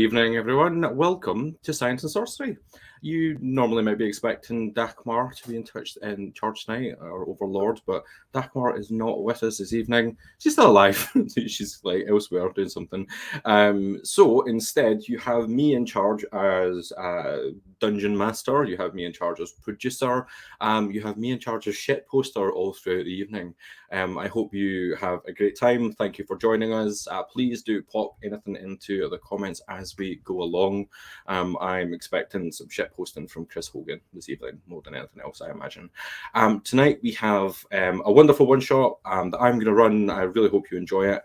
evening, everyone. Welcome to Science and Sorcery. You normally might be expecting Dakmar to be in charge tonight, our overlord, but Dakmar is not with us this evening. She's still alive. She's like elsewhere doing something. So instead, you have me in charge as dungeon master. You have me in charge as producer. You have me in charge as shit poster all throughout the evening. I hope you have a great time. Thank you for joining us. Please do pop anything into the comments as we go along. I'm expecting some shit posting from Chris Hogan this evening, more than anything else, I imagine. Tonight we have a wonderful one-shot that I'm going to run. I really hope you enjoy it.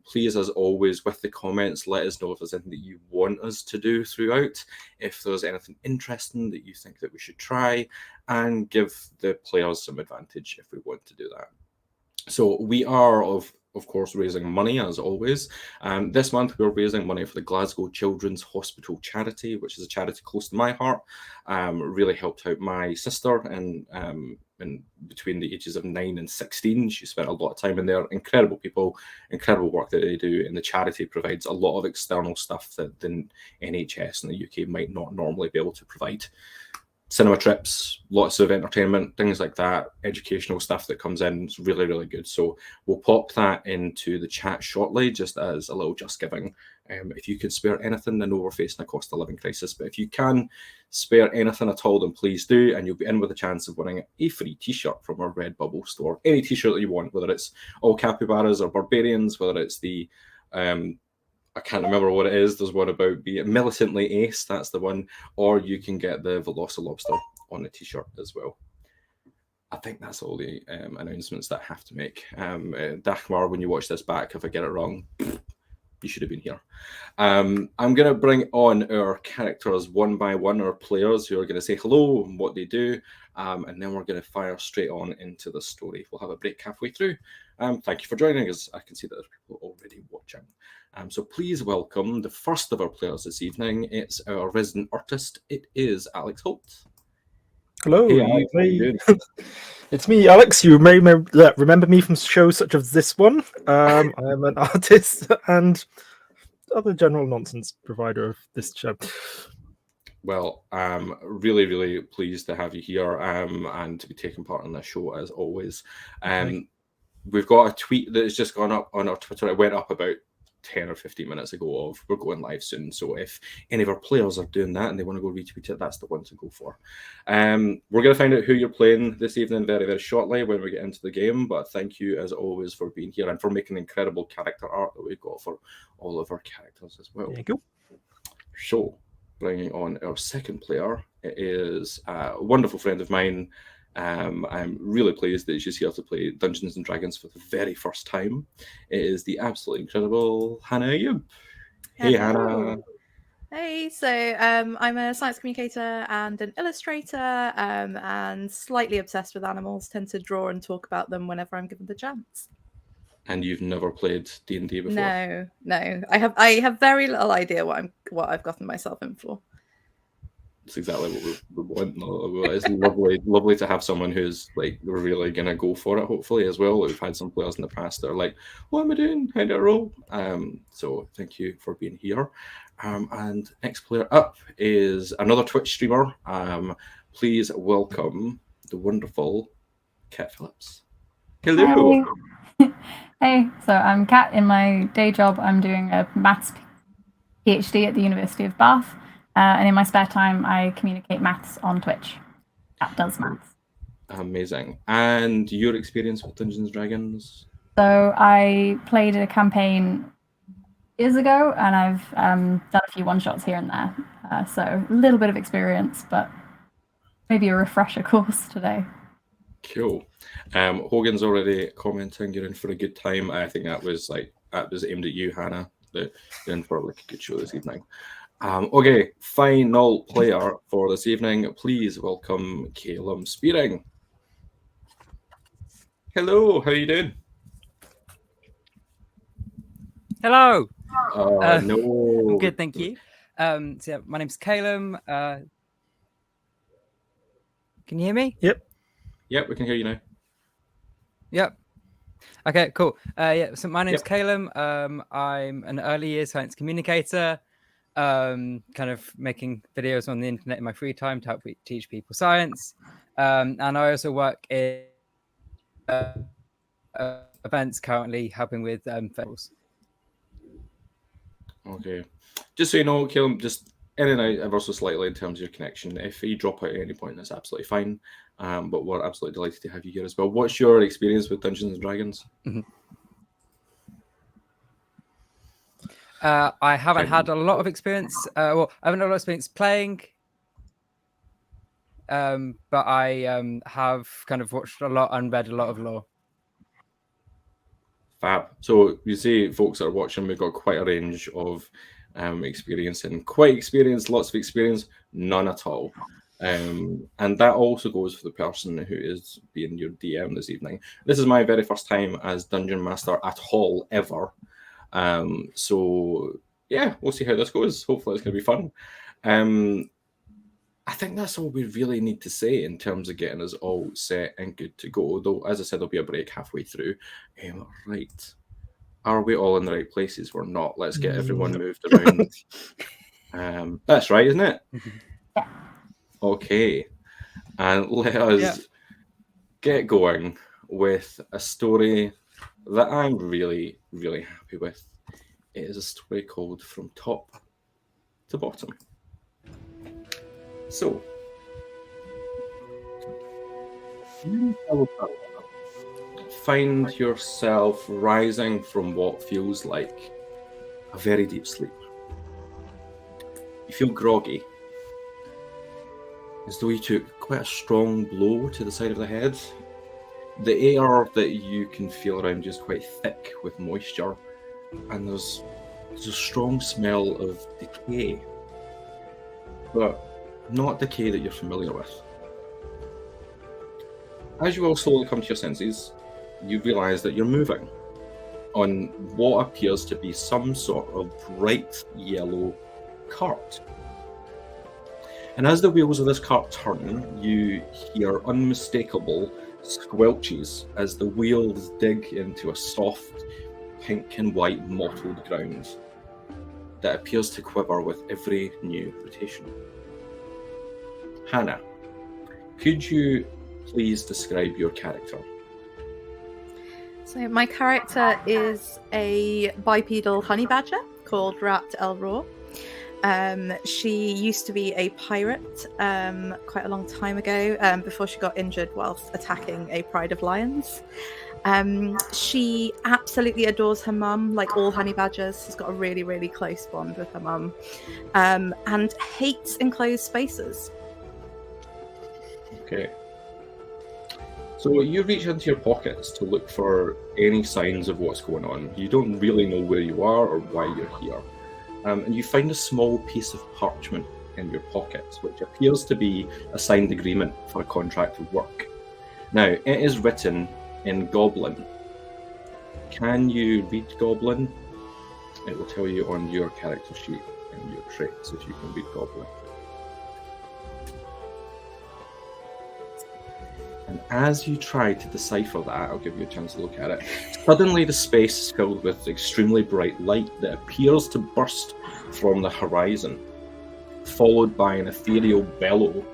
Please, as always, with the comments, let us know if there's anything that you want us to do throughout, if there's anything interesting that you think that we should try, and give the players some advantage if we want to do that. So we are, of course, raising money, as always. This month, we're raising money for the Glasgow Children's Hospital charity, which is a charity close to my heart. Really helped out my sister and between the ages of 9 and 16. She spent a lot of time in there. Incredible people, incredible work that they do. And the charity provides a lot of external stuff that the NHS in the UK might not normally be able to provide. Cinema trips, lots of entertainment, things like that, educational stuff that comes in. It's really, really good. So we'll pop that into the chat shortly, just as a little just giving. If you can spare anything, I know we're facing a cost of living crisis, but if you can spare anything at all, then please do, and you'll be in with a chance of winning a free t-shirt from our Redbubble store. Any t-shirt that you want, whether it's all capybaras or barbarians, whether it's the I can't remember what it is. There's one about be it militantly ace, that's the one, or you can get the Velocilobster on the t-shirt as well. I think that's all the announcements that I have to make. Dagmar, when you watch this back, if I get it wrong, you should have been here. I'm going to bring on our characters one by one, our players who are going to say hello and what they do, and then we're going to fire straight on into the story. We'll have a break halfway through. Thank you for joining us. I can see that there's people already watching. So please welcome the first of our players this evening. It's our resident artist. It is Alex Holt. Hello. Hey, Alex, how you doing? It's me, Alex. You may remember me from shows such as this one. I am an artist and other general nonsense provider of this show. Well, I'm really, really pleased to have you here and to be taking part in this show as always. We've got a tweet that has just gone up on our Twitter. It went up about 10 or 15 minutes ago of we're going live soon. So if any of our players are doing that and they want to go retweet it, that's the one to go for. We're going to find out who you're playing this evening very, very shortly when we get into the game. But thank you, as always, for being here and for making incredible character art that we've got for all of our characters as well. There you go. So, bringing on our second player, it is a wonderful friend of mine. I'm really pleased that she's here to play Dungeons and Dragons for the very first time. It is the absolutely incredible Hannah Ayub. Hey, Hannah. Hey, so I'm a science communicator and an illustrator and slightly obsessed with animals, tend to draw and talk about them whenever I'm given the chance. And you've never played D&D before? No. I have very little idea what I've gotten myself in for. It's exactly what we want. It's lovely to have someone who's like really gonna go for it. Hopefully, as well. We've had some players in the past that are like, "What am I doing? How do I roll?" So thank you for being here. And next player up is another Twitch streamer. Please welcome the wonderful Kat Phillips. Hello. Hey, so I'm Kat. In my day job, I'm doing a maths PhD at the University of Bath. And in my spare time, I communicate maths on Twitch. Kat does maths. Amazing. And your experience with Dungeons and Dragons? So I played a campaign years ago, and I've done a few one-shots here and there. So a little bit of experience, but maybe a refresher course today. Cool. Hogan's already commenting you're in for a good time. I think that was aimed at you, Hannah. You're in for like a good show this evening. Okay, final player for this evening. Please welcome Calum Spearing. Hello, how are you doing? Hello. No. I'm good, thank you. So yeah, my name's Calum. Can you hear me? Yep, we can hear you now. Yep. Okay, cool. So my name's Calum. I'm an early years science communicator. kind of making videos on the internet in my free time to help teach people science. And I also work in events currently, helping with festivals. Okay. Just so you know, Caleb, just in and out ever so slightly in terms of your connection. If you drop out at any point, that's absolutely fine. But we're absolutely delighted to have you here as well. What's your experience with Dungeons and Dragons? I haven't had a lot of experience. Well, I haven't had a lot of experience playing. But I have kind of watched a lot and read a lot of lore. Fab. So you see, folks that are watching, we've got quite a range of experience, and quite experienced, lots of experience, none at all. And that also goes for the person who is being your DM this evening. This is my very first time as Dungeon Master at all, ever. So yeah, we'll see how this goes. Hopefully it's going to be fun. I think that's all we really need to say in terms of getting us all set and good to go. Though, as I said, there'll be a break halfway through. Right. Are we all in the right places? We're not. Let's get everyone moved around. That's right, isn't it? Yeah. Okay. And let us get going with a story that I'm really, really happy with. It is a story called From Top to Bottom. So, find yourself rising from what feels like a very deep sleep. You feel groggy, as though you took quite a strong blow to the side of the head. The air that you can feel around you is quite thick with moisture, and there's a strong smell of decay, but not decay that you're familiar with. As you all slowly come to your senses, you realise that you're moving on what appears to be some sort of bright yellow cart. And as the wheels of this cart turn, you hear unmistakable squelches as the wheels dig into a soft pink and white mottled ground that appears to quiver with every new rotation. Hannah, could you please describe your character? So my character is a bipedal honey badger called Rat El Raw. She used to be a pirate quite a long time ago, before she got injured whilst attacking a pride of lions. She absolutely adores her mum, like all honey badgers. She's got a really, really close bond with her mum, and hates enclosed spaces. Okay. So you reach into your pockets to look for any signs of what's going on. You don't really know where you are or why you're here. And you find a small piece of parchment in your pockets, which appears to be a signed agreement for a contract of work. Now, it is written in Goblin. Can you read Goblin? It will tell you on your character sheet and your traits if you can read Goblin. And as you try to decipher that, I'll give you a chance to look at it. Suddenly the space is filled with extremely bright light that appears to burst from the horizon, followed by an ethereal bellow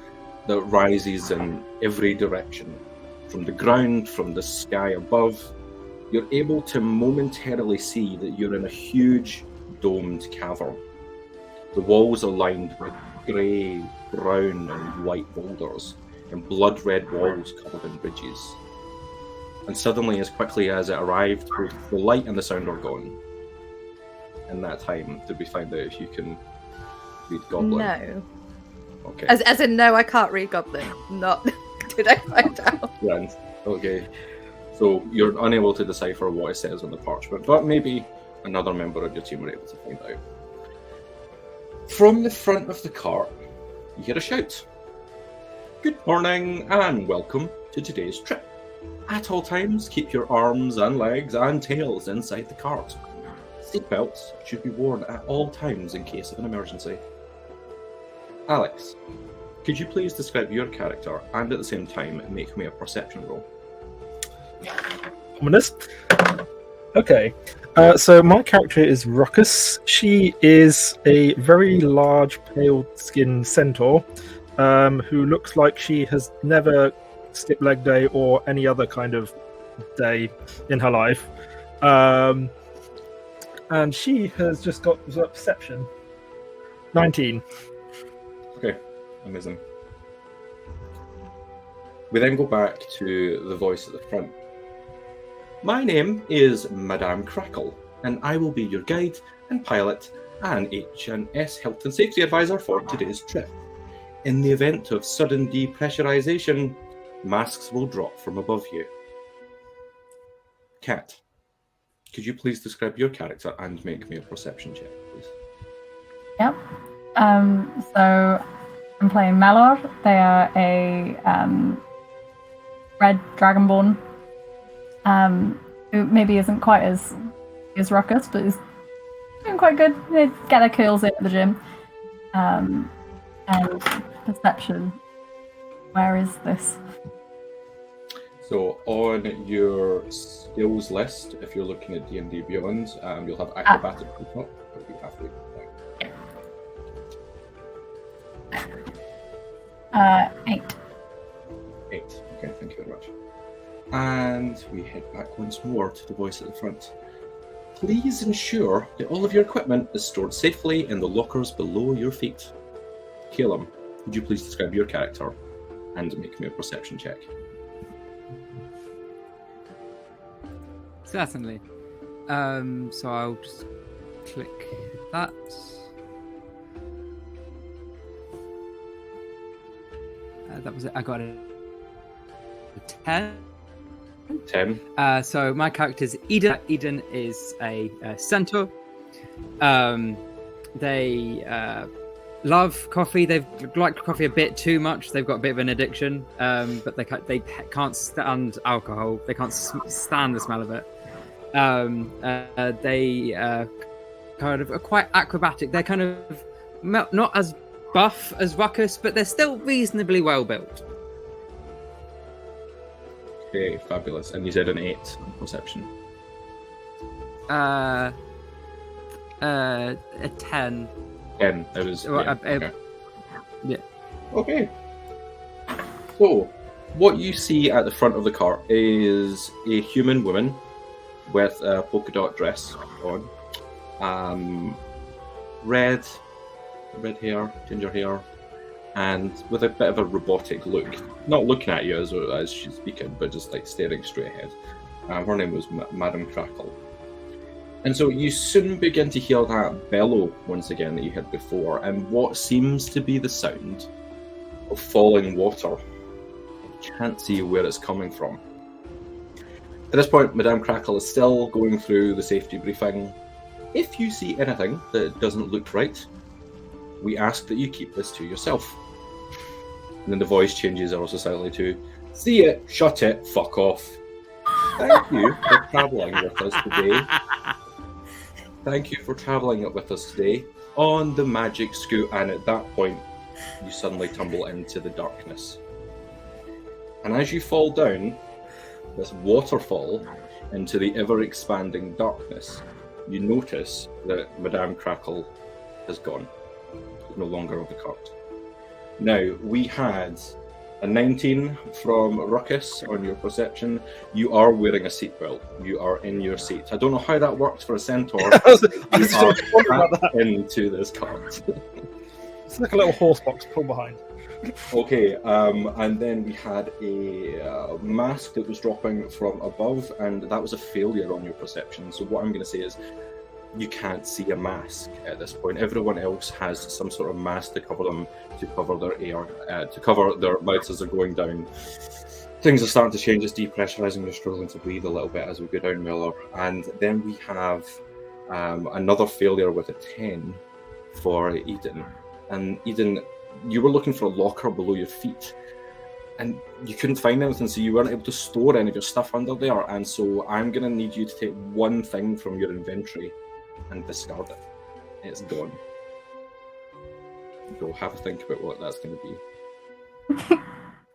that rises in every direction. From the ground, from the sky above, you're able to momentarily see that you're in a huge domed cavern. The walls are lined with grey, brown and white boulders, and blood-red walls covered in ridges. And suddenly, as quickly as it arrived, both the light and the sound are gone. In that time, did we find out if you can read Goblin? No. Okay. As in, no, I can't read Goblin. Not. Did I find out? Grand. Okay. So you're unable to decipher what it says on the parchment, but maybe another member of your team were able to find out. From the front of the cart, you hear a shout. Good morning and welcome to today's trip. At all times, keep your arms and legs and tails inside the cart. Seatbelts should be worn at all times in case of an emergency. Alex, could you please describe your character and at the same time make me a perception roll? Ominous. Okay. So my character is Ruckus. She is a very large, pale-skinned centaur who looks like she has never skipped leg day or any other kind of day in her life. And she has just got perception 19. Okay, amazing. We then go back to the voice at the front. My name is Madame Crackle, and I will be your guide and pilot and H&S Health and Safety Advisor for today's trip. In the event of sudden depressurization, masks will drop from above you. Kat, could you please describe your character and make me a perception check, please? Yep. So I'm playing Malor. They are a red dragonborn. Who maybe isn't quite as Ruckus, but is doing quite good. They get their curls in at the gym. And perception. Where is this? So on your skills list, if you're looking at D&D Beyond, you'll have acrobatic at the top, but you have to down. 8. 8. Okay, thank you very much. And we head back once more to the voice at the front. Please ensure that all of your equipment is stored safely in the lockers below your feet. Caleb, would you please describe your character and make me a perception check? Certainly. So I'll just click that. That was it. I got a 10. 10. So my character's Eden. Eden is a centaur. They love coffee. They've liked coffee a bit too much. They've got a bit of an addiction, but they can't stand alcohol. They can't stand the smell of it. They kind of are quite acrobatic. They're kind of not as buff as Ruckus, but they're still reasonably well built. Okay, fabulous. And you said an 8 on perception. A 10. 10. It was. Well, Yeah. Okay. Yeah. Okay. So, what you see at the front of the car is a human woman with a polka dot dress on, red hair, ginger hair, and with a bit of a robotic look. Not looking at you as she's speaking, but just like staring straight ahead. Her name was Madame Crackle. And so you soon begin to hear that bellow once again that you heard before, and what seems to be the sound of falling water. You can't see where it's coming from. At this point, Madame Crackle is still going through the safety briefing. If you see anything that doesn't look right, we ask that you keep this to yourself. And then the voice changes also slightly to, see it, shut it, fuck off. Thank you for travelling with us today. Thank you for travelling with us today on the magic scoot. And at that point, you suddenly tumble into the darkness. And as you fall down this waterfall into the ever-expanding darkness, you notice that Madame Crackle has gone. She's no longer on the cart. Now, we had a 19 from Ruckus on your perception. You are wearing a seatbelt. You are in your seat. I don't know how that works for a centaur. I was You just are wondering about trapped that. into this cart. It's like a little horse box to pull behind. Okay, and then we had a mask that was dropping from above, and that was a failure on your perception. So what I'm going to say is, you can't see a mask at this point. Everyone else has some sort of mask to cover them, to cover their air, to cover their mouths as they're going down. Things are starting to change. It's depressurizing. You're struggling to breathe a little bit as we go down, Miller. And then we have another failure with a 10 for Eden. And Eden, you were looking for a locker below your feet, and you couldn't find anything, so you weren't able to store any of your stuff under there. And so I'm going to need you to take one thing from your inventory and discard it. It's gone. Go have a think about what that's going to be.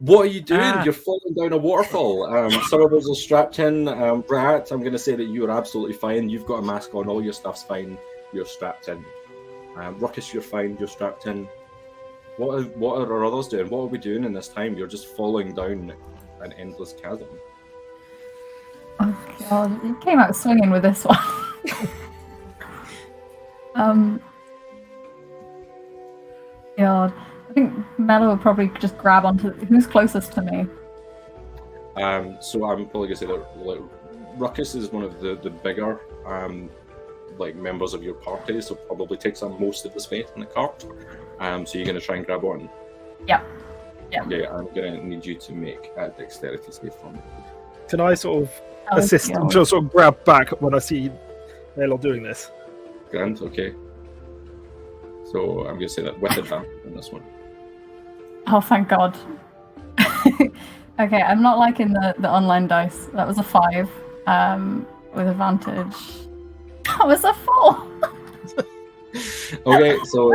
What are you doing? You're falling down a waterfall. Some of us are strapped in. Rat, I'm going to say that you are absolutely fine. You've got a mask on. All your stuff's fine. You're strapped in. Ruckus, you're fine. You're strapped in. What are our others doing? What are we doing in this time? You're just falling down an endless chasm. Oh god, you came out swinging with this one. God, I think Mello will probably just grab onto who's closest to me. So I'm probably gonna say that Ruckus is one of the bigger members of your party, so probably takes up most of the space in the cart. So you're gonna try and grab on. Yeah. Okay, I'm gonna need you to make a dexterity save for me. Can I sort of assist and just sort of grab back when I see Mello doing this? Grand, okay. So I'm gonna say that with advantage on this one. Oh, thank God. Okay, I'm not liking the online dice. That was a 5 with advantage. That was a 4. Okay, so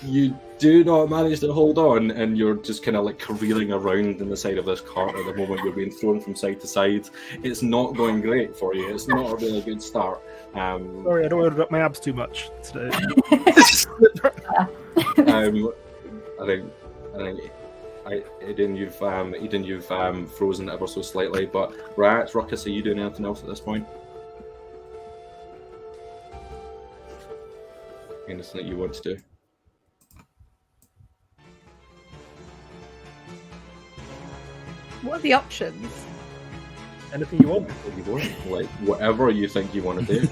you do not manage to hold on, and you're just kind of like careering around in the side of this cart at the moment. You're being thrown from side to side. It's not going great for you. It's not a really good start. Sorry, I don't want to up my abs too much today. Eden, you've frozen ever so slightly. But Rat, Ruckus, are you doing anything else at this point? Anything that you want to do? What are the options? Anything you want. Like whatever you think you want to do.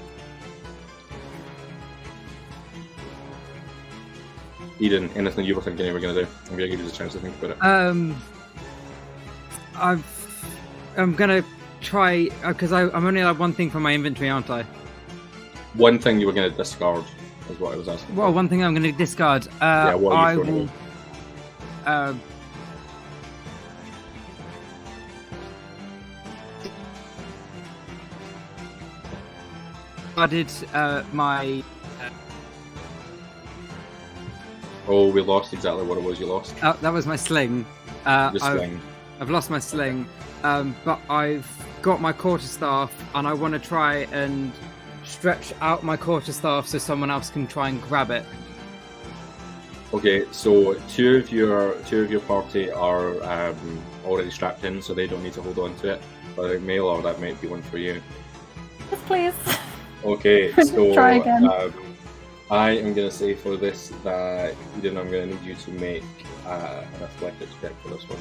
Eden, anything you were thinking you were going to do? I'm going to give you the chance to think about it. I'm going to try, because I'm only allowed one thing from my inventory, aren't I? One thing you were going to discard is what I was asking. Well, one thing I'm going to discard. What are you throwing away? I did my... Oh, we lost exactly what it was you lost. That was my sling. Sling. I've lost my sling, but I've got my quarterstaff, and I want to try and stretch out my quarterstaff so someone else can try and grab it. Okay, so two of your party are already strapped in, so they don't need to hold on to it. But I think Maylor, that might be one for you. Yes, please. Okay, so Try again. I am going to say for this that Eden, I'm going to need you to make an athletics check for this one.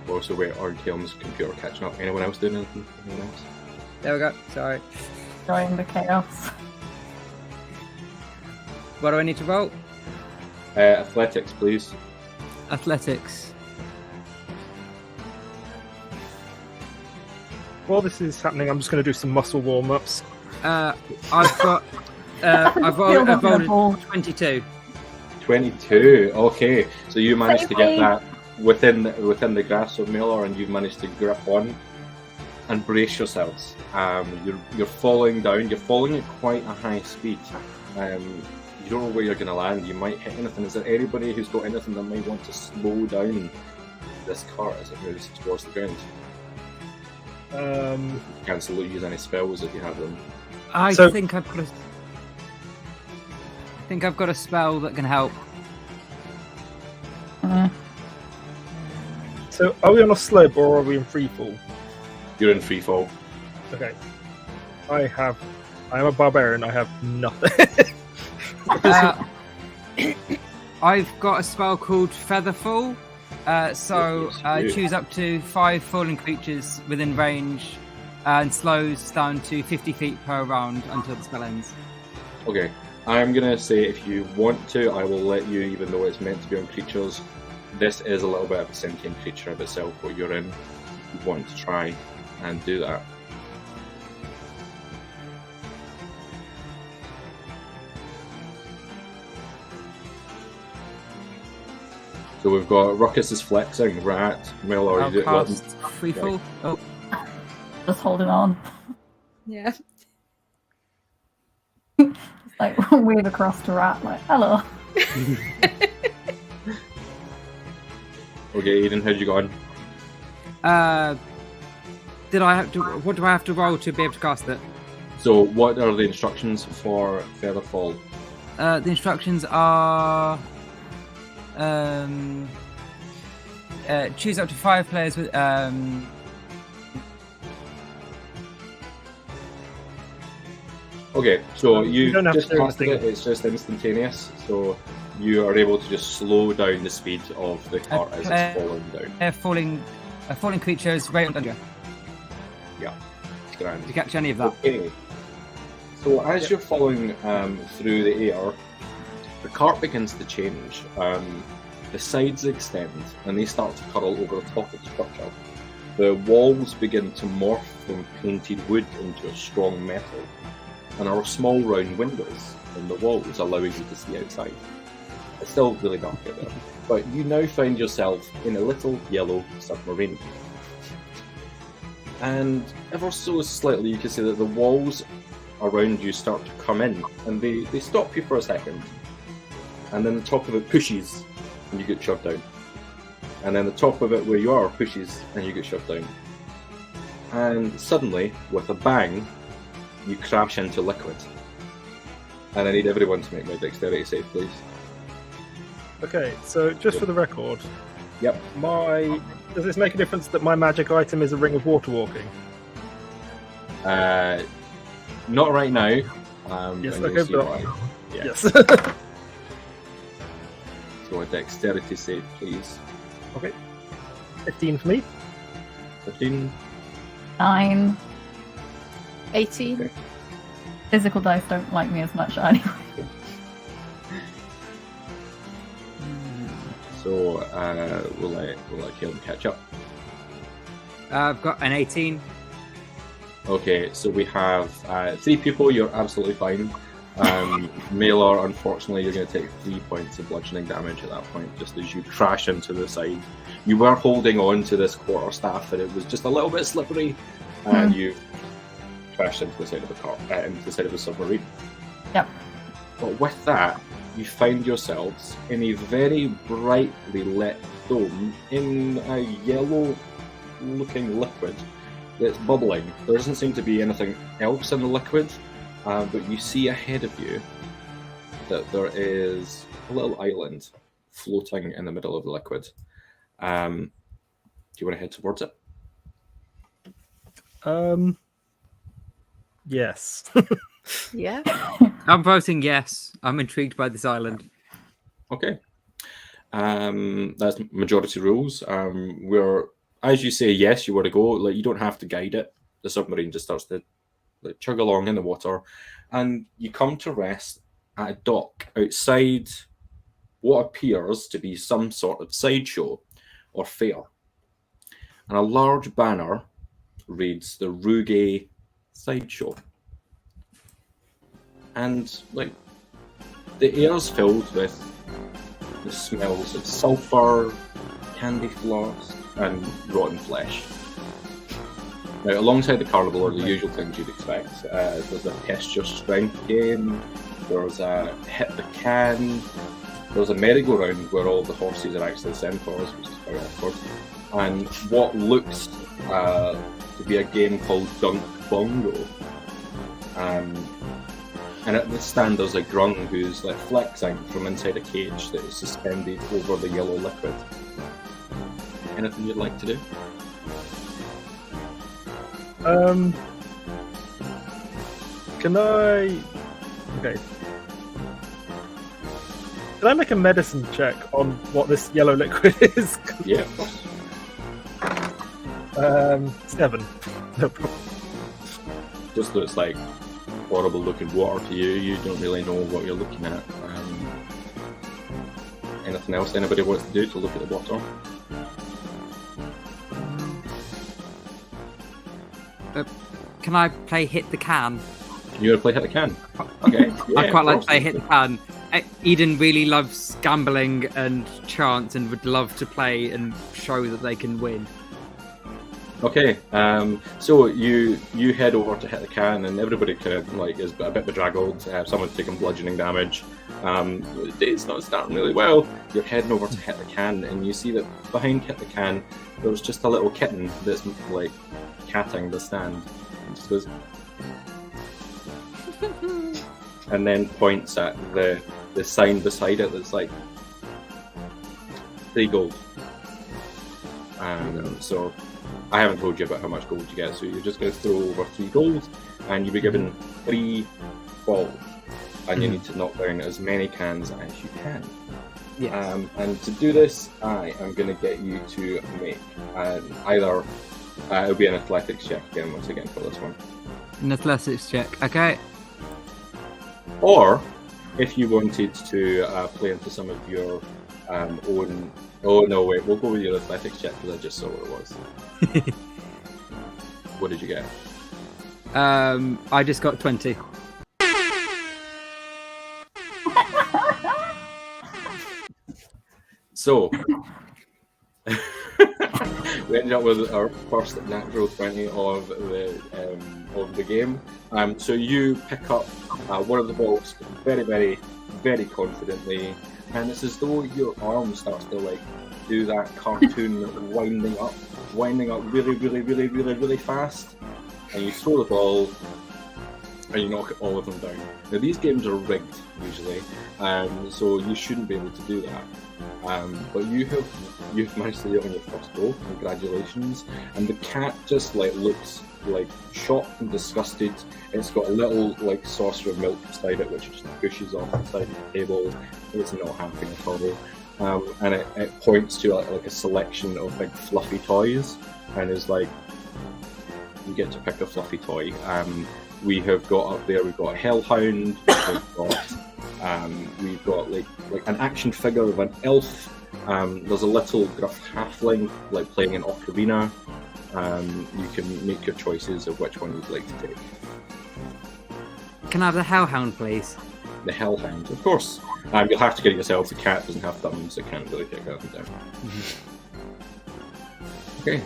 Also, wait, RTM's computer catching up. Anyone else doing anything? Anyone else? There we go. Sorry. Enjoying the chaos. What do I need to roll? Athletics, please. Athletics. While this is happening, I'm just going to do some muscle warm-ups. I've got... I've rolled 22. 22. Okay, so you managed to get that within the grasp of Miller, and you've managed to grip on and brace yourselves. You're falling down. You're falling at quite a high speed. You don't know where you're going to land. You might hit anything. Is there anybody who's got anything that might want to slow down this cart as it moves towards the ground? You can't use any spells if you have them. I think I've got a spell that can help. So, are we on a slope or are we in free fall? You're in free fall. Okay. I am a barbarian. I have nothing. I've got a spell called Featherfall. Choose up to 5 falling creatures within range and slows down to 50 feet per round until the spell ends. Okay, I'm going to say if you want to, I will let you, even though it's meant to be on creatures. This is a little bit of a sentient creature of itself, what you're in. If you want to try and do that. So we've got Ruckus is flexing, Rat, Miller. I'll cast Freefall. Oh. Just holding on. Yeah. Just like wave across to Rat, like, hello. Okay, Eden, how'd you go on? What do I have to roll to be able to cast it? So, what are the instructions for Featherfall? The instructions are choose up to 5 players with Okay, so You you don't have just to do casted it, anything. it's just instantaneous, so you are able to just slow down the speed of the cart as it's falling down. a falling creature's rate under. Yeah, grand. Did you catch any of that? Okay. So as you're falling through the air, the cart begins to change. The sides extend and they start to curl over the top of the structure. The walls begin to morph from painted wood into a strong metal, and there are small round windows in the walls allowing you to see outside. It's still really dark out there, but you now find yourself in a little yellow submarine. And ever so slightly you can see that the walls around you start to come in, and they stop you for a second, and then the top of it pushes and you get shoved down, and then the top of it where you are pushes and you get shoved down, and suddenly with a bang you crash into liquid. And I need everyone to make my dexterity save, please. Okay, so just for the record, Yep. does this make a difference that my magic item is a ring of water walking? Not right now. Yes, and you'll okay, see but why. Yeah. Yes. So a dexterity save, please. Okay. 15 for me. 15. 9. 18. Okay. Physical dice don't like me as much anyway. So we'll let Caleb catch up. I've got an 18. Okay, so we have 3 people. You're absolutely fine. Malar, unfortunately, you're going to take 3 points of bludgeoning damage at that point, just as you crash into the side. You were holding on to this quarterstaff, and it was just a little bit slippery, and you crashed into the side of the car, into the side of the submarine. Yep. But with that, you find yourselves in a very brightly lit dome in a yellow-looking liquid that's bubbling. There doesn't seem to be anything else in the liquid, but you see ahead of you that there is a little island floating in the middle of the liquid. Do you want to head towards it? Yes. Yeah. I'm voting yes. I'm intrigued by this island. Okay. That's majority rules. Where, as you say yes, you want to go. Like, you don't have to guide it. The submarine just starts to chug along in the water, and you come to rest at a dock outside what appears to be some sort of sideshow or fair. And a large banner reads the Ruge Sideshow. And like the air's filled with the smells of sulfur, candy floss, and rotten flesh. Now, alongside the carnival are the usual things you'd expect. There's a test your strength game, there's a hit the can, there's a merry-go-round where all the horses are actually centaurs, which is very awkward, and what looks to be a game called Dunk Bongo. And at this stand there's a grung who's like flexing from inside a cage that is suspended over the yellow liquid. Anything you'd like to do? Can I... Okay. Can I make a medicine check on what this yellow liquid is? Yeah, of course. 7. No problem. Just looks like horrible looking water to you. You don't really know what you're looking at. Anything else anybody wants to do to look at the water? Can I play hit the can? You want to play hit the can? Okay. Yeah, I'd quite of like course. to play hit the can. Eden really loves gambling and chance and would love to play and show that they can win. Okay, so you head over to hit the can, and everybody kind of like is a bit bedraggled. Someone's taking bludgeoning damage. The day's not starting really well. You're heading over to hit the can, and you see that behind hit the can, there's just a little kitten that's like catting the stand. And just goes, and then points at the sign beside it that's like 3 gold. So I haven't told you about how much gold you get, so you're just going to throw over 3 gold, and you'll be given 3 balls, and you need to knock down as many cans as you can. Yes. And to do this, I am going to get you to make either it'll be an athletics check again once again for this one, An athletics check. Okay. or if you wanted to play into some of your own. Oh no, wait, we'll go with your athletics check because I just saw what it was. What did you get? I just got 20. So, we ended up with our first natural 20 of the game. So you pick up one of the balls very, very, very confidently, and it's as though your arm starts to like do that cartoon winding up really, really, really, really, really fast, and you throw the ball and you knock all of them down. Now these games are rigged usually, so you shouldn't be able to do that. But you've managed to do it on your first go. Congratulations! And the cat just like looks like shocked and disgusted. It's got a little like saucer of milk beside it, which it just pushes off the side of the table. It's not happy at all. And it points to like a selection of big fluffy toys, and is like, you get to pick a fluffy toy. We have got up there. We've got Hellhound. We've got like an action figure of an elf. There's a little gruff halfling like playing an ocarina. You can make your choices of which one you'd like to take. Can I have the Hellhound, please? The Hellhound, of course. You'll have to get it yourself. The cat doesn't have thumbs, so it can't really kick up and down. Okay.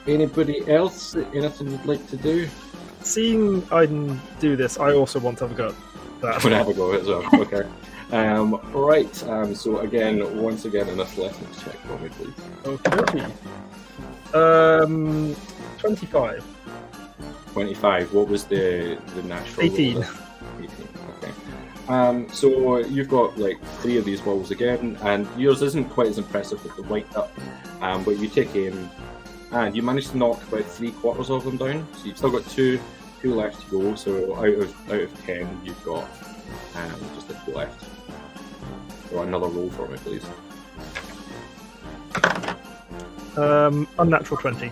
Anybody else? Anything you'd like to do? Seeing Aiden do this, I also want to have a go at that. I'm gonna have a go as well. Okay. Right. So again, once again, an athletics check for me, please. Okay. 25. 25. What was the natural? 18. Roll? 18. Okay. So you've got like 3 of these balls again, and yours isn't quite as impressive with the white up, but you take aim, and you manage to knock about 3/4 of them down. So you've still got two left to go. So out of 10, you've got just a 2 left. So another roll for me, please. Unnatural 20.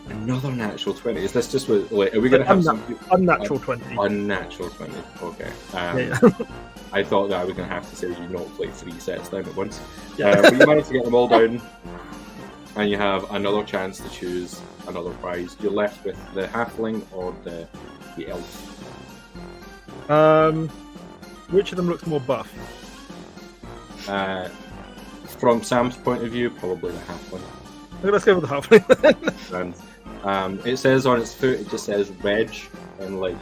Another natural 20. Is this just with? Wait, are we going to have some Unnatural 20. Unnatural 20. Okay. Yeah. I thought that I was going to have to say you knocked like 3 sets down at once. Yeah. But you managed to get them all down, and you have another chance to choose another prize. You're left with the halfling or the elf. Which of them looks more buff? From Sam's point of view, probably the halfling. Okay, let's go with the halfling. And it says on its foot, it just says "Reg" and like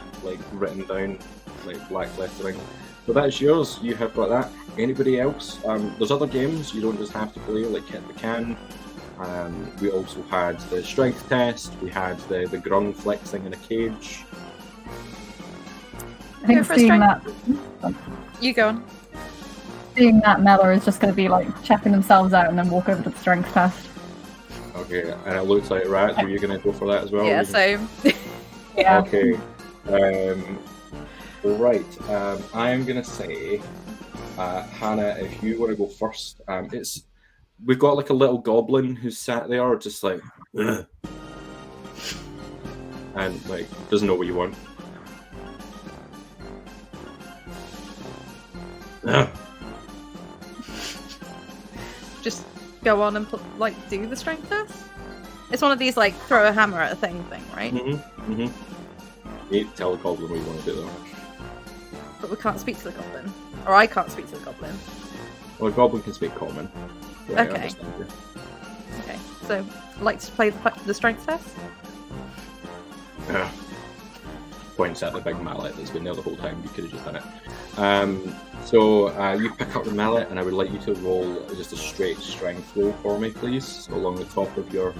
written down like black lettering. So that's yours. You have got that. Anybody else? There's other games. You don't just have to play like Hit the Can. We also had the strength test. We had the grung flexing in a cage. I think for seeing strength. that, You go on. seeing that Mella is just going to be like checking themselves out and then walk over to the strength test. Okay, and it looks like Rat. Are you going to go for that as well? Yeah, same. Yeah. Okay. Right. I'm going to say, Hannah, if you want to go first, we've got like a little goblin who's sat there, just like, ugh, and like doesn't know what you want. Ugh. Just go on and do the strength test. It's one of these like throw a hammer at a thing, right? You need to tell the goblin what you want to do, though. But we can't speak to the goblin, or I can't speak to the goblin. Well, the goblin can speak common. Yeah, I Okay. understand you. Okay, so like to play the strength test. Yeah. Points at the big mallet that's been there the whole time. You could have just done it. So you pick up the mallet, and I would like you to roll just a straight strength roll for me, please. So along the top of your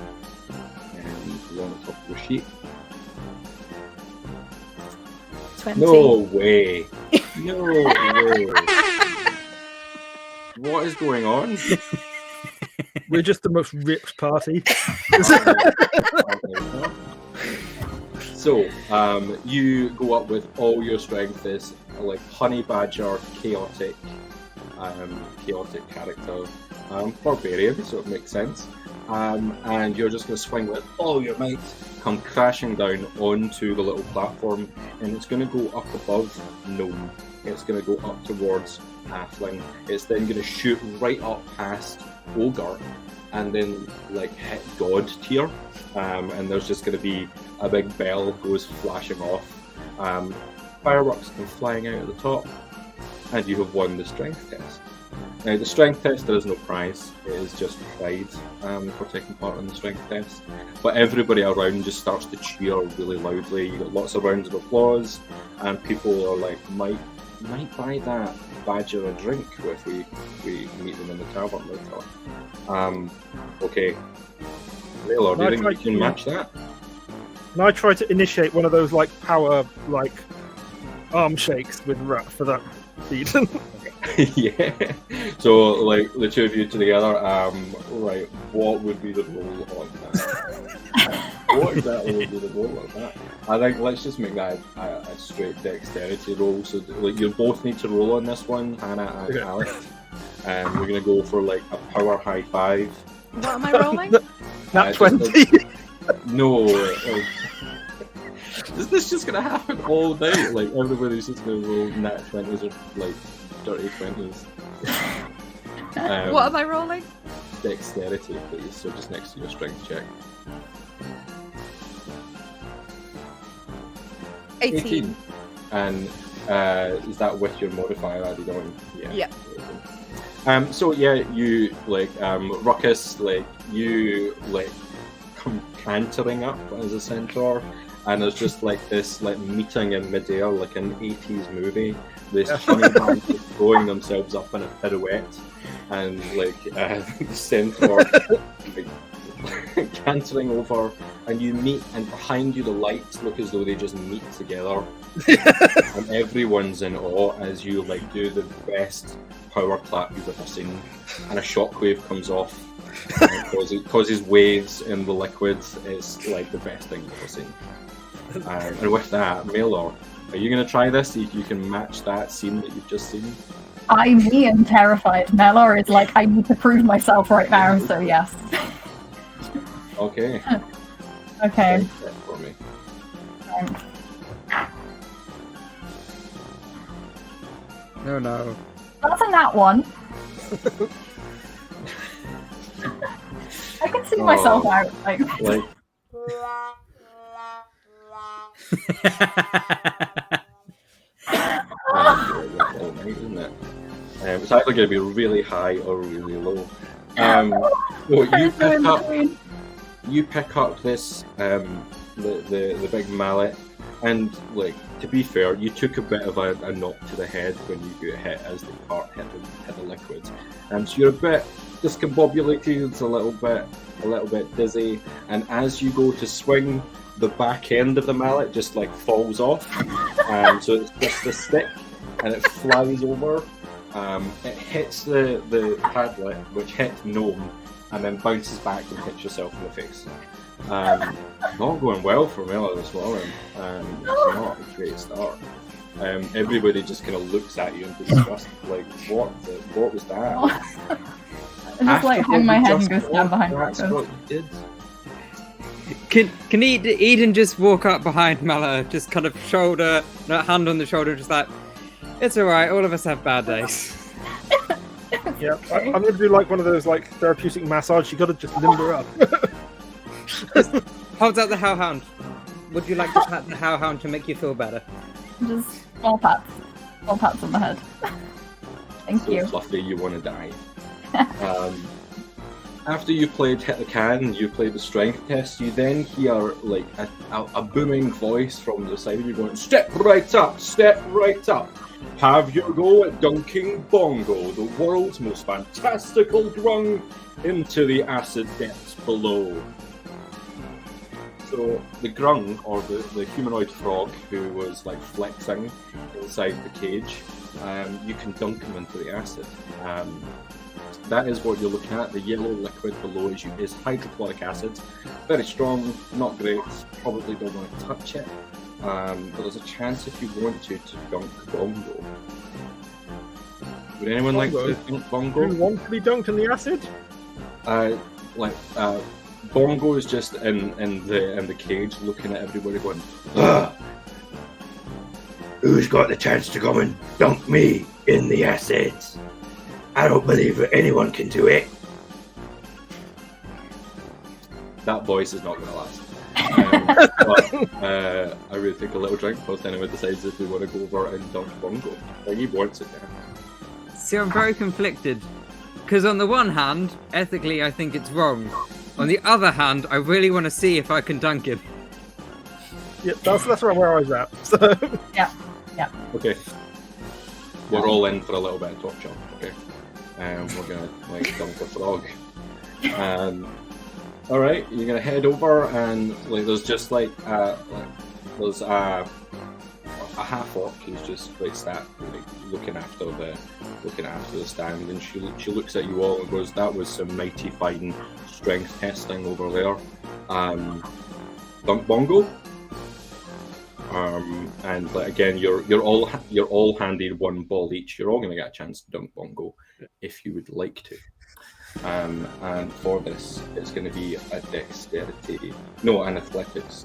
sheet. 20. No way! No way! What is going on? We're just the most ripped party. So, you go up with all your strength as like honey badger, chaotic character, barbarian, so it makes sense. And you're just going to swing with all your might, come crashing down onto the little platform, and it's going to go up above gnome. It's going to go up towards halfling. It's then going to shoot right up past ogre, and then like hit god tier. And there's just going to be a big bell goes flashing off. Fireworks come flying out at the top, and you have won the strength test. Now, the strength test, there is no prize. It is just pride for taking part in the strength test. But everybody around just starts to cheer really loudly. You got lots of rounds of applause, and people are like, might buy that badger a drink if we meet them in the tavern later. Okay. Taylor, do you think you can match that? And I try to initiate one of those like power arm shakes with Rat for that feat. Yeah. So, like, the two of you together, right, what would be the roll on that? What exactly would be the roll on that? I think let's just make that a straight dexterity roll. So, like, you both need to roll on this one, Hannah and Alex. And we're going to go for, like, a power high five. What am I rolling? Nat 20. No. Is this just going to happen all night? Like, everybody's just going to roll nat 20s or, like, dirty 20s. What am I rolling? Dexterity, please. So just next to your strength check. 18. And is that with your modifier added on? Yeah. So yeah, you like Ruckus, like you like come cantering up as a centaur, and there's just like this like meeting in midair, like an 80s movie. This honey band is throwing themselves up in a pirouette, and like the centaur like, cantering over, and you meet, and behind you the lights look as though they just meet together, and everyone's in awe as you like do the best power clap you've ever seen, and a shockwave comes off and causes waves in the liquid. It's like the best thing you've ever seen. And with that, Maylor, are you going to try this? See if you can match that scene that you've just seen? I am terrified. Melor is like, I need to prove myself right now, so yes. Okay. Okay. For me. No, no. That's a nat one. I can see myself out. Like isn't it? It's either going to be really high or really low. So you pick up this the big mallet, and like to be fair, you took a bit of a knock to the head when you got hit as the cart hit the liquid, and so you're a bit discombobulated, it's a little bit dizzy, and as you go to swing, the back end of the mallet just like falls off, so it's just a stick, and it flies over. It hits the padlet, which hits Gnome, and then bounces back and hits yourself in the face. Not going well for Miller this morning. It's not a great start. Everybody just kind of looks at you in disgust, like, what was that? I just like hang my head and go stand behind That's Ruckus. what you did. Can Eden just walk up behind Mala, just kind of hand on the shoulder, just like, it's alright, all of us have bad days. Yeah, I'm going to do like one of those like therapeutic massage. You got to just limber up. Holds out the hellhound. Would you like to pat the hellhound to make you feel better? Just small pats on the head. Thank So you. fluffy, you want to die. After you played Hit the Can, you played the strength test, you then hear like a booming voice from the side of you going, step right up, have your go at dunking Bongo, the world's most fantastical grung, into the acid depths below. So the grung, or the humanoid frog who was like flexing inside the cage, you can dunk him into the acid. That is what you're looking at. The yellow liquid below is hydrochloric acid. Very strong, not great, probably don't want to touch it. But there's a chance if you want to dunk Bongo. Would anyone like to dunk Bongo? Do you want to be dunked in the acid? Bongo is just in the cage looking at everybody going, ugh! Who's got the chance to come and dunk me in the acid? I don't believe that anyone can do it. That voice is not going to last. I would take a little drink whilst anyone decides if they want to go over and dunk Bongo. Like, he wants it now. See, I'm very conflicted. Because on the one hand, ethically, I think it's wrong. On the other hand, I really want to see if I can dunk him. Yeah, that's where I was at. So. Yeah. Okay. We're all in for a little bit of top jump, okay? We're gonna dunk a frog. All right, you're gonna head over and there's just there's a half orc who's just sat looking after the stand, and she looks at you all and goes, "That was some mighty fine strength testing over there. Dunk Bongo." And again, you're all handed one ball each. You're all going to get a chance to dunk Bongo if you would like to. And for this, it's going to be a an athletics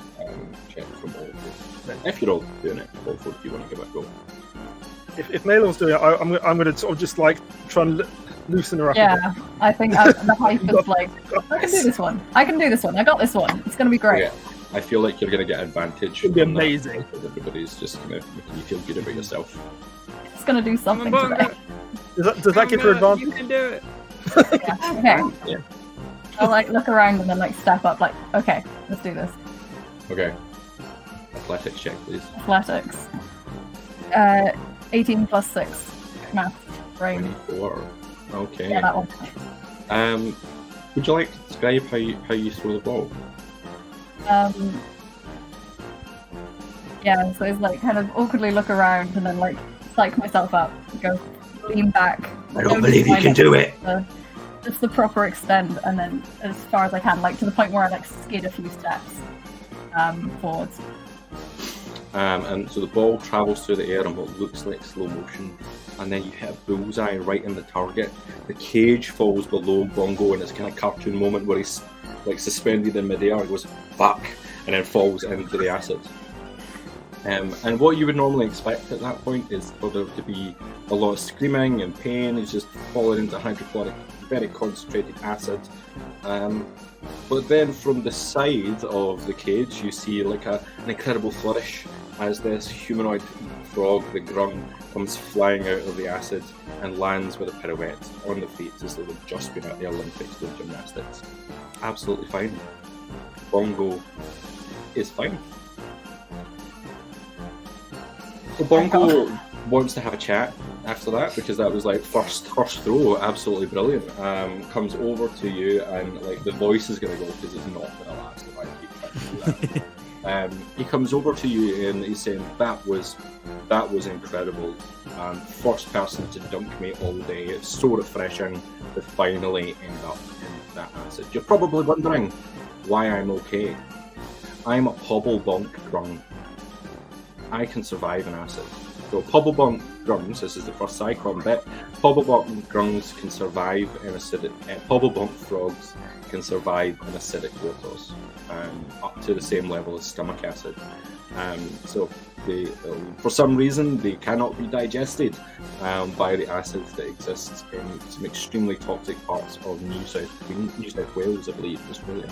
check from all of you. If you're all doing it, all four of you want to give it a go. If Malon's doing it, I'm going to sort of just try and loosen her up. Yeah, I think the hype is I can do this one. I got this one. It's going to be great. Yeah. I feel like you're going to get advantage. It'll be amazing. Everybody's just going to make you feel good about yourself. It's going to do something today. Does that give her advantage? You can do it. Yeah, okay. Yeah. I'll look around and then step up. Okay, let's do this. Okay. Athletics check, please. Athletics. 18 plus 6. Math. Brain. 24. Okay. Yeah, that one. Would you like to describe how you throw the ball? Yeah, so it's kind of awkwardly look around and then psych myself up, go lean back. I don't believe you can do it. Just the proper extend, and then as far as I can, to the point where I skid a few steps forwards. And so the ball travels through the air in what looks like slow motion, and then you hit a bullseye right in the target. The cage falls below Bongo, and it's kind of cartoon moment where he's suspended in midair. He goes, "Fuck," and then falls into the acid. And what you would normally expect at that point is for there to be a lot of screaming and pain. He's just fallen into hydrochloric, very concentrated acid. But then from the side of the cage, you see an incredible flourish as this humanoid frog, the grung, comes flying out of the acid and lands with a pirouette on the feet as though they've just been at the Olympics doing gymnastics. Absolutely fine. Bongo is fine. So Bongo wants to have a chat after that, because that was first throw, absolutely brilliant. Comes over to you, and the voice is going to go because it's not going to last if I keep trying to do that. He comes over to you and he's saying, that was incredible. First person to dunk me all day. It's so refreshing to finally end up in that acid. You're probably wondering why I'm okay. I'm a Pobblebonk grung. I can survive an acid. So Pobblebonk grungs, this is the first Cyclone bit, Pobblebonk grungs can survive in acidic, Pobblebonk frogs can survive in acidic waters, up to the same level as stomach acid. So they, for some reason, they cannot be digested by the acids that exist in some extremely toxic parts of New South Wales, I believe, Australia.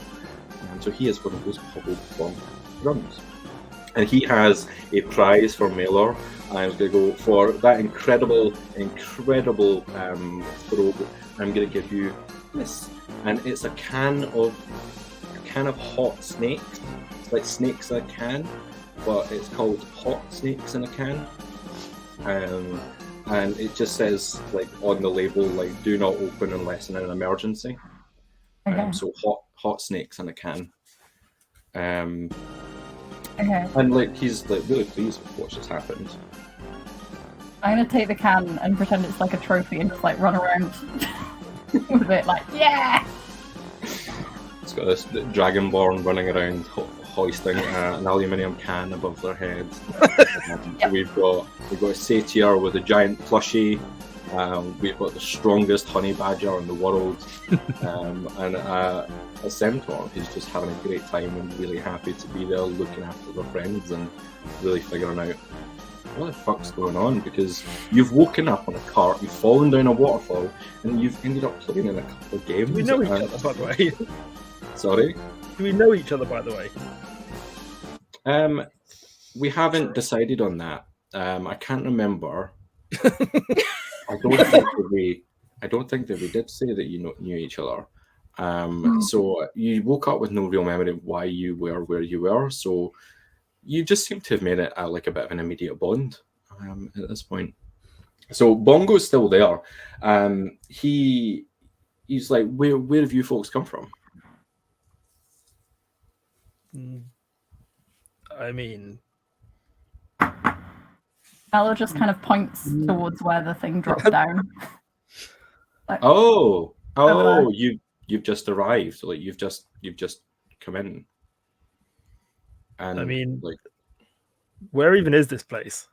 So he is one of those Pobblebonk grungs. and he has a prize for Malor. I'm going to go for that incredible throw. I'm going to give you this, and it's a can of hot snakes. It's like snakes in a can, but it's called hot snakes in a can. And it just says like on the label, like do not open unless in an emergency. Okay. So hot snakes in a can. Okay. And like he's like really pleased with what just happened. I'm gonna take the can and pretend it's like a trophy and just like run around with it, like yeah. It's got this dragonborn running around hoisting an aluminium can above their heads. Yep. We've got a satyr with a giant plushie. We've got the strongest honey badger in the world, and a centaur who's just having a great time and really happy to be there, looking after their friends and really figuring out what the fuck's going on, because you've woken up on a cart, you've fallen down a waterfall, and you've ended up playing in a couple of games. Do we know each other, by the way? Sorry? Do we know each other, by the way? We haven't decided on that. I can't remember. I don't think that we did say that you knew each other. So you woke up with no real memory of why you were where you were. So you just seem to have made it like a bit of an immediate bond at this point. So Bongo's still there. He's like, where have you folks come from? I mean, Mallow just kind of points towards where the thing drops down. Like, You've just arrived. Like you've just come in. And I mean, like, where even is this place?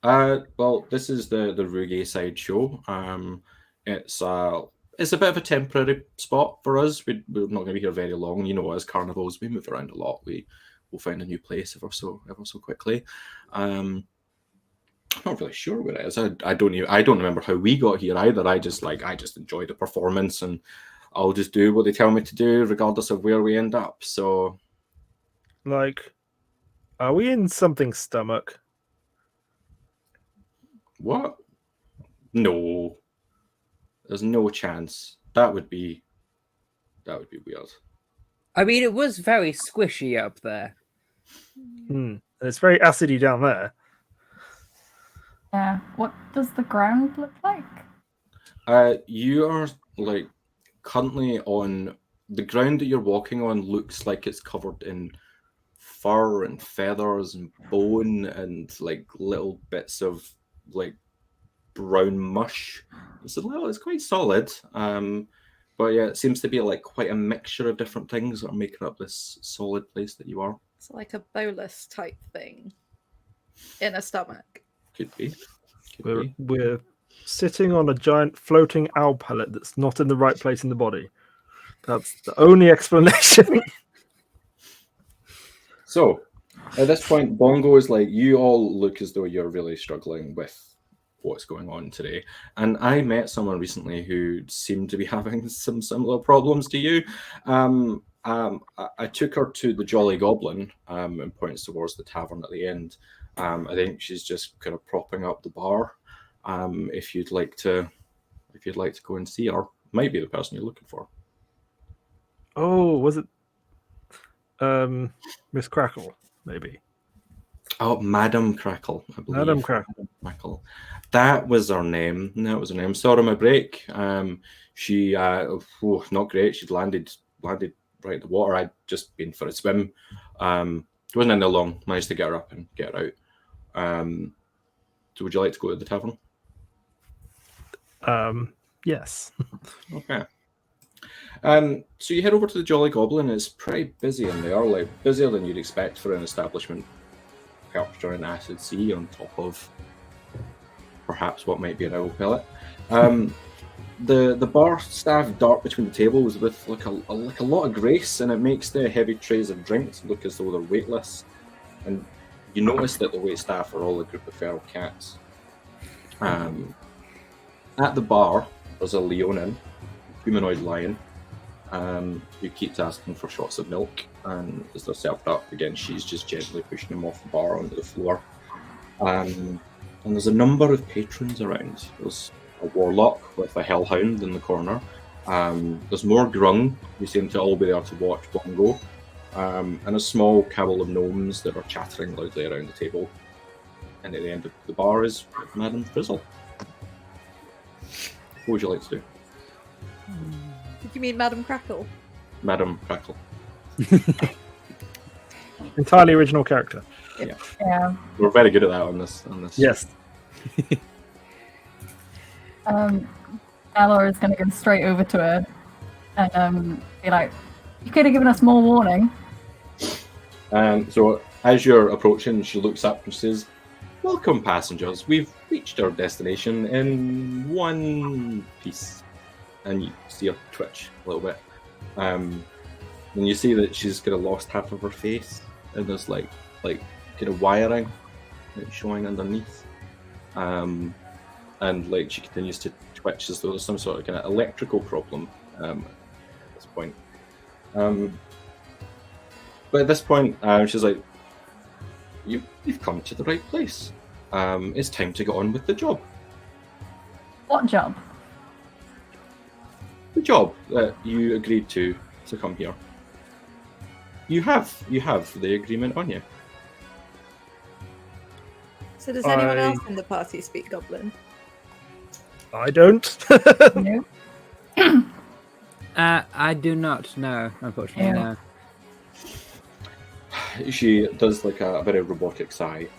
well, this is the Ruge side show. It's a bit of a temporary spot for us. We're not going to be here very long. You know, as carnivals, we move around a lot. We'll find a new place ever so quickly. I'm not really sure where it is. I don't remember how we got here either. I just enjoy the performance, and I'll just do what they tell me to do, regardless of where we end up. So, like, are we in something's stomach? What? No. There's no chance. That would be weird. I mean, it was very squishy up there. And it's very acidy down there. yeah. What does the ground look like? You are like currently on the ground that you're walking on. Looks like it's covered in fur and feathers and bone and like little bits of like brown mush. It's quite solid. But yeah, it seems to be like quite a mixture of different things that are making up this solid place that you are. It's like a bolus type thing in a stomach. Could be. We're sitting on a giant floating owl pellet that's not in the right place in the body. That's the only explanation. So, at this point, Bongo is like, you all look as though you're really struggling with what's going on today. And I met someone recently who seemed to be having some similar problems to you. I took her to the Jolly Goblin and points towards the tavern at the end. I think she's just kind of propping up the bar. If you'd like to go and see her, might be the person you're looking for. Oh, was it Miss Crackle, maybe? Oh, Madam Crackle, I believe. Madam Crackle. Crackle. That was her name. That was her name. Saw her on my break. She not great. She'd landed right in the water. I'd just been for a swim. Wasn't in there long. Managed to get her up and get her out. So would you like to go to the tavern? Yes. Okay. So you head over to the Jolly Goblin. It's pretty busy in there, like busier than you'd expect for an establishment perched on an acid sea on top of perhaps what might be an owl pellet. The bar staff dart between the tables with like a lot of grace, and it makes the heavy trays of drinks look as though they're weightless. And you notice that the wait staff are all a group of feral cats. At the bar, there's a Leonin, humanoid lion, who keeps asking for shots of milk, and as they're served up again, she's just gently pushing them off the bar onto the floor. And there's a number of patrons around. There's a warlock with a hellhound in the corner. There's more grung, who seem to all be there to watch Bongo, and a small cabal of gnomes that are chattering loudly around the table. And at the end of the bar is Madame Frizzle. What would you like to do? Did you mean Madam Crackle? Madame Crackle. Entirely original character. Yeah. We're very good at that on this. Yes. Elor is going to go straight over to her and be like, "You could have given us more warning." So as you're approaching, she looks up and says, "Welcome, passengers. We've reached our destination in one piece." And you see her twitch a little bit. And you see that she's kind of lost half of her face, and there's like kind of wiring showing underneath. And like she continues to twitch as though there's some sort of kind of electrical problem at this point. But at this point, she's like, "You've come to the right place. It's time to get on with the job." What job? The job that you agreed to come here. You have the agreement on you. So does anyone I- else in the party speak Goblin? I don't. No. I do not know, unfortunately. Yeah. No. She does like a very robotic sigh.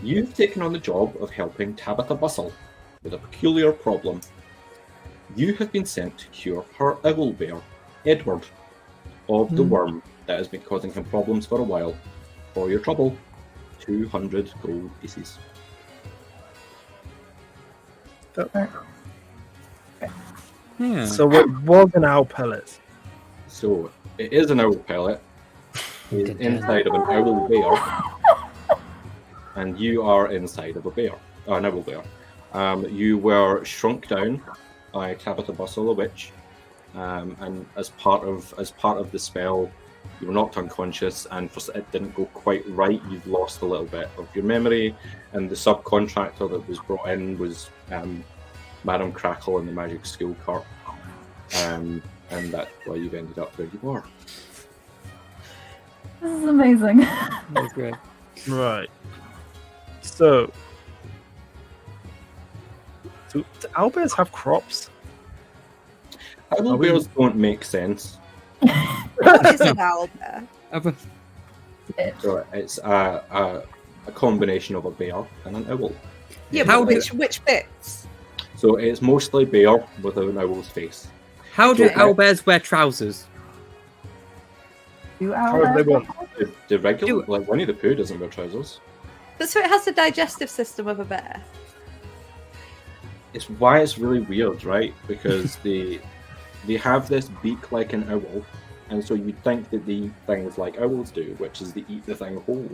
You've taken on the job of helping Tabitha Bustle with a peculiar problem. You have been sent to cure her owl bear, Edward, of the worm that has been causing him problems for a while. For your trouble, 200 gold pieces. Yeah. So it was an owl pellet. So it is an owl pellet. It's inside of an owl bear, and you are inside of a bear, an owl bear. You were shrunk down by Tabitha Bustle, a witch, and as part of the spell, you were knocked unconscious, and it didn't go quite right. You've lost a little bit of your memory, and the subcontractor that was brought in was Madame Crackle in the magic school cart, and that's why you've ended up where you are. This is amazing. That's great. Right. So do owlbears have crops? Owl bears don't make sense. What is an owl bear? So it's a combination of a bear and an owl. Yeah, How but do- which bits? So it's mostly bear with an owl's face. How do Okay. owlbears wear trousers? Do However they owls? want. The regular, like Winnie the Pooh doesn't wear trousers. But so it has the digestive system of a bear. It's why it's really weird, right? Because they have this beak like an owl, and so you'd think that they eat things like owls do, which is they eat the thing whole,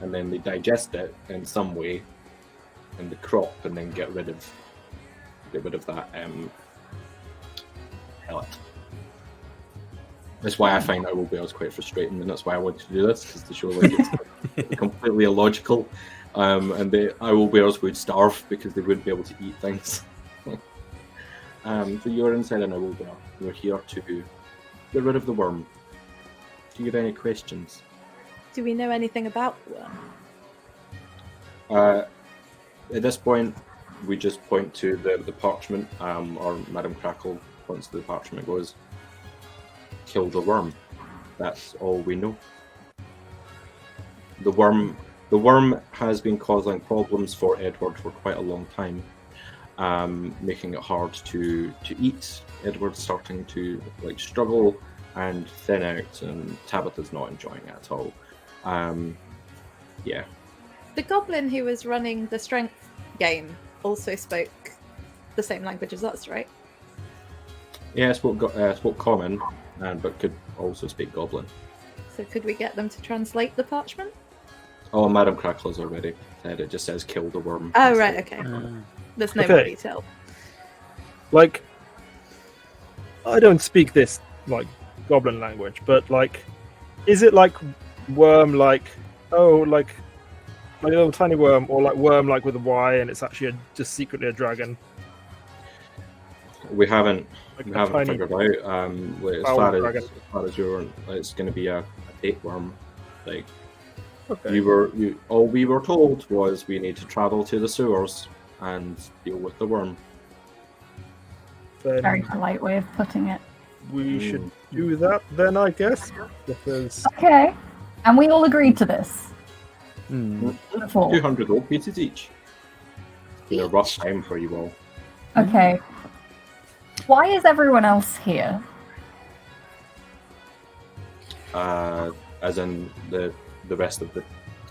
and then they digest it in some way in the crop, and then get rid of that pellet. That's why I find owl bears quite frustrating, and that's why I wanted to do this, because the show like it's completely illogical, and the owl bears would starve because they wouldn't be able to eat things. So you're inside an owl bear. You're here to get rid of the worm. Do you have any questions? Do we know anything about the worm? At this point, we just point to the parchment, or Madame Crackle points to the parchment, goes, "Kill the worm." That's all we know. The worm has been causing problems for Edward for quite a long time, making it hard to eat. Edward's starting to struggle and thin out, and Tabitha's not enjoying it at all. Yeah. The goblin who was running the strength game also spoke the same language as us, right? Yeah, spoke common, but could also speak goblin. So could we get them to translate the parchment? Oh, Madame Crackle's already said it. Just says "kill the worm." Oh, right, okay. There's no more Okay. detail. Like, I don't speak this like goblin language, but like, is it like worm like like a little tiny worm, or like worm like with a Y, and it's actually just secretly a dragon? We haven't Like we a haven't tiny figured out. Like, as foul far dragon. as you're, it's going to be a tapeworm. Like Okay. all we were told was we need to travel to the sewers and deal with the worm. Then Very polite way of putting it. we should do that then, I guess, because Okay. And we all agreed to this. Before. 200 gold pieces each. It's been a rough time for you all. Okay. Why is everyone else here? As in the rest of the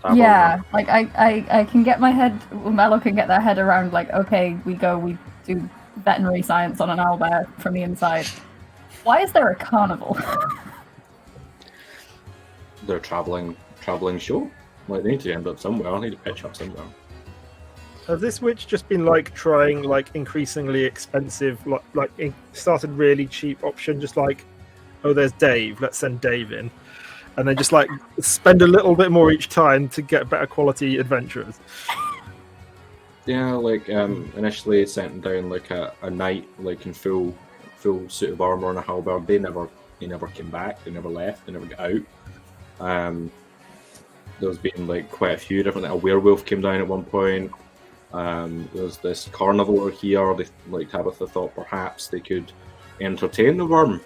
tavern. Yeah, like I can get my head, Mello can get their head around, like, okay, we do veterinary science on an owlbear from the inside. Why is there a carnival? They're traveling show. Like they need to end up somewhere. I need to pitch up somewhere. has this witch just been like trying like increasingly expensive, like started really cheap option, just like, oh, there's Dave, let's send Dave in, and then just like spend a little bit more each time to get better quality adventurers? Yeah, like initially sent down like a knight like in full suit of armor and a halberd. They never came back. They never left. They never got out. There's been like quite a few different. A werewolf came down at one point. There's this carnival here. They, like Tabitha thought perhaps they could entertain the worm.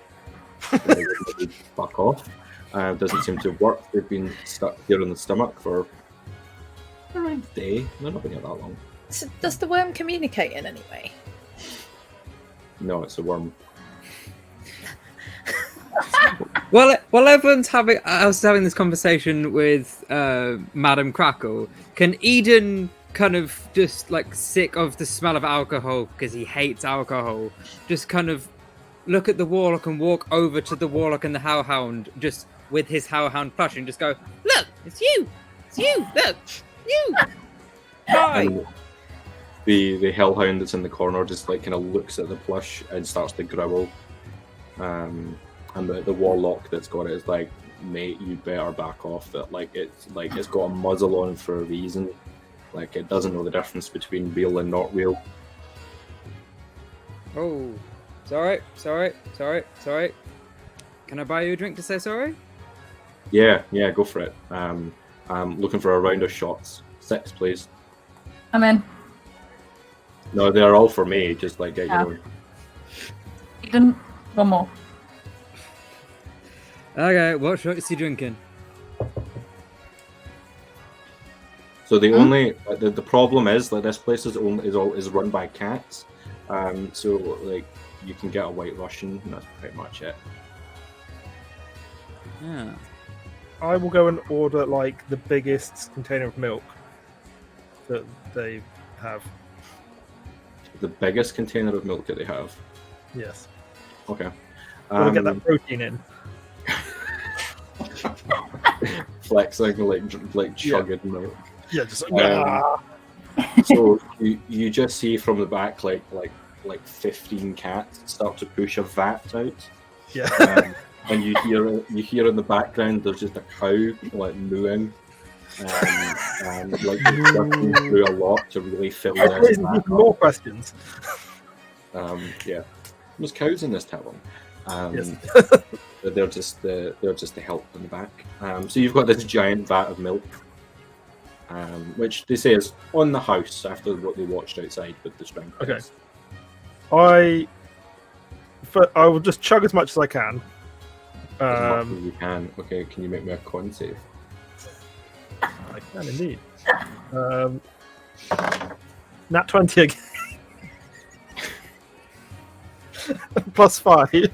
They would fuck off. Doesn't seem to work. They've been stuck here in the stomach for around a day. They're not been here that long. So does the worm communicate in any way? No, it's a worm. Well, everyone's having. I was having this conversation with Madam Crackle. Can Eden kind of just like sick of the smell of alcohol because he hates alcohol? Just kind of look at the warlock and walk over to the warlock and the hellhound, just with his hellhound plush, and just go, "Look, it's you, look, you." Hi. And the hellhound that's in the corner just like kind of looks at the plush and starts to growl. And the warlock that's got it is like, mate, you better back off. That it's got a muzzle on for a reason. Like it doesn't know the difference between real and not real. Oh, sorry. Can I buy you a drink to say sorry? Yeah, go for it. I'm looking for a round of shots. 6, please. I'm in. No, they're all for me. Just like get your own. Eden, one more. Okay, what shots are you drinking? So the only the problem is that this place is run by cats. So like you can get a White Russian, and that's pretty much it. Yeah. I will go and order like the biggest container of milk that they have. The biggest container of milk that they have. Yes. Okay. I want to get that protein in. Flexing like chugging milk. Yeah, just like, So you just see from the back like 15 cats start to push a vat out. yeah. And you hear in the background there's just a cow like mooing. And like working through a lot to really fill this Even vat up. more questions. Yeah. There's cows in this tavern. Yes. They're just the help in the back. So you've got this giant vat of milk, which they say is on the house after what they watched outside with the string. Okay. I will just chug as much as I can. As much as you can. Okay, can you make me a con save? I can indeed. Nat 20 again. +5.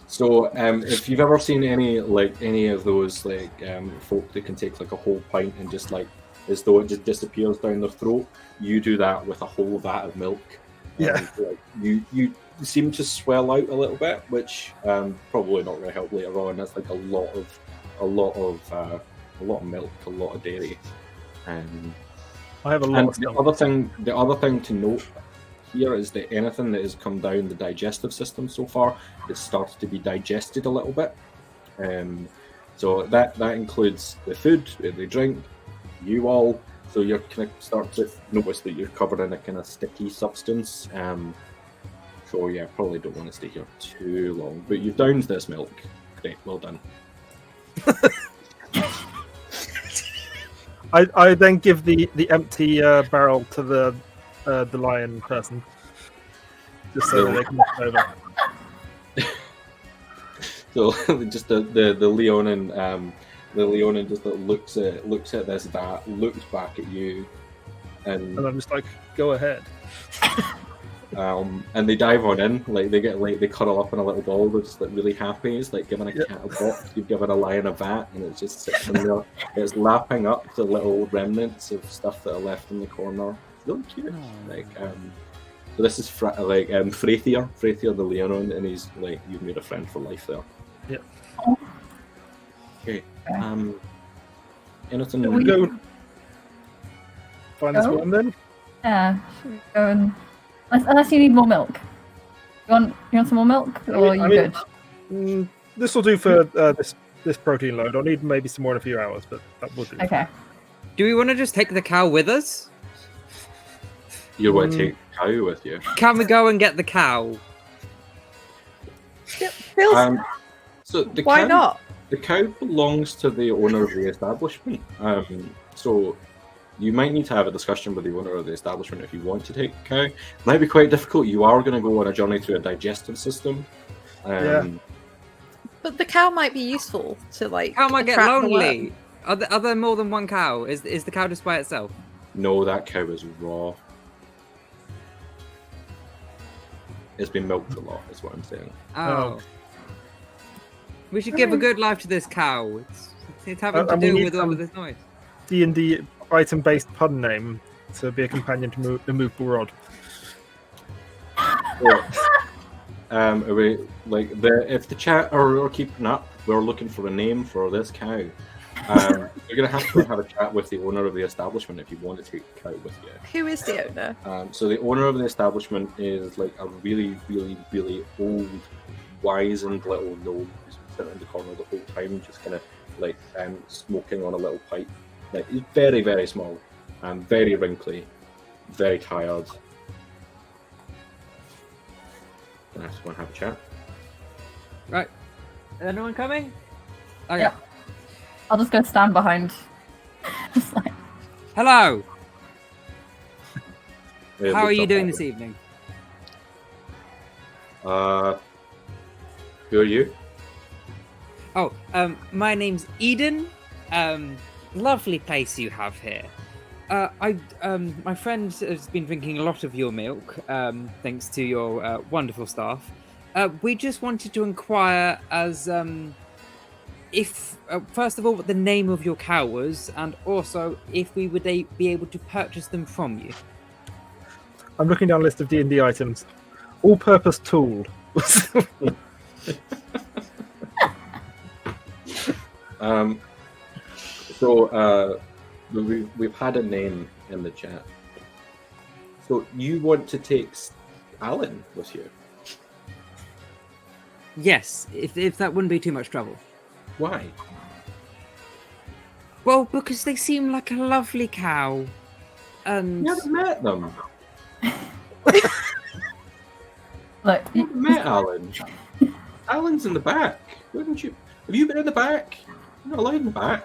So, if you've ever seen any of those folk that can take like a whole pint and just like as though it just disappears down their throat, you do that with a whole vat of milk. Yeah. Like, you seem to swell out a little bit, which probably not going to help later on. That's like a lot of milk, a lot of dairy. I have a lot of The stuff. other thing to note here is that anything that has come down the digestive system so far, it started to be digested a little bit. So that includes the food, the drink, you all. So you're kind of start to notice that you're covered in a kind of sticky substance. So yeah, probably don't want to stay here too long. But you've downed this milk. Great, well done. I then give the empty barrel to the lion person, just so that they can walk over. So just the Leonin, the Leonin just looks at this vat, looks back at you, and I'm just like, go ahead. And they dive on in, like they cuddle up in a little ball. They're just like really happy. It's like giving a cat a box. You've given a lion a vat, and it's just sitting there. It's lapping up the little remnants of stuff that are left in the corner. It's really cute. Like so this is Freythir the Leonin, and he's like, you've made a friend for life there. Yep. Okay. Anything? Can we go find this Go? worm then? Yeah, should we go and... Unless you need more milk. You want some more milk, or are you good? This will do for this protein load. I'll need maybe some more in a few hours, but that will do. Okay. Do we want to just take the cow with us? You're going to take the cow with you. Can we go and get the cow? Feels, So the why cow, not? The cow belongs to the owner of the establishment. So you might need to have a discussion with the owner of the establishment if you want to take the cow. It might be quite difficult. You are going to go on a journey through a digestive system. Yeah. But the cow might be useful to like. Cow might get attract the lonely. worm. Are there more than one cow? Is the cow just by itself? No, that cow is raw. It's been milked a lot, is what I'm saying. Oh. We should give a good life to this cow. It's having to and we deal need with all some- of this noise. D&D item-based pun name to be a companion to the movable rod. Are we, if the chat are keeping up, we're looking for a name for this cow. You're going to have a chat with the owner of the establishment if you want to take the cow with you. Who is the owner? So the owner of the establishment is like a really, really, really old, wizened little gnome who's been sitting in the corner the whole time, just kind of like smoking on a little pipe. Like he's very, very small, very wrinkly, very tired. And I just want to have a chat. Right. Is anyone coming? Okay. Yeah. I'll just go stand behind. Just like, Hello. It How are looks you up doing at this evening? Who are you? Oh, my name's Eden. Lovely place you have here. My friend has been drinking a lot of your milk, thanks to your wonderful staff. We just wanted to inquire as if, first of all, what the name of your cow was, and also if we would be able to purchase them from you. I'm looking down a list of D&D items. All-purpose tool. We've had a name in the chat. So you want to take Alan with you? Yes, if that wouldn't be too much trouble. Why? Well, because they seem like a lovely cow, and You haven't met them. look, You haven't met Alan. Alan's in the back. Wouldn't you? Have you been in the back? You're not allowed in the back.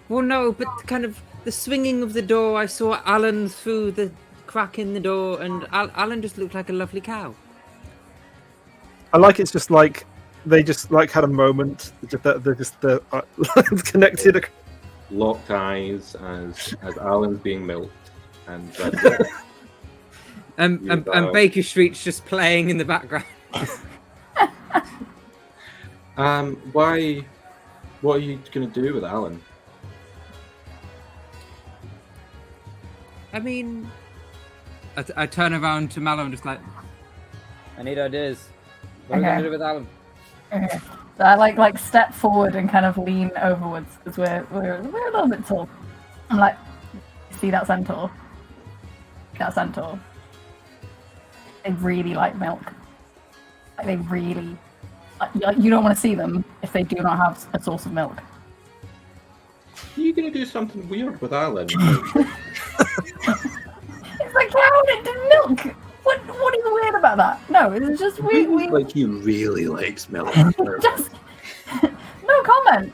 well, no, but kind of the swinging of the door. I saw Alan through the crack in the door, and Alan just looked like a lovely cow. I like it's just like they just like had a moment. They're just the lines connected. Locked eyes as Alan's being milked, and And Baker Street's just playing in the background. why? What are you going to do with Alan? I mean, I turn around to Mallow and just like, I need ideas. What are we Okay. going to do with Alan? okay. So I like step forward and kind of lean overwards because we're a little bit tall. I'm like, see that centaur? That centaur. They really like milk. Like they really. You don't want to see them if they do not have a source of milk. Are you going to do something weird with Alan? It's like cow that did milk. What is weird about that? No, it's just we Like he really likes milk. just no comment.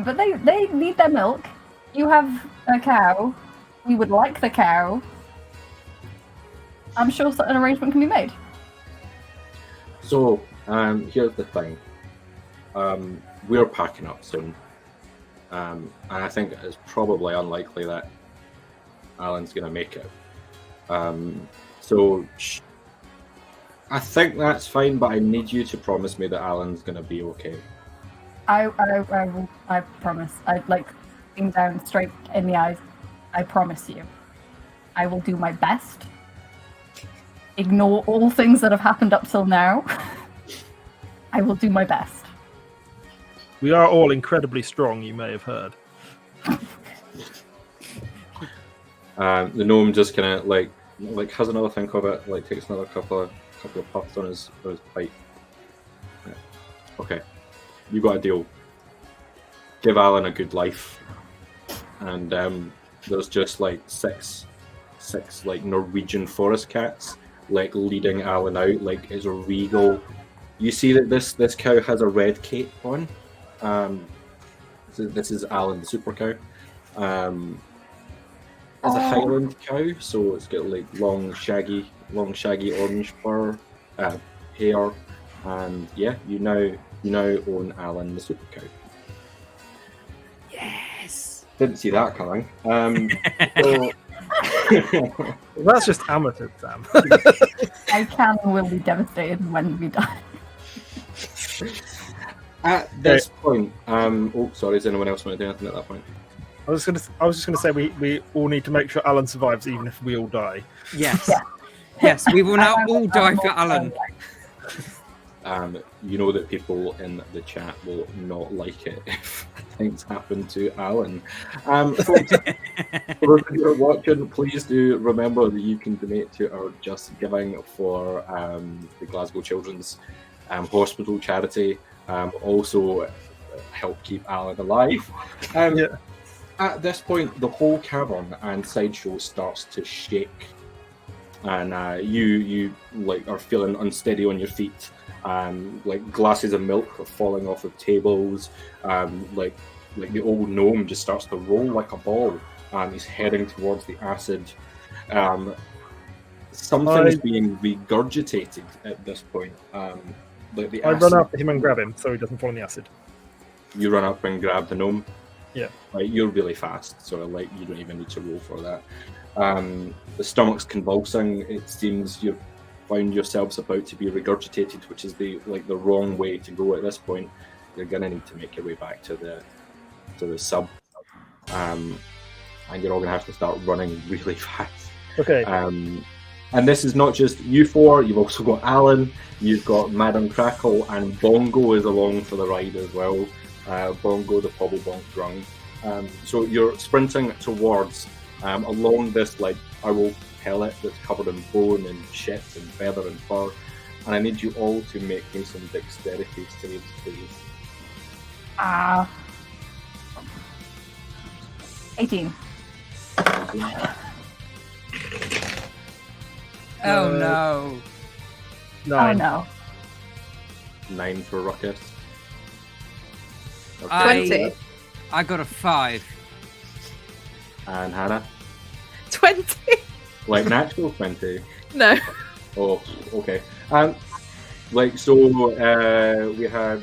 But they need their milk. You have a cow. We would like the cow. I'm sure an arrangement can be made. So, here's the thing. We're packing up soon. And I think it's probably unlikely that Alan's going to make it. So, I think that's fine, but I need you to promise me that Alan's going to be okay. I will. I promise. I like looking down straight in the eyes. I promise you. I will do my best. Ignore all things that have happened up till now. I will do my best. We are all incredibly strong, you may have heard. The gnome just kind of like has another think of it, like takes another couple of puffs on his pipe. Yeah. Okay, you got a deal. Give Alan a good life, and there's just like six like Norwegian forest cats like leading Alan out like as a regal. You see that this cow has a red cape on. So this is Alan the super cow. It's a Highland cow, so it's got like long shaggy orange fur, hair, and yeah, you now own Alan the super cow. Yes. Didn't see that coming. So... That's just amateur, Sam. I can and will be devastated when we die. At this point, oh sorry, does anyone else want to do anything at that point? I was just gonna say we all need to make sure Alan survives, even if we all die. Yes. Yeah. Yes, we will now all die for Alan. You know that people in the chat will not like it if things happen to Alan. Folks, for those of you who are watching, please do remember that you can donate to our Just Giving for the Glasgow Children's Hospital charity. Also help keep Alan alive. At this point, the whole cavern and sideshow starts to shake, and you like are feeling unsteady on your feet. Like glasses of milk are falling off of tables. Like the old gnome just starts to roll like a ball, and he's heading towards the acid. Something's being regurgitated at this point. Like the acid. I run up to him and grab him so he doesn't fall in the acid. You run up and grab the gnome. Yeah. Like you're really fast, so like you don't even need to roll for that. The stomach's convulsing. It seems you've found yourselves about to be regurgitated, which is the wrong way to go at this point. You're gonna need to make your way back to the sub, and you're all gonna have to start running really fast. Okay. And this is not just you four. You've also got Alan. You've got Madam Crackle, and Bongo is along for the ride as well. Bongo, the Pobblebonk drunk. So you're sprinting towards along this like owl pellet that's covered in bone and shit and feather and fur, and I need you all to make me some dexterity saves, please. 18. Oh no. 9. Oh no. 9 for Ruckus. I- 20. I got a 5. And Hannah, 20. like natural 20. No. Oh, okay. Like so, we had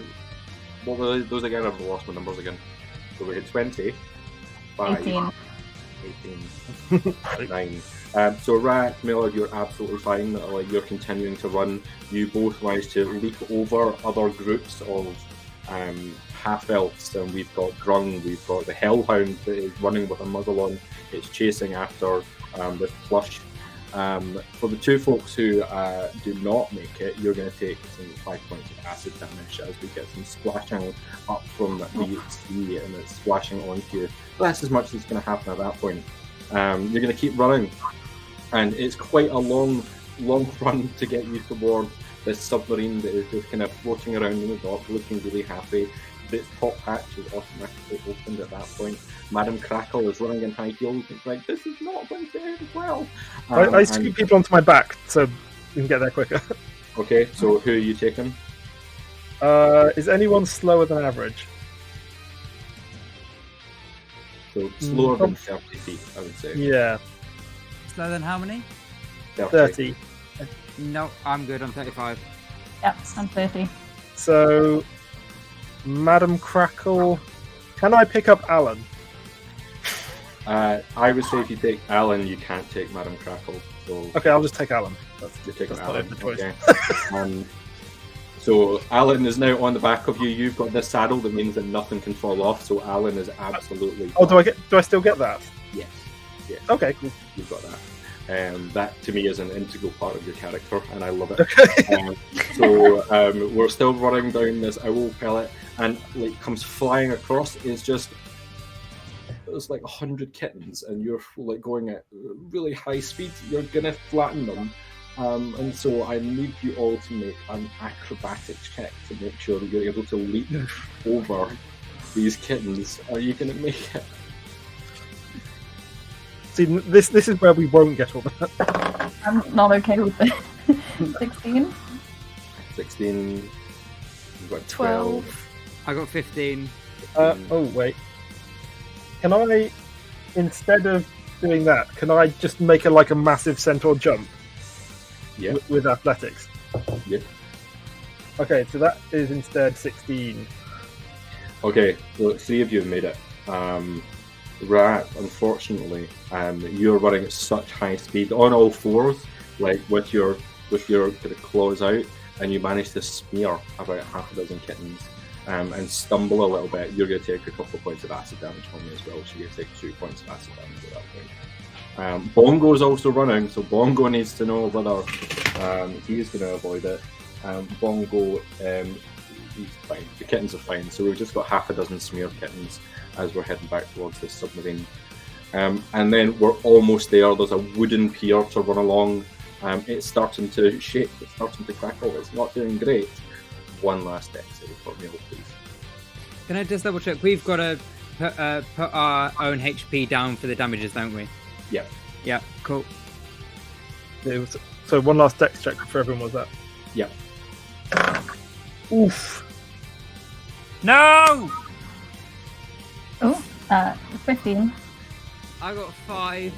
what were those again? I've lost my numbers again. So we had 20, 5, 18. 18, 9. So Rat, Miller, you're absolutely fine. Like you're continuing to run. You both managed to leap over other groups of half-elves, and we've got Grung, we've got the Hellhound that is running with a muzzle on. It's chasing after this plush. For the two folks who do not make it, you're going to take some 5 points of acid damage as we get some splashing up from the sea, and it's splashing onto you. That's as much as going to happen at that point. You're going to keep running, and it's quite a long long run to get you toward this submarine that is just kind of floating around in the dock, looking really happy. Its top hatch is automatically opened at that point. Madam Crackle is running in high heels. It's like, this is not going to end well. I scoop people onto my back so we can get there quicker. Okay, so who are you taking? Is anyone slower than average? So slower than 30 feet, I would say. Yeah, Slower than how many? 30. No, I'm good on 35. Yep, I'm 30. So, Madam Crackle, can I pick up Alan? I would say if you take Alan, you can't take Madam Crackle. So Okay, I'll just take Alan. you're taking That's not Alan. the choice. Okay. So Alan is now on the back of you. You've got this saddle that means that nothing can fall off. So Alan is absolutely. Oh, do I still get that? Yes. Yes. Okay, cool. You've got that. That to me is an integral part of your character, and I love it. Okay. So we're still running down this owl pellet, and like comes flying across is just there's like 100 kittens, and you're like going at really high speed. You're gonna flatten them, and so I need you all to make an acrobatics check to make sure that you're able to leap over these kittens. Are you gonna make it? See, this is where we won't get all that. I'm not okay with it. 16? 16. You've got 12. I got 15. Oh, wait. Can I, instead of doing that, can I just make a massive centaur jump? Yeah. With athletics? Yeah. Okay, so that is instead 16. Okay, so 3 of you have made it. Rat, unfortunately, you're running at such high speed on all fours, like with your kind of claws out, and you manage to smear about half a dozen kittens, and stumble a little bit. You're going to take a couple of points of acid damage from me as well, so you're going to take 2 points of acid damage at that point. Bongo's also running, so Bongo needs to know whether he's going to avoid it. Bongo, he's fine. The kittens are fine, so we've just got half a dozen smear kittens as we're heading back towards this submarine. And then we're almost there. There's a wooden pier to run along. It's starting to shake. It's starting to crackle. It's not doing great. One last deck save for me, please. Can I just double check? We've got to put our own HP down for the damages, don't we? Yeah. Yeah, cool. So one last dex check for everyone was that? Yeah. Oof. No! Oh, 15. I got 5.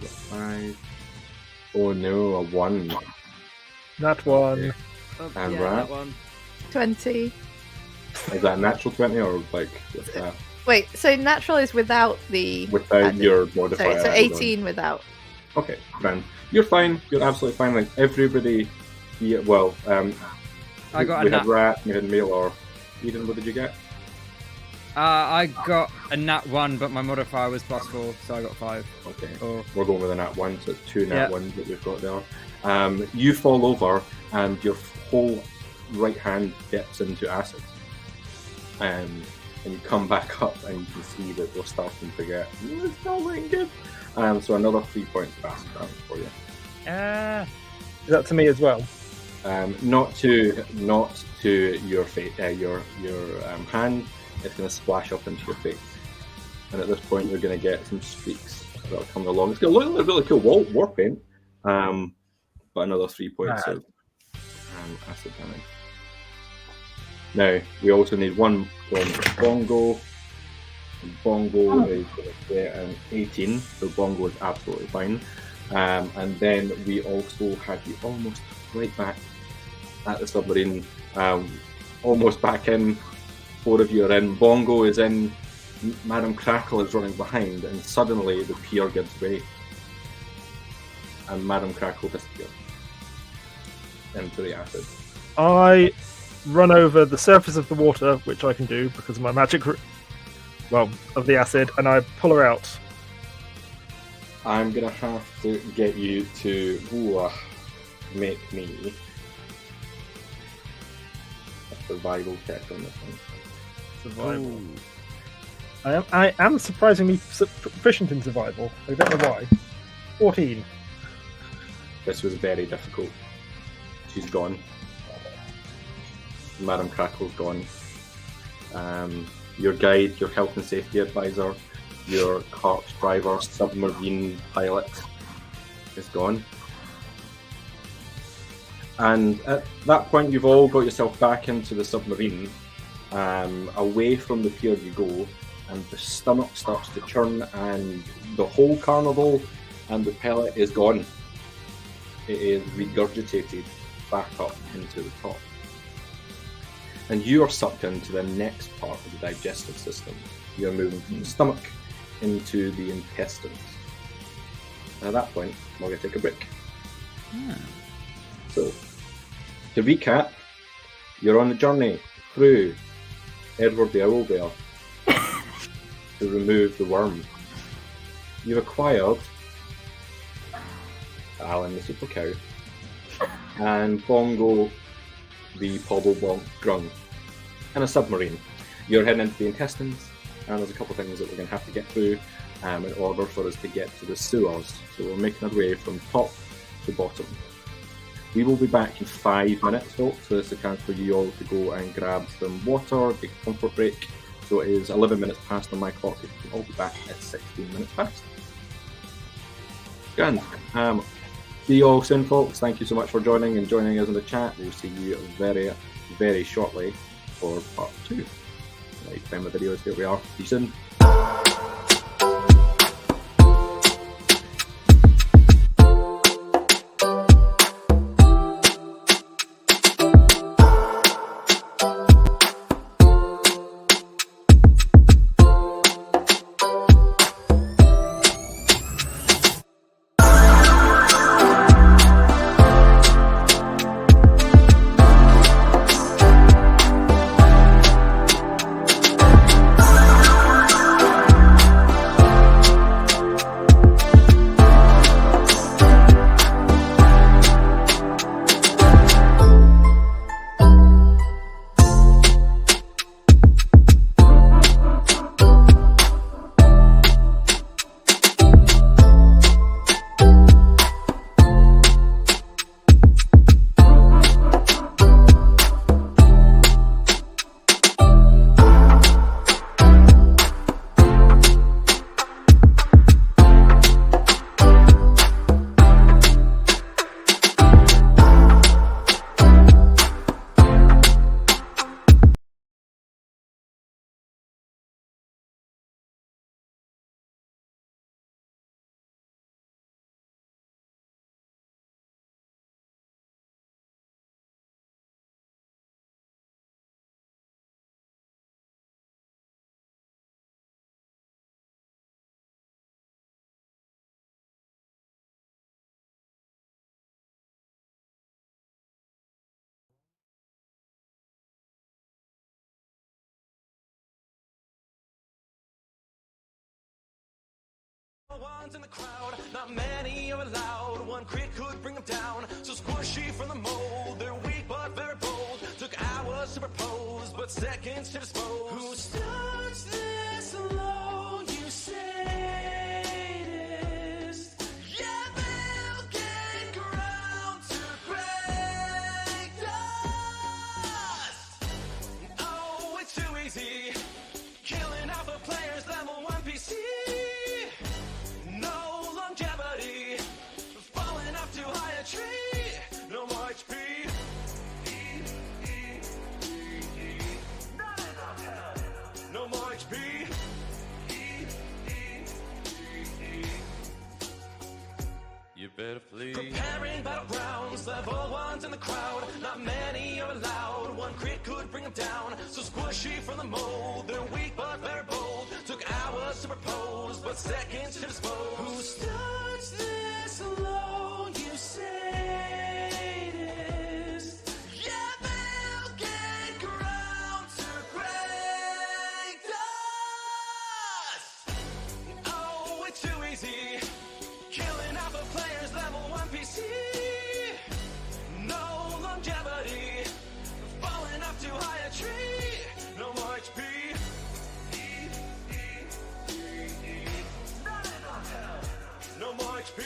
5. Oh no, a 1. That one. Oh, And yeah, Rat? that one. 20. Is that a natural 20 or like with that? Wait, so natural is without the... Without added. your modifier? So added on? 18 without. Okay, fine. You're fine. You're absolutely fine. Like everybody. Yeah, well, I got we a had nat. Rat, we had Mail, or Eden. What did you get? I got a nat 1, but my modifier was +4, so I got 5. Okay. Oh. We're going with a nat 1, so it's 2 nat Yeah. 1s that we've got there. You fall over, and your whole right hand dips into acid. And you come back up, and you can see that we're starting to get. It's not looking good. So another 3 points of acid damage for you. Is that to me as well? Not to your face, your hand. It's going to splash up into your face, and at this point, you're going to get some streaks that are coming along. It's going to look like really cool war paint, but another 3 points of acid damage. Now we also need one from Bongo. Bongo is going to get an 18, so Bongo is absolutely fine. And then we also had you almost right back at the submarine, almost back in. 4 of you are in. Bongo is in. Madam Crackle is running behind, and suddenly the pier gives way, and Madam Crackle disappears into the acid. I run over the surface of the water, which I can do because of my magic, of the acid, and I pull her out. I'm gonna have to get you to make me a survival check on this one. Survival. I am surprisingly proficient in survival. I don't know why. 14. This was very difficult. She's gone. Madam Crackle's gone. Your guide, your health and safety advisor, your cart driver, submarine pilot is gone. And at that point, you've all got yourself back into the submarine. Away from the pier you go, and the stomach starts to churn, and the whole carnival and the pellet is gone. It is regurgitated back up into the top. And you are sucked into the next part of the digestive system. You're moving from the stomach into the intestines. And at that point, we're going to take a break. So, to recap, you're on the journey through Edward the Owlbear to remove the worm. You've acquired Alan the Super Cow and Bongo the Pobblebonk Grung in a submarine. You're heading into the intestines, and there's a couple of things that we're going to have to get through in order for us to get to the sewers. So we're making our way from top to bottom. We will be back in 5 minutes, folks, so this is a chance for you all to go and grab some water, take a comfort break. So it is 11 minutes past on my clock. I'll be back at 16 minutes past. Grand. See you all soon, folks. Thank you so much for joining us in the chat. We'll see you very, very shortly for part 2. Like, time the videos, here we are. See you soon. Ones in the crowd, not many are allowed. One crit could bring them down. So squishy from the mold, they're weak but very bold. Took hours to propose, but seconds to dispose. Who starts this alone? You sadist. Yeah, they'll gain ground to break dust. Oh, it's too easy. Killing off the players, level 1 PC. No longevity, falling off too high a tree. No more HP. No more HP. You better flee. Preparing battlegrounds, level 1s in the crowd. Not many are allowed. One crit could bring them down. So squishy from the mold, they're weak but very bold. Took hours to propose, but seconds to dispose. Who starts this alone? You sadist. Yeah, they'll gain ground to break dust. Oh, it's too easy. Killing off the players, level 1 PC. No longevity, falling off too high a tree. No more HP. No more HP.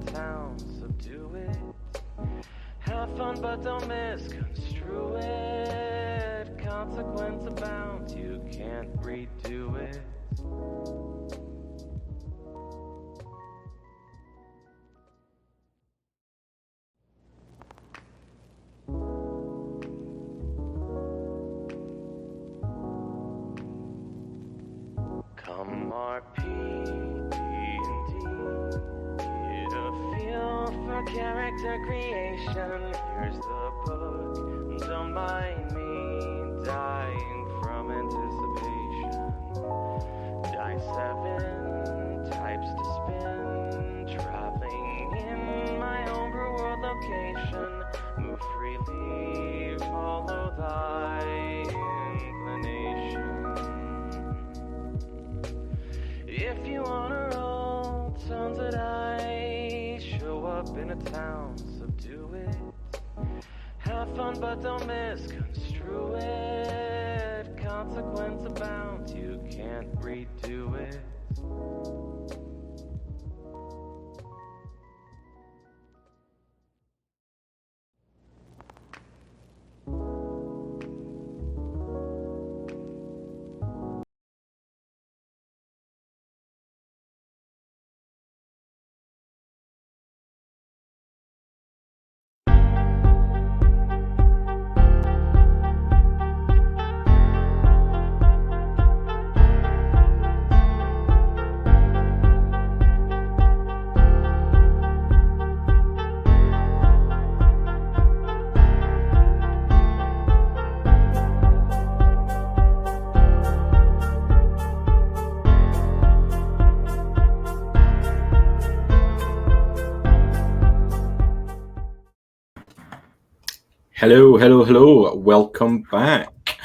town, subdue it. Have fun, but don't misconstrue it. Consequence abounds, you can't redo it. Come RP, D&D, get a feel for character creation. Here's the book, don't mind me, dying from anticipation. Die 7, types to spin, traveling in my homebrew world location. Move freely, follow thy inclination. If you wanna roll tones that I show up in a town, subdue it. Have fun, but don't misconstrue it. Consequence abounds, you can't redo it. Hello. Welcome back.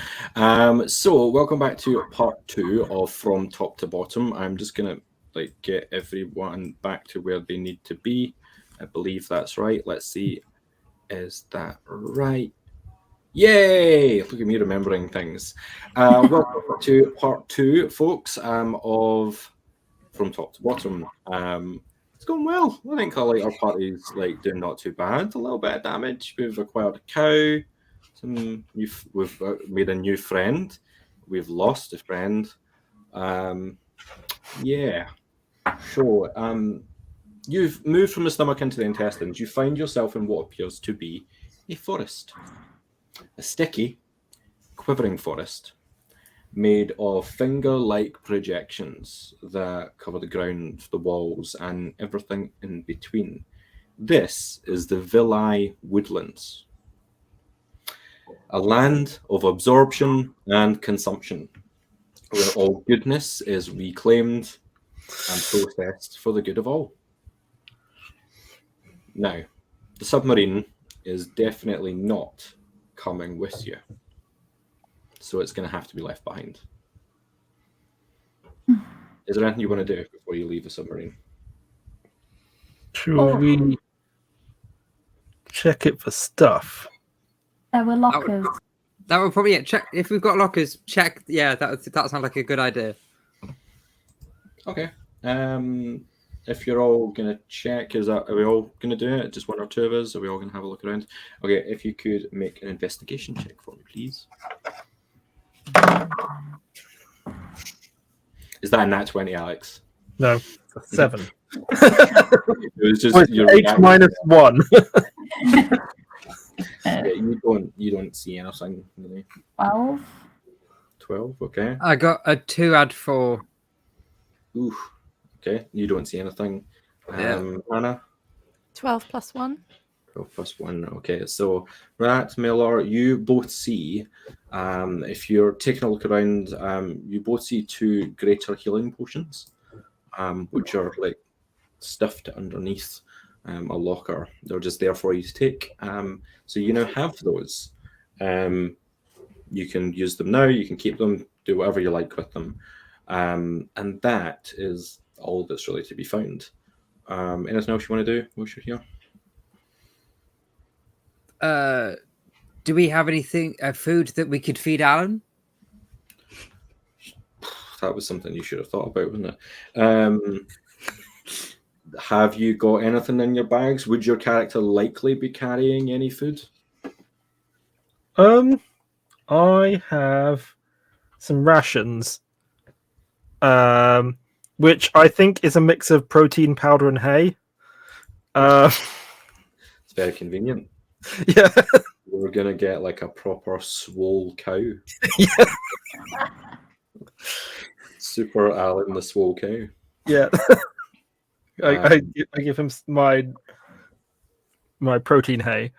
So welcome back to part 2 of From Top to Bottom. I'm just gonna get everyone back to where they need to be. I believe that's right. Let's see. Is that right? Yay! Look at me remembering things. Welcome to part 2, folks, of From Top to Bottom. It's going well. I think our party's doing not too bad. A little bit of damage. We've acquired a cow. We've made a new friend. We've lost a friend. Yeah. So you've moved from the stomach into the intestines. You find yourself in what appears to be a forest. A sticky, quivering forest made of finger-like projections that cover the ground, the walls, and everything in between. This is the Villi Woodlands, a land of absorption and consumption, where all goodness is reclaimed and processed for the good of all. Now, the submarine is definitely not coming with you, so it's going to have to be left behind. Is there anything you want to do before you leave the submarine? Should we check it for stuff? There were lockers. That would probably check if we've got lockers. Check, yeah, that sounds like a good idea. Okay. If you're all gonna check, are we all gonna do it? Just one or two of us? Are we all gonna have a look around? Okay. If you could make an investigation check for me, please. Is that a nat 20, Alex? No, it's a 7. It was just your 8 minus 1. Yeah, you don't see anything really. 12. 12, okay. I got a 2 add 4. Oof. Okay, you don't see anything. Yeah. Anna? 12 plus 1. 12 plus 1. Okay, so Rat, Miller, you both see, if you're taking a look around, you both see 2 greater healing potions, which are stuffed underneath a locker. They're just there for you to take. So you now have those. You can use them now, you can keep them, do whatever you like with them. And that is all that's really to be found. Anything else you want to do whilst you're here? Do we have anything, food that we could feed Alan? That was something you should have thought about, wasn't it? have you got anything in your bags? Would your character likely be carrying any food? I have some rations, which I think is a mix of protein powder and hay. It's very convenient. Yeah. We're gonna get like a proper swole cow. Yeah. Super Alan the swole cow. Yeah. I give him my protein hay.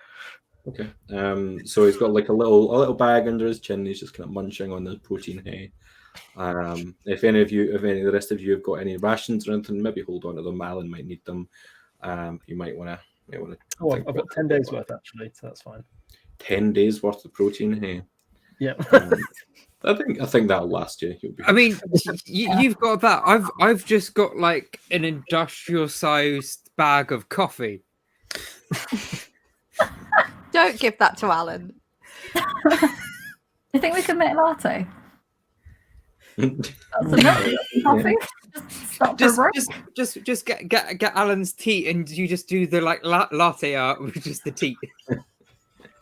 Okay. So he's got like a little bag under his chin. He's just kind of munching on the protein hay. If any of the rest of you have got any rations or anything, maybe hold on to them. Alan might need them. You might want to. Oh, I've got 10 days worth actually, so that's fine. 10 days worth of protein hay. Yeah. I think that'll last you. I mean, you've got that. I've just got like an industrial-sized bag of coffee. Don't give that to Alan. Do you think we could make a latte? That's enough coffee. Just get Alan's tea, and you just do the like latte art with just the tea.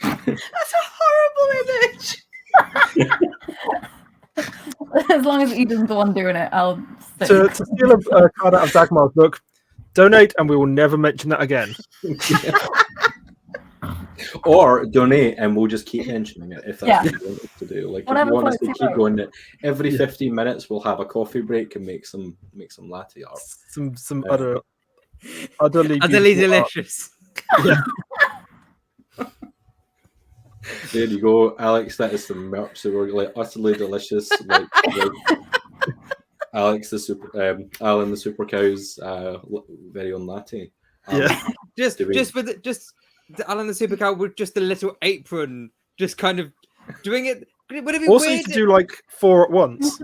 That's a horrible image. As long as Eden's the one doing it, I'll sit. To steal a card out of Dagmar's book, donate, and we will never mention that again. Or donate, and we'll just keep mentioning it if that's what you want us to do. Like, Whatever if you want us to floats keep your going, every 15 minutes we'll have a coffee break and make some latte art. Some utterly Utterly beautiful art. delicious. Yeah. There you go, Alex. That is some merch. So we're like utterly delicious. Like Alex the super, Alan the super cow's very own latte. Yeah. Just the Alan the super cow with just a little apron, just kind of doing it. Would it be Also, weird? you could do like 4 at once.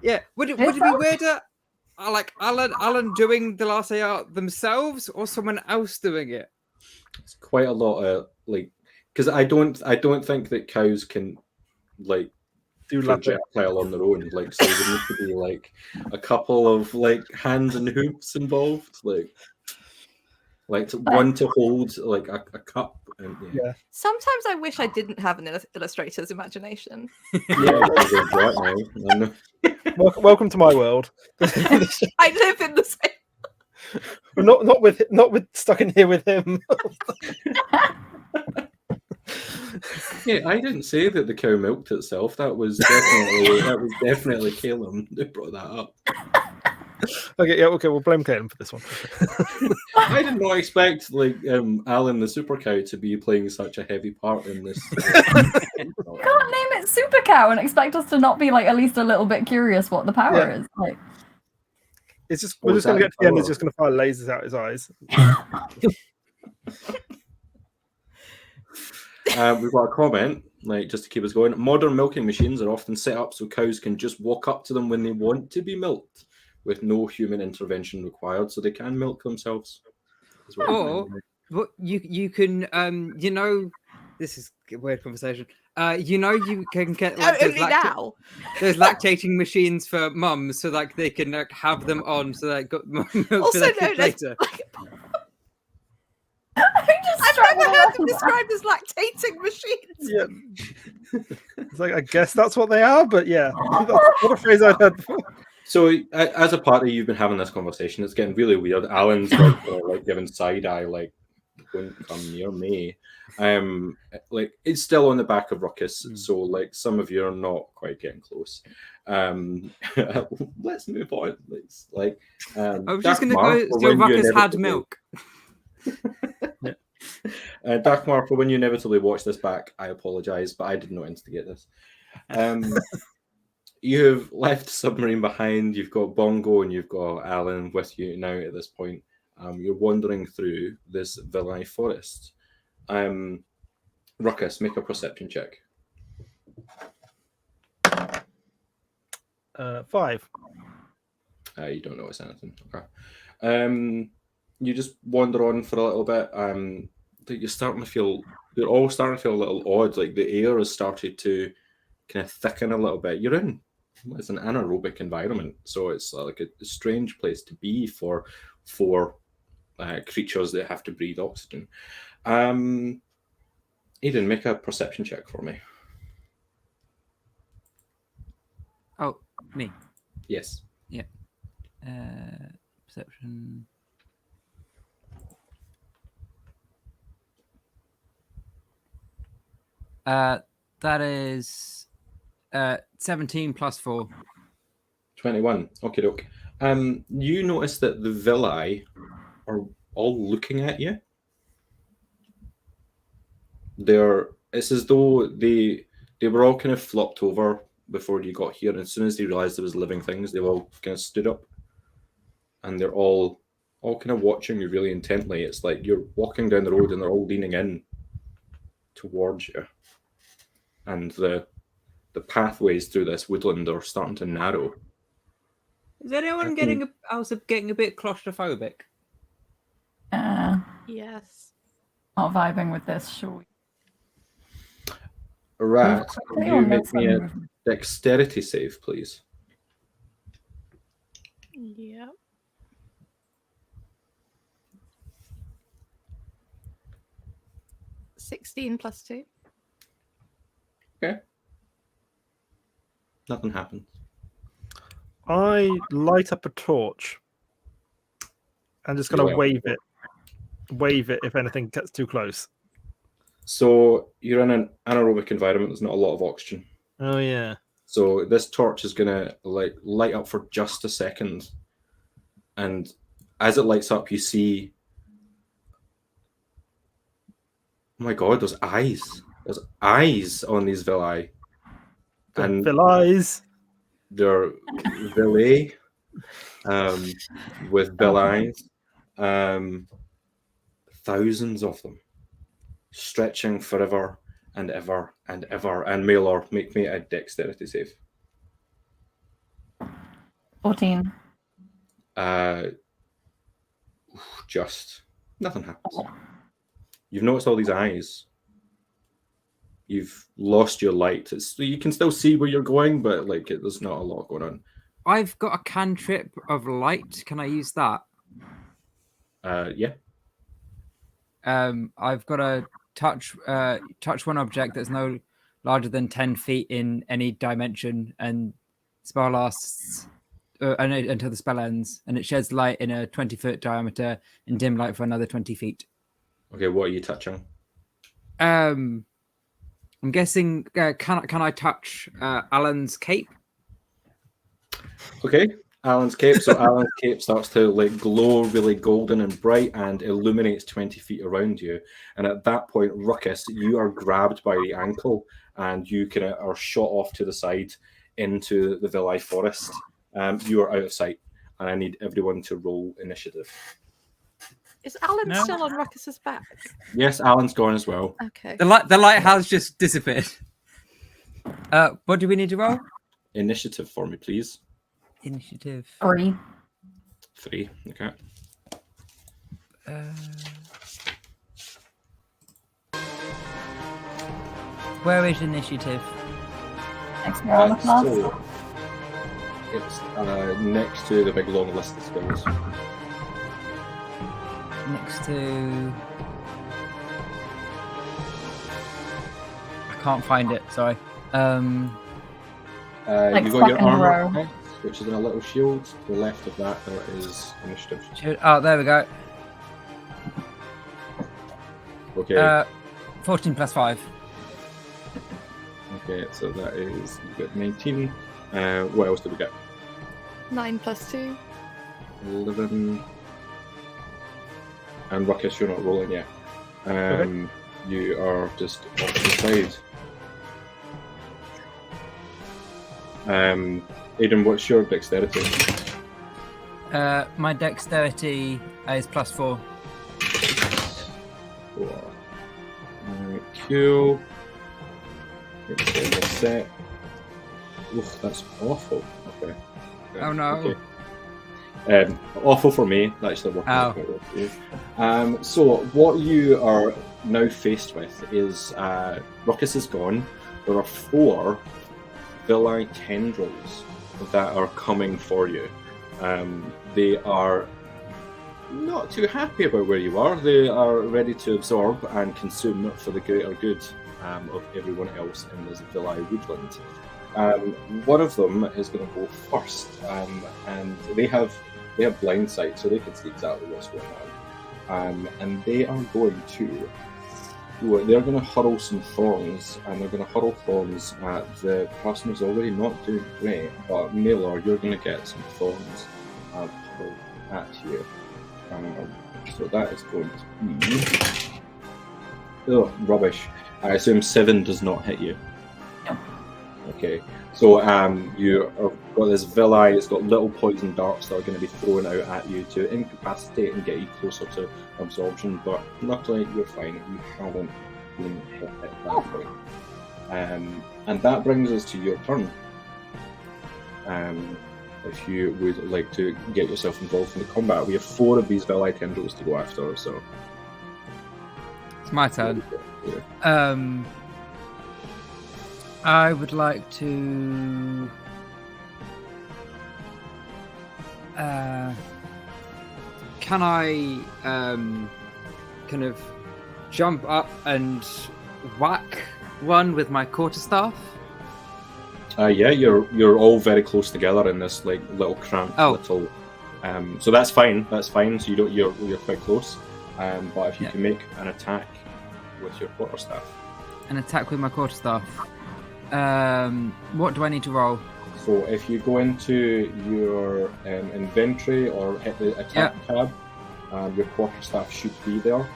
Yeah. Would it be weirder? Like Alan doing the latte art themselves, or someone else doing it? It's quite a lot of like, because I don't think that cows can like Do latte. projectile on their own. Like, so there needs to be like a couple of like hands and hoops involved. Like one to hold like a cup. And, Yeah. Sometimes I wish I didn't have an illustrator's imagination. Yeah. Welcome to my world. I live in the same. We're not with stuck in here with him. Yeah, I didn't say that the cow milked itself. That was definitely Caleb who brought that up. Okay, yeah, okay, we'll blame Caleb for this one. I did not expect like Alan the super cow to be playing such a heavy part in this. You can't name it Super Cow and expect us to not be like at least a little bit curious what the power is. Like, It's just we're just gonna get to the end. He's just gonna fire lasers out his eyes. We've got a comment, like just to keep us going. Modern milking machines are often set up so cows can just walk up to them when they want to be milked, with no human intervention required, so they can milk themselves. Or what you can this is a weird conversation. You can get like Only now. there's lactating machines for mums, so like they can like, have them on, so they got milk Also for their known kid as later. I've never heard them described as lactating machines. Yeah. It's like I guess that's what they are, but yeah. That's not a phrase I'd heard before. So, as a party, you've been having this conversation. It's getting really weird. Alan's like giving side eye, like, "Don't come near me." Like it's still on the back of Ruckus, so like some of you are not quite getting close. Let's move on. Let's like. I was just going to go. So Ruckus had milk. Dakmar, for when you inevitably watch this back, I apologize, but I did not instigate this. You have left Submarine behind. You've got Bongo and you've got Alan with you now at this point. You're wandering through this villi forest. Ruckus, make a perception check. 5. You don't notice anything. Okay. You just wander on for a little bit. You're all starting to feel a little odd. Like the air has started to kind of thicken a little bit. It's an anaerobic environment, so it's like a strange place to be for 4 creatures that have to breathe oxygen. Aiden, make a perception check for me. Oh, me. Yes. Perception. That is 17 plus 4. 21. Okay, doke. You notice that the villi are all looking at you. It's as though they were all kind of flopped over before you got here, and as soon as they realized there was living things, they all kind of stood up, and they're all kind of watching you really intently. It's like you're walking down the road and they're all leaning in towards you, and the pathways through this woodland are starting to narrow. Is anyone getting a bit claustrophobic? Yes. Not vibing with this, shall we? Rat, We've can got you make me a some- dexterity save, please? Yeah. (16 plus 2). Okay. Nothing happens. I light up a torch. I'm just going to wave it. Wave it if anything gets too close. So you're in an anaerobic environment. There's not a lot of oxygen. Oh, yeah. So this torch is going to light up for just a second. And as it lights up, you see... Oh my god, there's eyes. There's eyes on these villi. And villis. they're villi with villi. Thousands of them. Stretching forever and ever and ever. And Mailor, make me a dexterity save. 14. Just nothing happens. You've noticed all these eyes. You've lost your light. You can still see where you're going, but there's not a lot going on. I've got a cantrip of light. Can I use that? Yeah. I've got to touch one object that's no larger than 10 feet in any dimension, and spell lasts until the spell ends, and it sheds light in a 20-foot diameter and dim light for another 20 feet. Okay, what are you touching? I'm guessing. Can I touch Alan's cape? Okay, Alan's cape. So Alan's cape starts to glow really golden and bright and illuminates 20 feet around you. And at that point, Ruckus, you are grabbed by the ankle and you kind of are shot off to the side into the villi forest. You are out of sight, and I need everyone to roll initiative. Is Alan still on Ruckus's back? Yes, Alan's gone as well. Okay. The light has just disappeared. What do we need to roll? Initiative for me, please. Initiative. 3. 3. Okay. Where is initiative? Next to all the class. So it's next to the big long list of spells. Next to... I can't find it, sorry. You've got your second armor, row. which is in a little shield. To the left of that, there is initiative. Oh, there we go. Okay. 14 plus 5. Okay, so that is you get 19. What else did we get? 9 plus 2. 11. And Ruckus, you're not rolling yet. You are just off to the side. Aiden, what's your dexterity? My dexterity is plus 4. 4. Cool. It's set. Oof, that's awful. Okay. Oh no. Okay. Awful for me. That actually worked out quite well for you. So what you are now faced with is Ruckus is gone. There are 4 villi tendrils that are coming for you. They are not too happy about where you are. They are ready to absorb and consume for the greater good of everyone else in this Villi woodland. One of them is going to go first, and they have blind sight, so they can see exactly what's going on. And they are going to hurl some thorns, and they're going to hurl thorns at the person who's already not doing great. But Miller, you're going to get some thorns hurled at you. So that is going to be... Oh, rubbish. I assume 7 does not hit you. No. Okay. So you have got this villi, it's got little poison darts that are going to be thrown out at you to incapacitate and get you closer to absorption, but luckily you're fine. You haven't been hit at that point. And that brings us to your turn. If you would like to get yourself involved in the combat, we have 4 of these villi tendrils to go after, so... It's my turn. Yeah. I would like to... can I kind of jump up and whack one with my quarterstaff? Yeah, you're all very close together in this like little cramped little. So that's fine. That's fine. So you're quite close. But if you can make an attack with your quarterstaff. An attack with my quarterstaff. What do I need to roll? So if you go into your inventory or hit the attack tab, your quarterstaff should be there.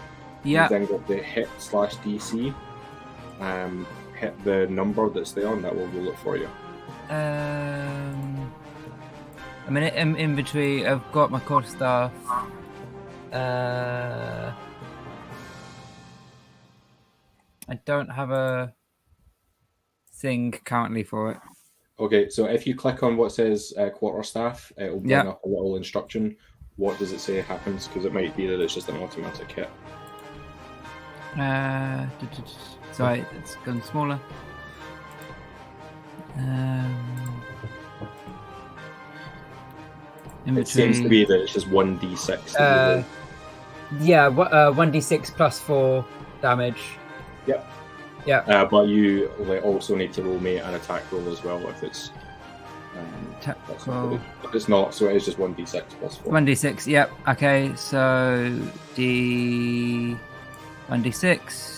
Yeah. You then got the hit/DC. Hit the number that's there, and that will roll it for you. I'm in inventory. I've got my quarterstaff. I don't have a thing currently for it. Okay, so if you click on what says quarterstaff, it will bring up a little instruction. What does it say happens? Because it might be that it's just an automatic hit. Sorry, it's gone smaller. It seems to be that it's just 1d6. 1d6 plus 4 damage. Yep. Yeah. But you also need to roll me an attack roll as well if it's. If it's not, so it is just 1d6 plus 4. 1d6, yep. Okay, so 1d6.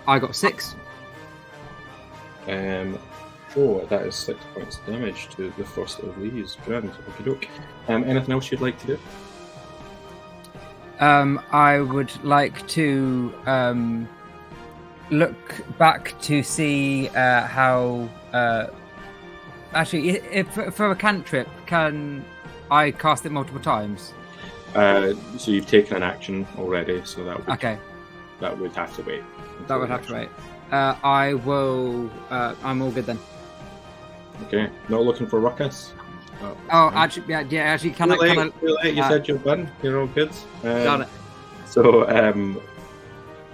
I got 6. That is 6 points of damage to the first of these. Grand, okey-doke. Anything else you'd like to do? I would like to look back to see how. Actually, if for a cantrip, can I cast it multiple times? So you've taken an action already, so that would that would have to wait. That would have to wait. I will. I'm all good then. Okay, not looking for ruckus. Actually, actually, can I? You said you're done. You're all good. Got it. So,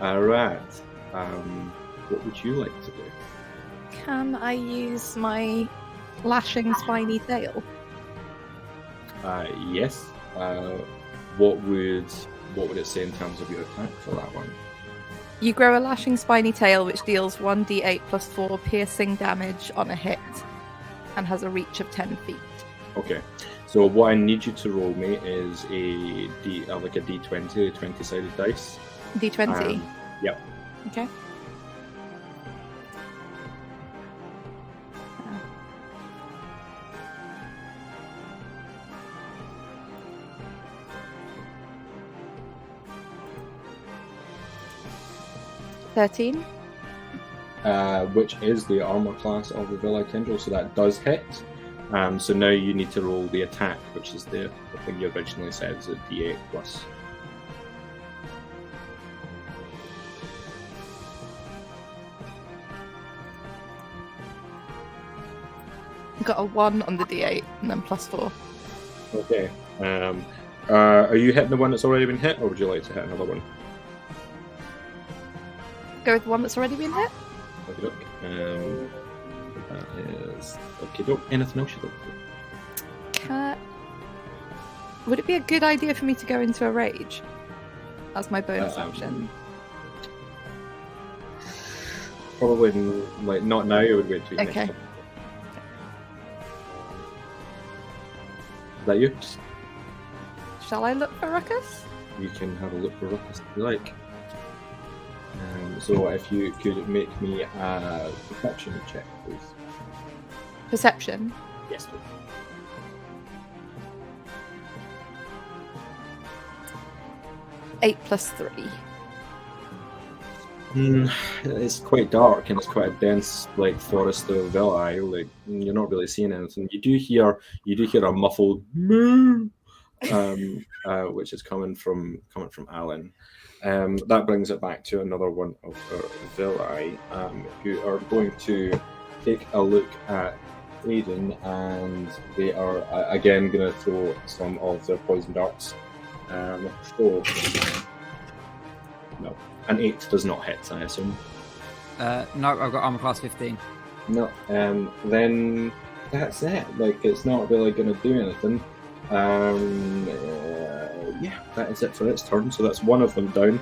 Rat, what would you like to do? Can I use my lashing spiny tail? Yes. What would it say in terms of your attack for that one? You grow a lashing spiny tail which deals 1d8 plus 4 piercing damage on a hit and has a reach of 10 feet. Okay, so what I need you to roll me is a d20, 20-sided dice. D20? Yep. Okay. $13. Which is the armor class of the Villi Tendril, so that does hit. So now you need to roll the attack, which is the thing you originally said is a d8 plus. Got a 1 on the d8 and then plus 4. Okay. Are you hitting the one that's already been hit, or would you like to hit another one? Go with the one that's already been hit? Okay, look. That is okay. Dope. Anything else you'd like to do? Would it be a good idea for me to go into a rage? That's my bonus Um, action. Probably like not now. I would wait till you Okay. next. Is that you? Shall I look for Ruckus? You can have a look for Ruckus if you like. So if you could make me a perception check, please. Perception. Yes, please. 8 + 3. It's quite dark and it's quite a dense, like forest of villi. Like you're not really seeing anything. You do hear a muffled moo, which is coming from Alan. That brings it back to another one of our villi, who are going to take a look at Aiden, and they are again going to throw some of their poison darts. So no. An 8 does not hit, I assume. No, I've got armor class 15. No. Then that's it. Like, it's not really going to do anything. Yeah, that is it for its turn. So that's one of them down.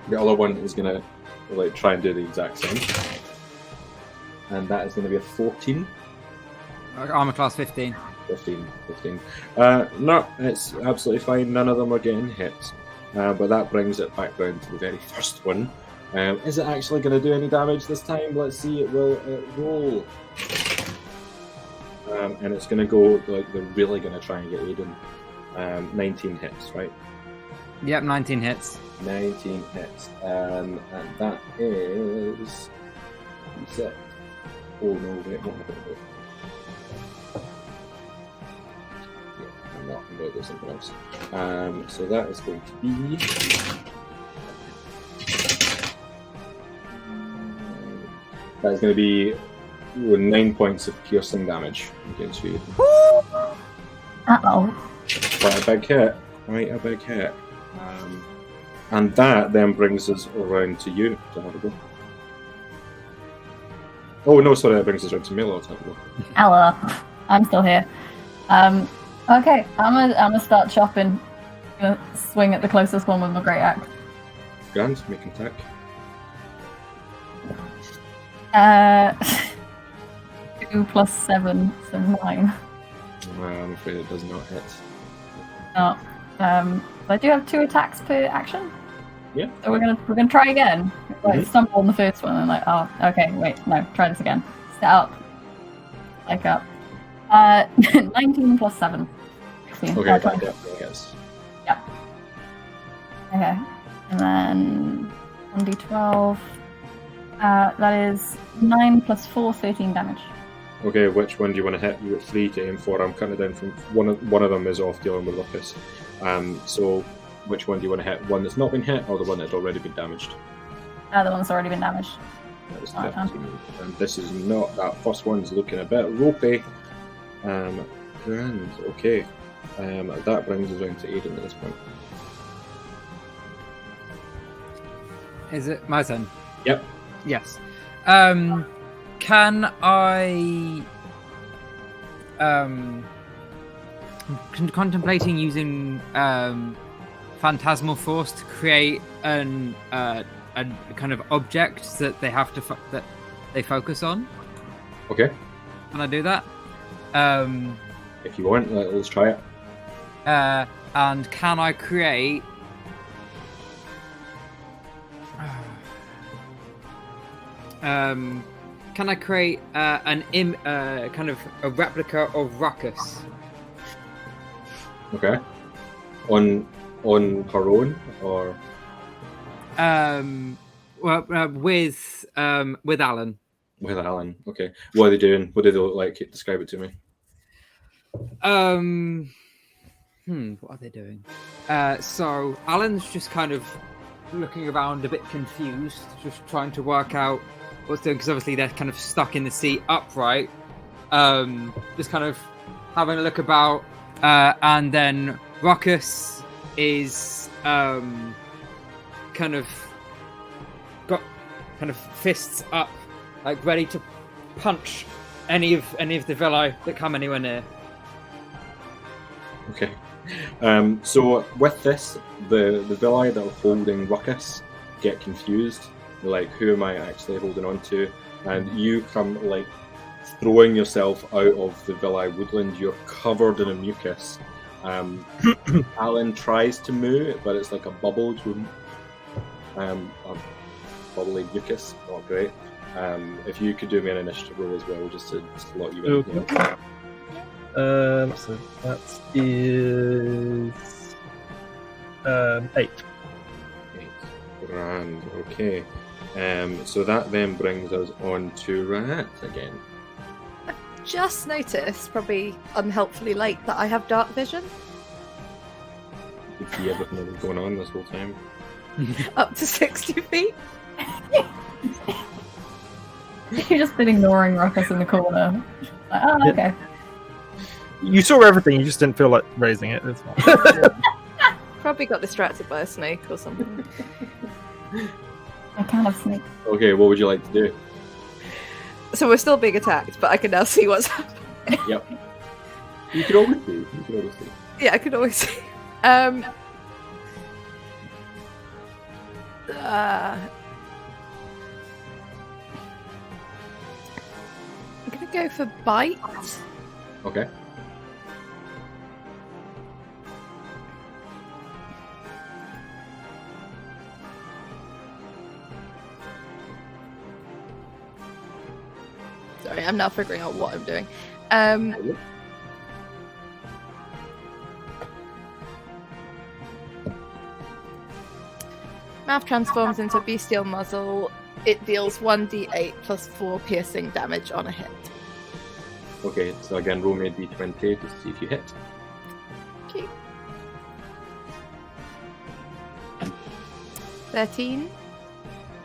The other one is going to like try and do the exact same. And that is going to be a 14. Armor class 15. 15. No, it's absolutely fine. None of them are getting hit. But that brings it back down to the very first one. Is it actually going to do any damage this time? Let's see. It will roll. And it's going to go, like, they're really going to try and get Aiden. 19 hits, right? Yep, 19 hits. 19 hits. And that is... Set. Oh, no, wait, no. I'm not going to do something else. So that is going to be... That is going to be 9 points of piercing damage against you. Uh-oh. Quite a big hit. Quite a big hit. And that then brings us around to you to have a go. Oh no, sorry, that brings us around to Milo to have a go. Hello. I'm still here. Okay, I'm gonna start chopping. I'm gonna swing at the closest one with my great axe. Grand, make an attack. 2 + 7, so 9. I'm afraid it does not hit. Oh, I do have 2 attacks per action. Yeah. So we're gonna try again. Like stumble on the first one and like, oh, okay, wait, no, try this again. Set up, like up. 19 + 7. 16. Okay, that definitely hits. Yeah. Okay, and then 1d12. That is 9 + 4, 13 damage. Okay, which one do you want to hit? You got 3 to aim for. I'm cutting it down from one of them is off dealing with Lucas. So which one do you want to hit? One that's not been hit, or the one that's already been damaged? The one that's already been damaged. That is Alright, 13. And this is not, that first one's looking a bit ropey. Grand, okay. That brings us around to Aiden at this point. Is it my turn? Yep. Yes. Can I... contemplating using Phantasmal Force to create a kind of object that they have to that they focus on. Okay. Can I do that? If you want, let's try it. And can I create? Can I create kind of a replica of Ruckus? Okay. On her own, or with Alan. with Alan? Okay. What are they doing? What do they look like? Describe it to me. What are they doing? So Alan's just kind of looking around, a bit confused, just trying to work out what's doing, because obviously they're kind of stuck in the seat upright. Just kind of having a look about, and then Ruckus is kind of got kind of fists up, like ready to punch any of the villi that come anywhere near. Okay. So with this, the villi that are holding Ruckus get confused. They're like, who am I actually holding on to? And you come like throwing yourself out of the villi woodland. You're covered in a mucus. Alan tries to move, but it's like a bubbled, a bubbly mucus. Not great. If you could do me an initiative roll as well, just to slot you in. Okay. So that is 8. 8. Grand. Okay. So that then brings us on to Rat again. Just noticed, probably unhelpfully late, that I have dark vision You see everything that was going on this whole time. up to 60 feet. You've just been ignoring Ruckus in the corner. Like, oh, okay. You saw everything, you just didn't feel like raising it. It's fine. Probably got distracted by a snake or something. I can't have snake. Okay, what would you like to do? So we're still being attacked, but I can now see what's happening. Yep. You could always do. Yeah, I can always see. I'm gonna go for bite. Okay. Sorry, I'm now figuring out what I'm doing. Mouth transforms into a bestial muzzle. It deals 1d8 plus 4 piercing damage on a hit. Okay, so again, roll me a d20 to see if you hit. Okay. 13.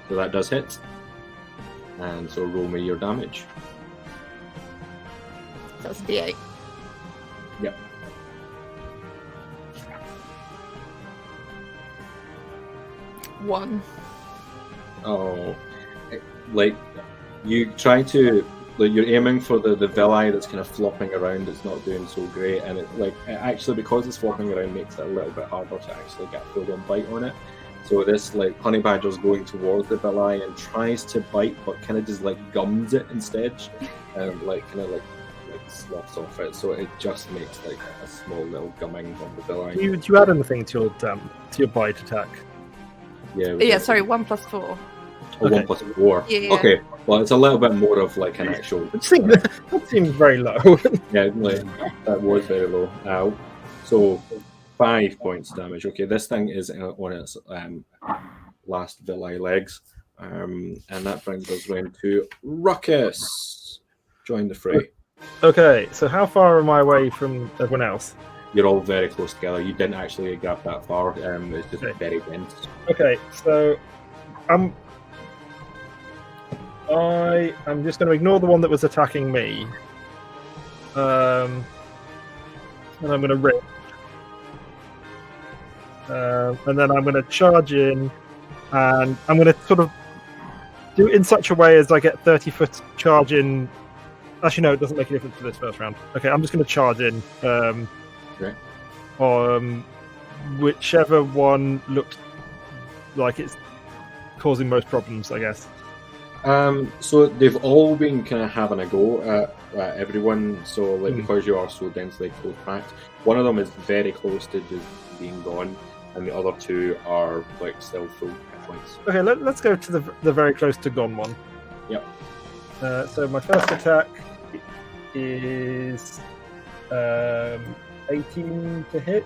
So that does hit. And so roll me your damage. That's d8. Yep. One. Oh, like you try to, like you're aiming for the villi that's kind of flopping around. It's not doing so great, and it actually because it's flopping around makes it a little bit harder to actually get a full-on bite on it. So this like honey badger's going towards the villi and tries to bite, but kind of just like gums it instead, and like kind of like sloughs off it. So it just makes like a small little gumming on the villi. Do you add anything to your bite attack? Yeah, sorry, 1 plus 4. Oh, Okay. 1 plus 4. Yeah. Okay, well, it's a little bit more of like an actual. That seems very low. Yeah, like, that was very low. So 5 points damage. Okay, this thing is on its last villi legs, and that brings us round to Ruckus. Join the fray. Okay, so how far am I away from everyone else? You're all very close together. You didn't actually get that far. It's just Okay. very dense. Okay, so I am just going to ignore the one that was attacking me, and I'm going to rip, and then I'm going to charge in, and I'm going to sort of do it in such a way as I get 30-foot charge in. Actually, no, it doesn't make a difference for this first round. Okay, I'm just going to charge in. Okay. Whichever one looks like it's causing most problems, I guess. So they've all been kind of having a go at everyone. So like because you are so densely close packed, one of them is very close to just being gone, and the other two are like still full hit points. Okay, let's go to the very close to gone one. Yep. So my first attack is 18 to hit.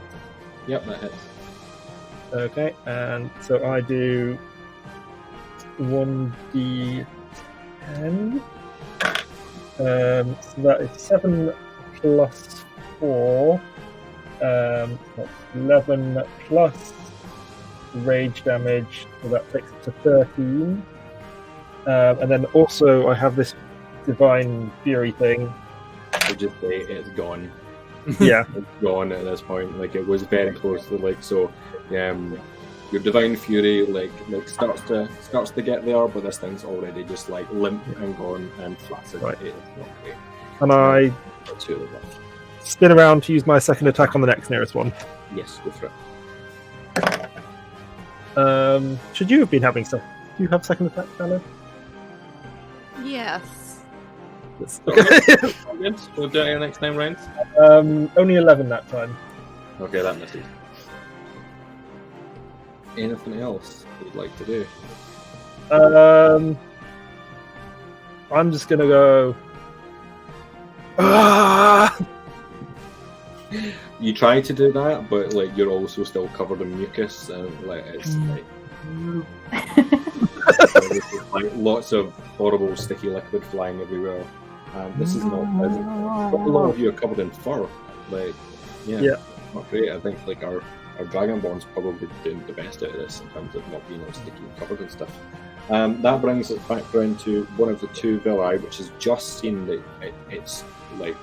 Yep, that hits. Okay, and so I do 1d10. So that is 7 plus 4. That's 11 plus rage damage, so that takes it to 13. And then also I have this divine fury thing. I just say it's gone. Yeah. It's gone at this point. Like it was very close to like so. your divine fury like starts to get there, but this thing's already just like limp and gone and flaccid. Right. It is not great. And I Got two of them left. spin around to use my second attack on the next nearest one. Yes, go for it. Should you have been having stuff? Do you have second attack, Alan? Yes. Yes. All good. We'll do it your next 9 rounds. Only 11 that time. Okay, that misses. Anything else you'd like to do? I'm just gonna go. Ah! You try to do that, but like you're also still covered in mucus, and like it's like lots of horrible sticky liquid flying everywhere. This is not pleasant. But a lot of you are covered in fur. Like, yeah. Not great. I think like our Dragonborn's probably doing the best out of this in terms of not being all sticky and covered and stuff. That brings us back round to one of the two villi, which has just seen that it's like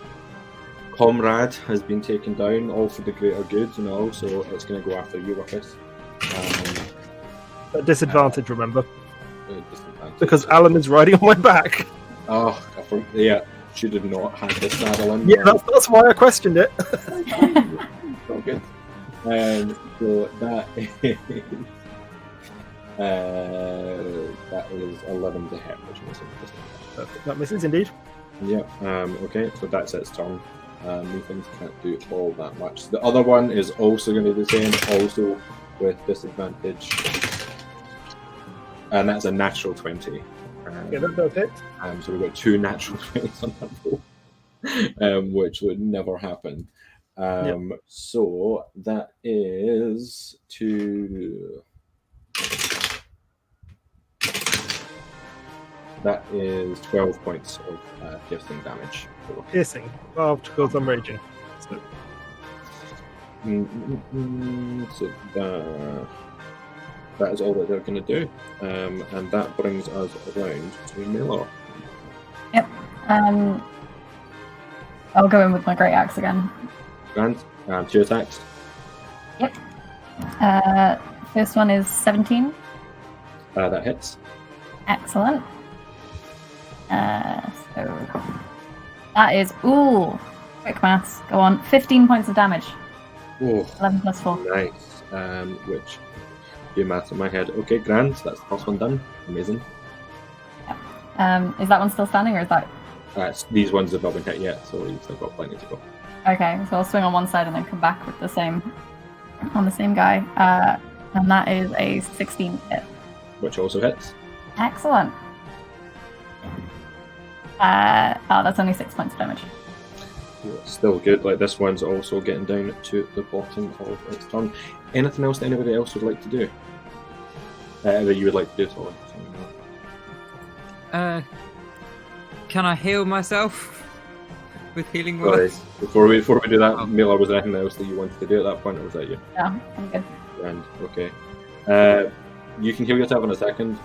comrade has been taken down, all for the greater good and all, so it's going to go after you, Ruckus. At disadvantage, remember? Disadvantage. Because Alan is riding on my back. Oh, yeah, should have not had this saddle in. Yeah, that's why I questioned it. So good. So that is, that is 11 to hit, which makes it Perfect. That misses indeed. Yeah, okay, so that's its turn. Things can't do all that much. The other one is also going to be the same, also with disadvantage. And that's a natural 20. Yeah, that does hit. So we've got 2 natural 20s on that roll, which would never happen. So that is That is 12 points of piercing damage. Piercing. Oh, because I'm raging. So. So that is all that they're going to do. And that brings us around to Miller. Yep. I'll go in with my great axe again. Grant, 2 attacks. Yep. First one is 17. That hits. Excellent. So that is quick maths. Go on. 15 points of damage. Oh, 11 plus 4. nice. Which do maths in my head. Okay, Grant, that's the first one done. Amazing. Is that one still standing, or is that? These ones have not been hit yet, so you've still got plenty to go. Okay, so I'll swing on one side and then come back with the same guy. And that is a 16 hit. Which also hits. Excellent. That's only 6 points of damage. Still good. Like this one's also getting down to the bottom of its turn. Anything else that anybody else would like to do? That you would like to do, sorry. Can I heal myself with healing Sorry. words? Before we do that, Miller, was there anything else that you wanted to do at that point, or was that you? Yeah, I'm good. And okay, you can heal yourself in a second.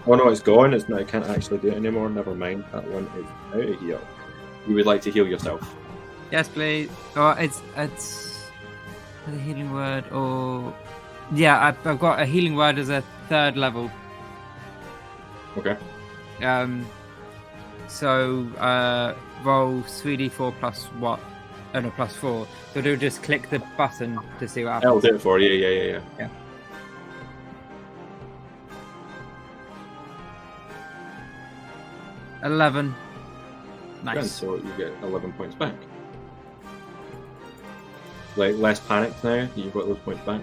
Oh no, it's gone. It's not. I can't actually do it anymore. Never mind. That one is out of here. You would like to heal yourself? Yes, please. Or it's a healing word, or yeah, I've got a healing word as a 3rd level. Okay. So roll 3d4 plus what? Oh no, plus 4. So do just click the button to see what happens. I'll do it for you. Yeah. Yeah. $11. Nice. Grand, so you get 11 points back. Like less panicked now. You've got those points back.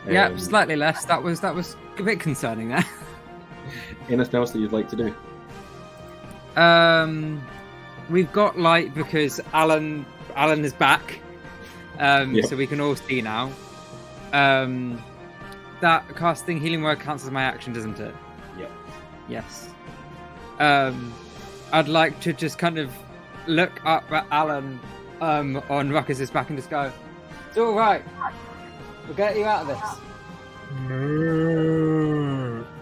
Yeah, slightly less. That was a bit concerning there. Anything else that you'd like to do? We've got light because Alan is back. So we can all see now. That casting healing word counts as my action, doesn't it? Yep. Yes. I'd like to just kind of look up at Alan on Ruckus's back and just go, "It's all right. We'll get you out of this."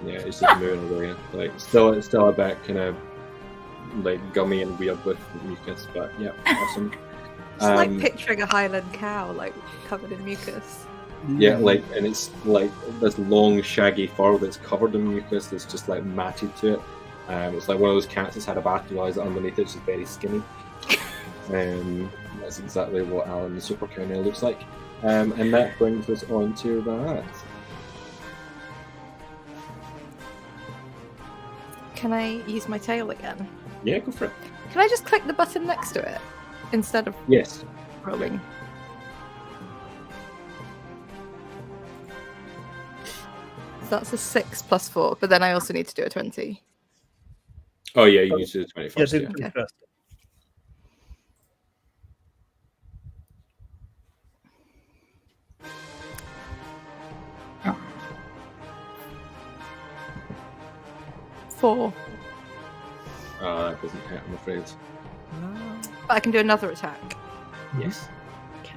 Yeah, it's just moving away. Like still a bit kind of like gummy and weird with mucus, but yeah, awesome. It's like picturing a Highland cow, like covered in mucus. Yeah, like, and it's like this long, shaggy fur that's covered in mucus that's just like matted to it. It's like one of those cats that's had a bath, realised that underneath it's just very skinny. That's exactly what Alan the Super Cow now looks like. And that brings us on to that. Can I use my tail again? Yeah, go for it. Can I just click the button next to it instead of Yes. rolling? So that's a 6 plus 4, but then I also need to do a 20. Oh yeah, you need to do the 21st. Yes, Yeah, it's Okay. first. Four. That doesn't hit, I'm afraid. But I can do another attack. Yes. Okay.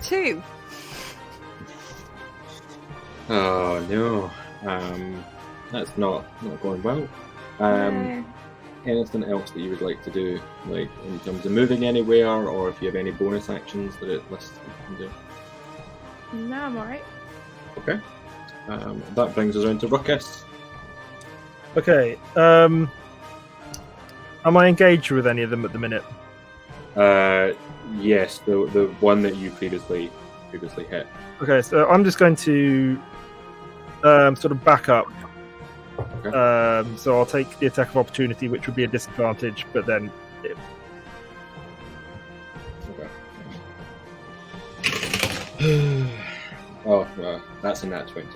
Two. Oh no. That's not going well. No. Anything else that you would like to do, like in terms of moving anywhere, or if you have any bonus actions that it lists you can do? No, I'm alright. Okay. That brings us on to Ruckus. Okay. Am I engaged with any of them at the minute? Yes, the one that you previously hit. Okay, so I'm just going to sort of back up. Okay. So I'll take the attack of opportunity, which would be a disadvantage, but then Okay. Oh, that's a nat 20.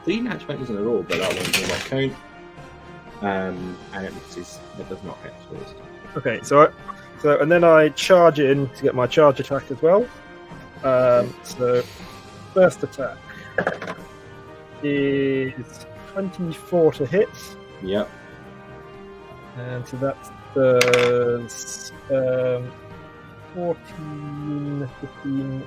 3 nat 20s in a row, but that one will not count. And it does not hit. So it's... okay. So and then I charge in to get my charge attack as well. So first attack is 24 to hit. Yep. And so that does 14, 15,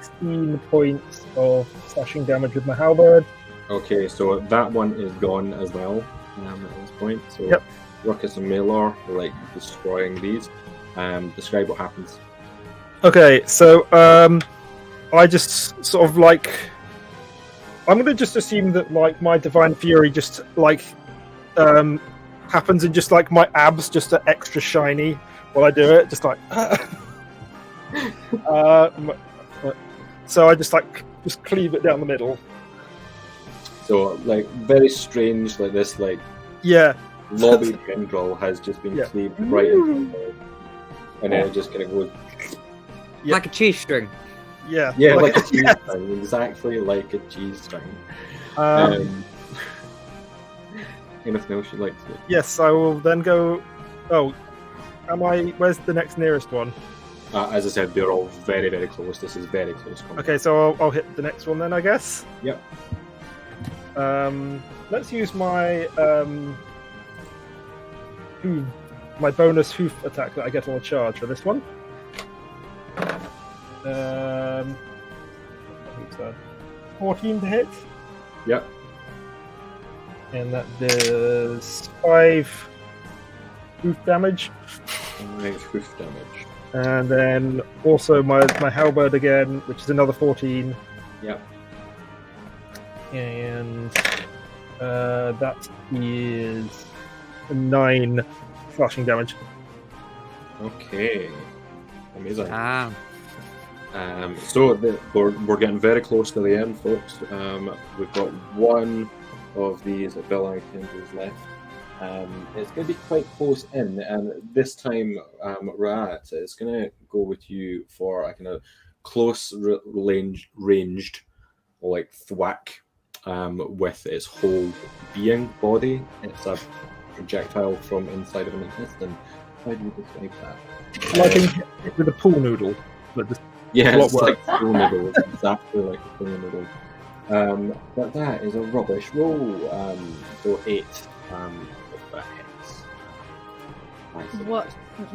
16 points of slashing damage with my halberd. Okay, so that one is gone as well at this point. So Yep. Ruckus and Malor are like destroying these. Describe what happens. Okay, so I just sort of like I'm gonna just assume that like my divine fury just like happens and just like my abs just are extra shiny while I do it, just like so I just like just cleave it down the middle. So like very strange, like this like Yeah. lobby tendril has just been Yeah. cleaved right into the head. And then it just kind of goes, Yeah. Like a cheese string. Yeah. yeah, like a cheese string, exactly like a cheese string. Anything else you'd like to do? Yes, I will then go. Oh, where's the next nearest one? As I said, they're all very, very close. This is very close combat. Okay, so I'll hit the next one then, I guess. Yep. Let's use my my bonus hoof attack that I get on a charge for this one. I think so. 14 to hit, Yep. and that does 5 hoof damage. Alright, hoof damage. And then also my halberd again, which is another 14. Yep. And that is 9 slashing damage. Okay. Amazing. Ah. So we're getting very close to the end, folks. We've got one of these ability tendrils left. It's going to be quite close in, and this time, Rat, it's going to go with you for a kind of close ranged, like thwack, with its whole body. It's a projectile from inside of an intestine. How do you describe that? Like with a pool noodle. But just Yeah, What it's works? like pool noodle. It's exactly like a pool noodle. But that is a rubbish roll. So 8. If that hits. Nice.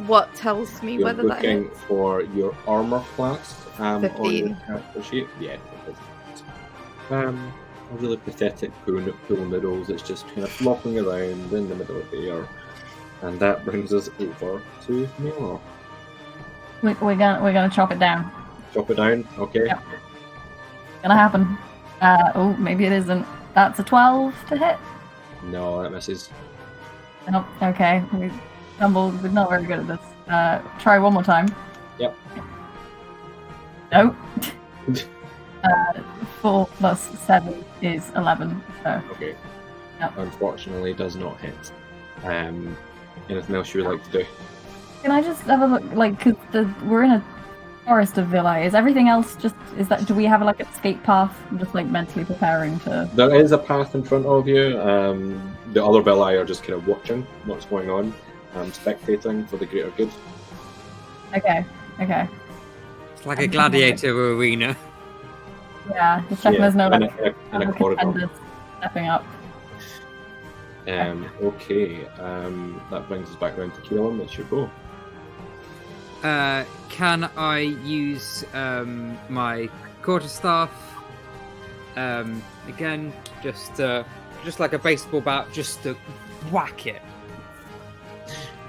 What tells me You're whether that looking hits? for your armor class on your 15. character sheet. Yeah, it is. A really pathetic pool noodles. It's just kind of flopping around in the middle of the air. And that brings us over to Milo. We're gonna chop it down. Chop it down, okay. Yep. Gonna happen. Oh, maybe it isn't. That's a 12 to hit. No, that misses. Nope. Okay. We stumbled. We're not very good at this. Try one more time. Yep. Nope. 4 plus 7 is 11. So. Okay. Yep. Unfortunately, does not hit. Anything else you would like to do? Can I just have a look? Like, cause we're in a forest of villi. Is everything else just? Is that? Do we have like an escape path? I'm just like mentally preparing to. There is a path in front of you. The other villi are just kind of watching what's going on and spectating for the greater good. Okay. Okay. It's like a gladiator arena. Yeah. Just checking there's no in like a other corridor. contenders stepping up. Okay. That brings us back around to Keelan. It's your go. Can I use my quarterstaff? Again, just like a baseball bat, just to whack it.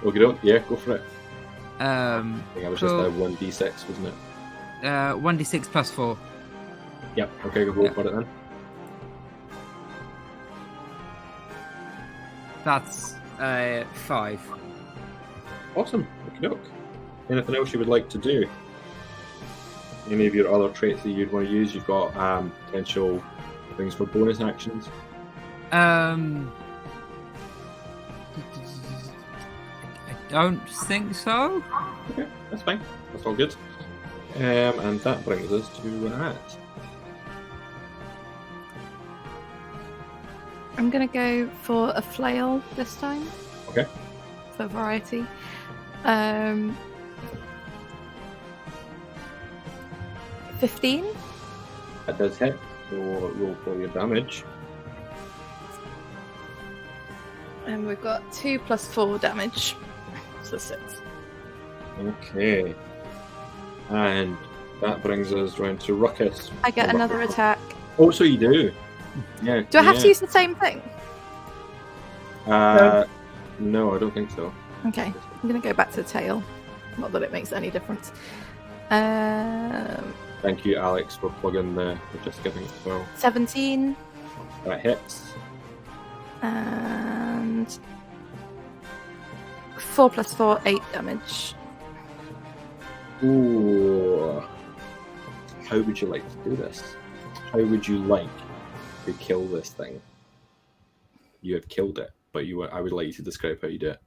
Okay, yeah, go for it. I think it was Cool. just a 1d6, wasn't it? 1d6 plus 4. Yep. Okay, go Yep. for it then. That's 5. Awesome. Okay, anything else you would like to do? Any of your other traits that you'd want to use? You've got potential things for bonus actions. I don't think so. Okay, that's fine. That's all good. And that brings us to Renat. I'm gonna go for a flail this time. Okay. For variety. 15. That does hit. So roll for your damage. And we've got 2 plus 4 damage. So 6. Okay. And that brings us round to Ruckus. I get another attack. Oh, so you do. Yeah. Do I have yeah. to use the same thing? No, I don't think so. Okay. I'm gonna go back to the tail. Not that it makes any difference. Thank you, Alex, for plugging the just giving as well. 17. That hits. And 4 plus 4, 8 damage. Ooh. How would you like to do this? How would you like to kill this thing? You have killed it, but I would like you to describe how you do it.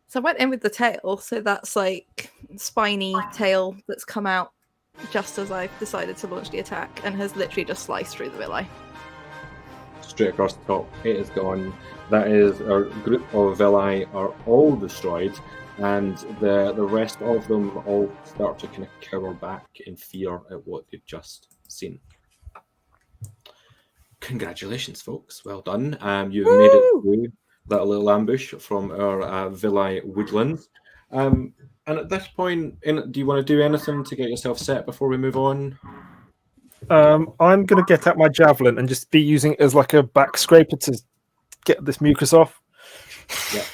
So I went in with the tail, so that's like spiny tail that's come out just as I've decided to launch the attack and has literally just sliced through the villi. Straight across the top, it is gone. That is, our group of villi are all destroyed, and the rest of them all start to kind of cower back in fear at what they've just seen. Congratulations, folks. Well done. You've made it through that little ambush from our villi woodlands. And at this point, do you want to do anything to get yourself set before we move on? I'm going to get out my javelin and just be using it as like a back scraper to get this mucus off. Yeah.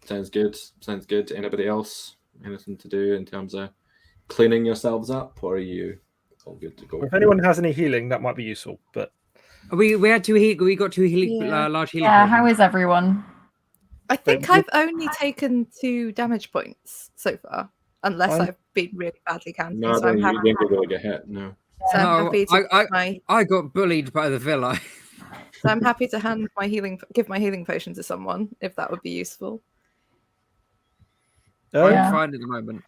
Sounds good. Sounds good. Anybody else? Anything to do in terms of cleaning yourselves up, or are you all good to go? If anyone has any healing, that might be useful. But We had 2 we got 2 healing, Yeah. large healing. Yeah. potions. How is everyone? I think I've only taken 2 damage points so far, unless I'm- I've been really badly camping. No, so I'm you happy, didn't really get hit. No. so I'm No, happy to give my I got bullied by the villi. so I'm happy to give my healing potion to someone if that would be useful. I'm Yeah. fine at the moment.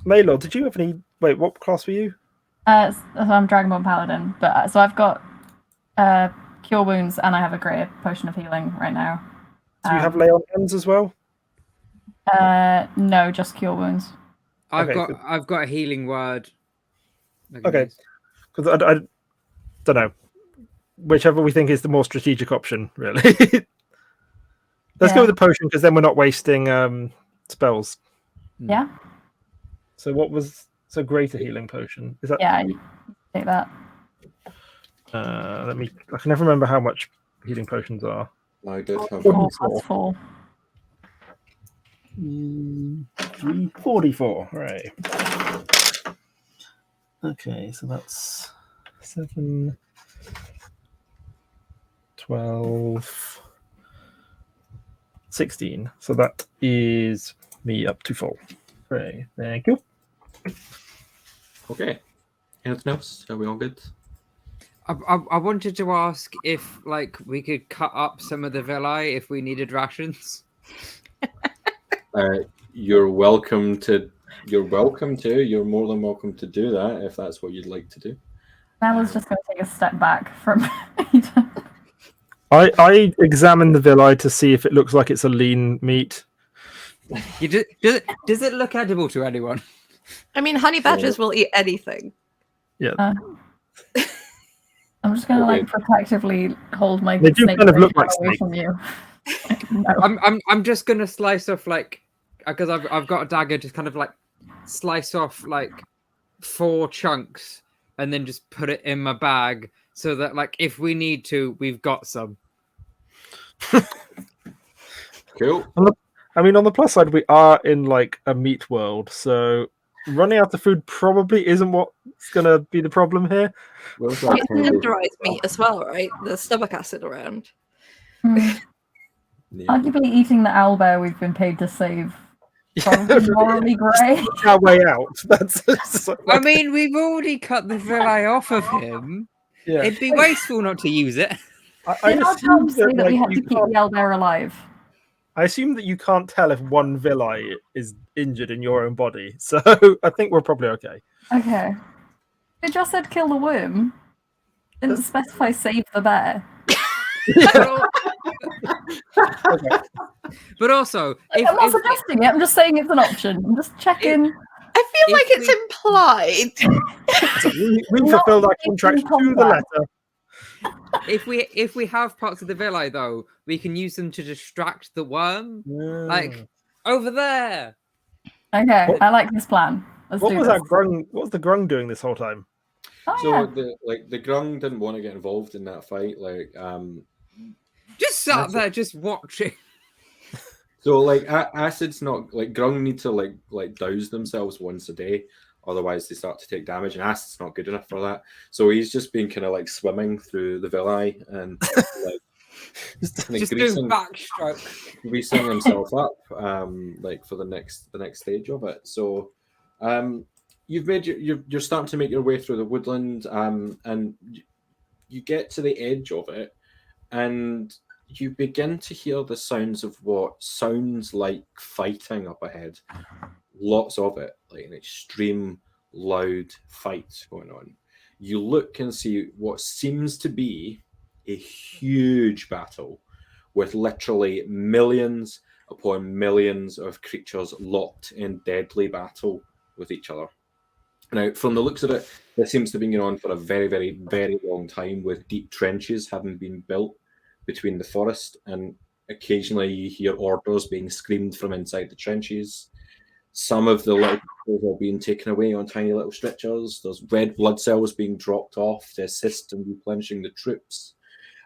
Maylor, did you have any? Wait, what class were you? So I'm Dragonborn Paladin, but so I've got cure wounds and I have a greater potion of healing right now. Do you have lay on hands as well? No, just cure wounds. I've Okay, got a healing word. Okay. Because I don't know. Whichever we think is the more strategic option, really. Let's go with the potion because then we're not wasting spells. Yeah. So what was greater healing potion? Is that? Yeah, you take that. I can never remember how much healing potions are. I did have 4 plus 4. 344. Right. Okay, so that's 7, 12, 16. So that is me up to full. Right. Thank you. Okay. Anything else? Are we all good? I wanted to ask if like we could cut up some of the villi if we needed rations. You're welcome to. You're welcome to. You're more than welcome to do that if that's what you'd like to do. Bella's just going to take a step back from. I examine the villi to see if it looks like it's a lean meat. Does it look edible to anyone? I mean, honey badgers will eat anything. Yeah. I'm just going to Okay. like protectively hold my They do snake kind of look like away snakes. from you. No. I'm just gonna slice off like because I've got a dagger, just kind of like slice off like 4 chunks and then just put it in my bag so that like if we need to, we've got some. Cool. I mean, on the plus side, we are in like a meat world, so running out of food probably isn't what's going to be the problem here. Well, It's tenderized meat as well, right? There's stomach acid around. Hmm. Yeah. Arguably eating the owlbear we've been paid to save. Probably morally grey. Our way out. That's I mean, we've already cut the villi off of him. yeah. It'd be wasteful not to use it. I Did our assume jobs say that we like, had to you keep the can't- owlbear alive? I assume that you can't tell if one villi is injured in your own body, so I think we're probably okay. Okay. It just said kill the worm. Didn't specify save the bear. But also, I'm not suggesting it, I'm just saying it's an option. I'm just checking. I feel like If it's implied. We Not fulfilled our making contract to the contact. letter. if we have parts of the villi though, we can use them to distract the worm. Like over there. Okay, What- I like this plan. Let's What do was this. that grung? What was the grung doing this whole time? Oh, So yeah. the grung didn't want to get involved in that fight. Just sat there, just watching. So like acid's not like grung need to like douse themselves once a day, otherwise they start to take damage, and acid's not good enough for that. So he's just been kind of like swimming through the villi and like Just doing backstroke. greasing himself up like for the next stage of it. So you've made you're starting to make your way through the woodland and you get to the edge of it and you begin to hear the sounds of what sounds like fighting up ahead. Lots of it, like an extreme loud fight going on. You look and see what seems to be a huge battle with literally millions upon millions of creatures locked in deadly battle with each other. Now, from the looks of it, this seems to have been going on for a very, very, very long time, with deep trenches having been built between the forest, and occasionally you hear orders being screamed from inside the trenches. Some of the little creatures are being taken away on tiny little stretchers. There's red blood cells being dropped off to assist in replenishing the troops.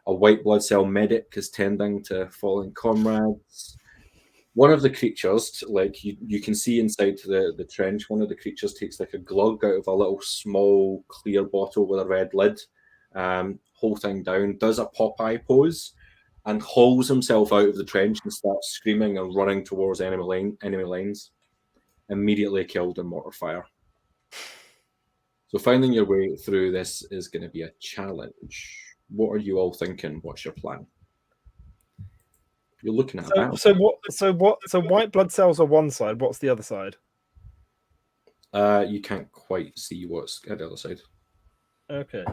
A white blood cell medic is tending to fallen comrades. One of the creatures, like you can see inside the trench, one of the creatures takes like a glug out of a little small clear bottle with a red lid, whole thing down, does a Popeye pose, and hauls himself out of the trench and starts screaming and running towards enemy lines. Immediately killed in mortar fire. So finding your way through this is going to be a challenge. What are you all thinking? What's your plan? You're looking at a battle. So white blood cells are one side. What's the other side? You can't quite see what's at the other side. Okay.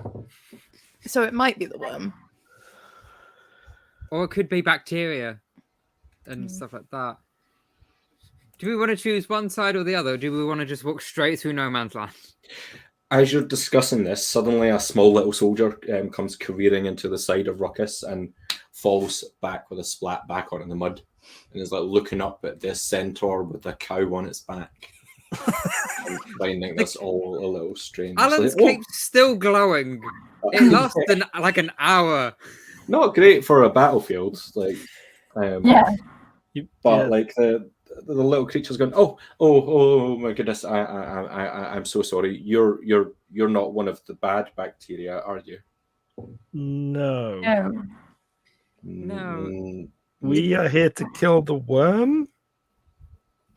So it might be the worm. Or it could be bacteria and stuff like that. Do we want to choose one side or the other? Or do we want to just walk straight through no man's land? As you're discussing this, suddenly a small little soldier comes careering into the side of Ruckus and falls back with a splat back onto the mud, and is like looking up at this centaur with a cow on its back, and finding this all a little strange. Alan's Like, cape's still glowing. It lasted like an hour. not great for a battlefield, like Yeah. but like the little creature's going, oh my goodness, I'm so sorry. You're not one of the bad bacteria, are you? No. No. No. Mm, We are here to kill the worm.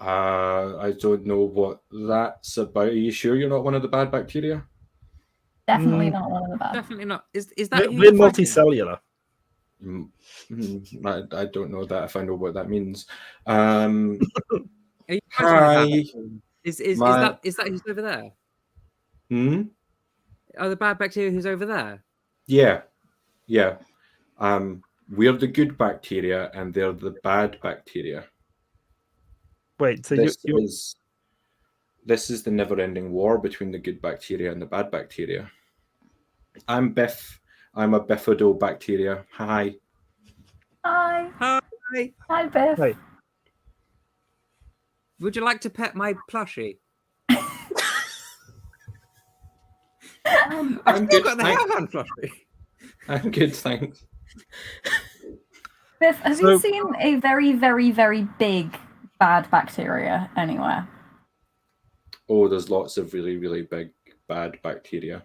I don't know what that's about. Are you sure you're not one of the bad bacteria? Definitely not one of the bad. Definitely not. Is that who We're you're fighting? multicellular. I don't know that if I know what that means. Are you fighting the bad Hi. bacteria? Is My- that who's over there? Hmm? Are the bad bacteria who's over there? Yeah. We're the good bacteria and they're the bad bacteria. Wait, so This you're is the never-ending war between the good bacteria and the bad bacteria. I'm Biff. I'm a bifidobacteria. Hi. Hi. Hi. Hi, Biff. Hey. Would you like to pet my plushie? I'm I've good. got the Thanks. hairband plushie. I'm good, thanks. Biff, have So- you seen a very, very, very big bad bacteria anywhere? Oh, there's lots of really, really big bad bacteria.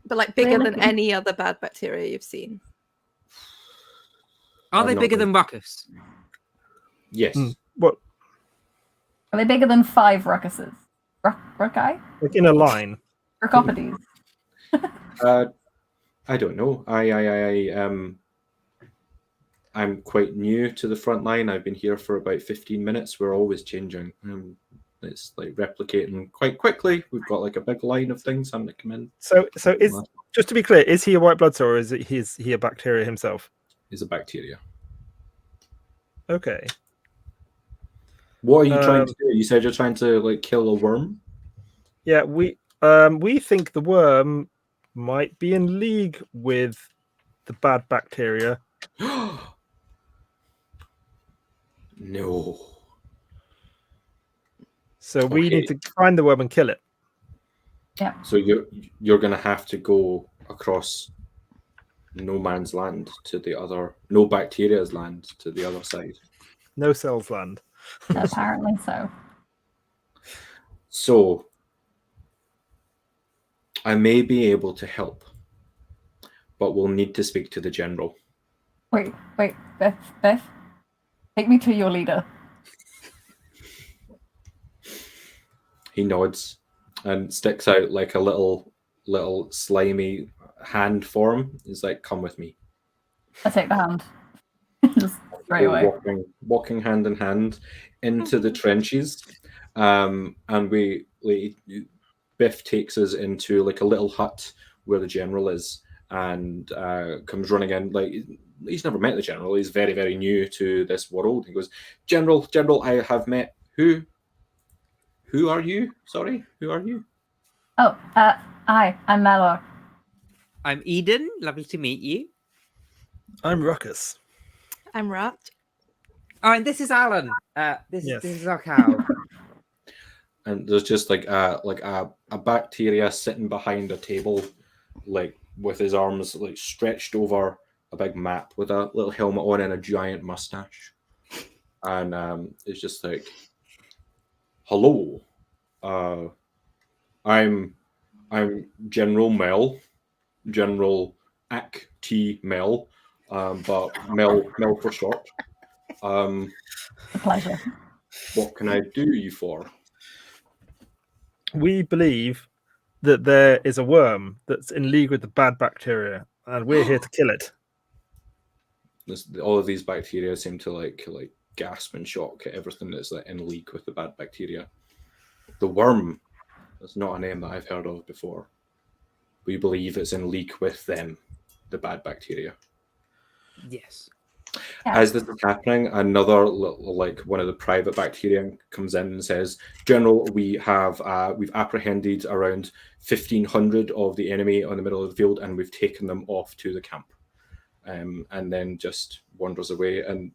But like bigger than looking- any other bad bacteria you've seen. Are I've they not bigger been- than Ruckus? Yes. what? Are they bigger than 5 ruckuses? Rucki? Like in a line. Rucopodes? I don't know. I'm quite new to the front line. I've been here for about 15 minutes. We're always changing. It's like replicating quite quickly. We've got like a big line of things having to come in. So is just to be clear, is he a white blood cell or is he a bacteria himself? Is a bacteria. Okay. What are you trying to do? You said you're trying to like kill a worm. Yeah, we think the worm might be in league with the bad bacteria. No. So we Okay. need to find the worm and kill it. So you're gonna have to go across no man's land to the other, no bacteria's land to the other side. No cells land. Apparently so. So I may be able to help, but we'll need to speak to the general. Wait, Biff, take me to your leader. He nods and sticks out like a little slimy hand for him. He's like, "Come with me." I take the hand. Just straight We're away. walking hand in hand into the trenches, and Biff takes us into like a little hut where the general is, and comes running in. Like he's never met the general. He's very, very new to this world. He goes, General, I have met who? Who are you? Sorry, who are you? Oh, hi, I'm Melor. I'm Eden. Lovely to meet you. I'm Ruckus. I'm Rat. Oh, and this is Alan. This Yes. is our cow. And there's just like a bacteria sitting behind a table, like with his arms like stretched over a big map with a little helmet on and a giant mustache. And it's just like, hello, I'm General Mel, General Ac T Mel, but Mel for short. A pleasure. What can I do you for? We believe that there is a worm that's in league with the bad bacteria, and we're here to kill it. All of these bacteria seem to like gasp and shock at everything that's like in league with the bad bacteria. The worm is not a name that I've heard of before. We believe it's in league with them, the bad bacteria. Yes. Yeah. As this is happening, another like one of the private bacteria comes in and says, "General, we've apprehended around 1,500 of the enemy on the middle of the field, and we've taken them off to the camp." And then just wanders away, and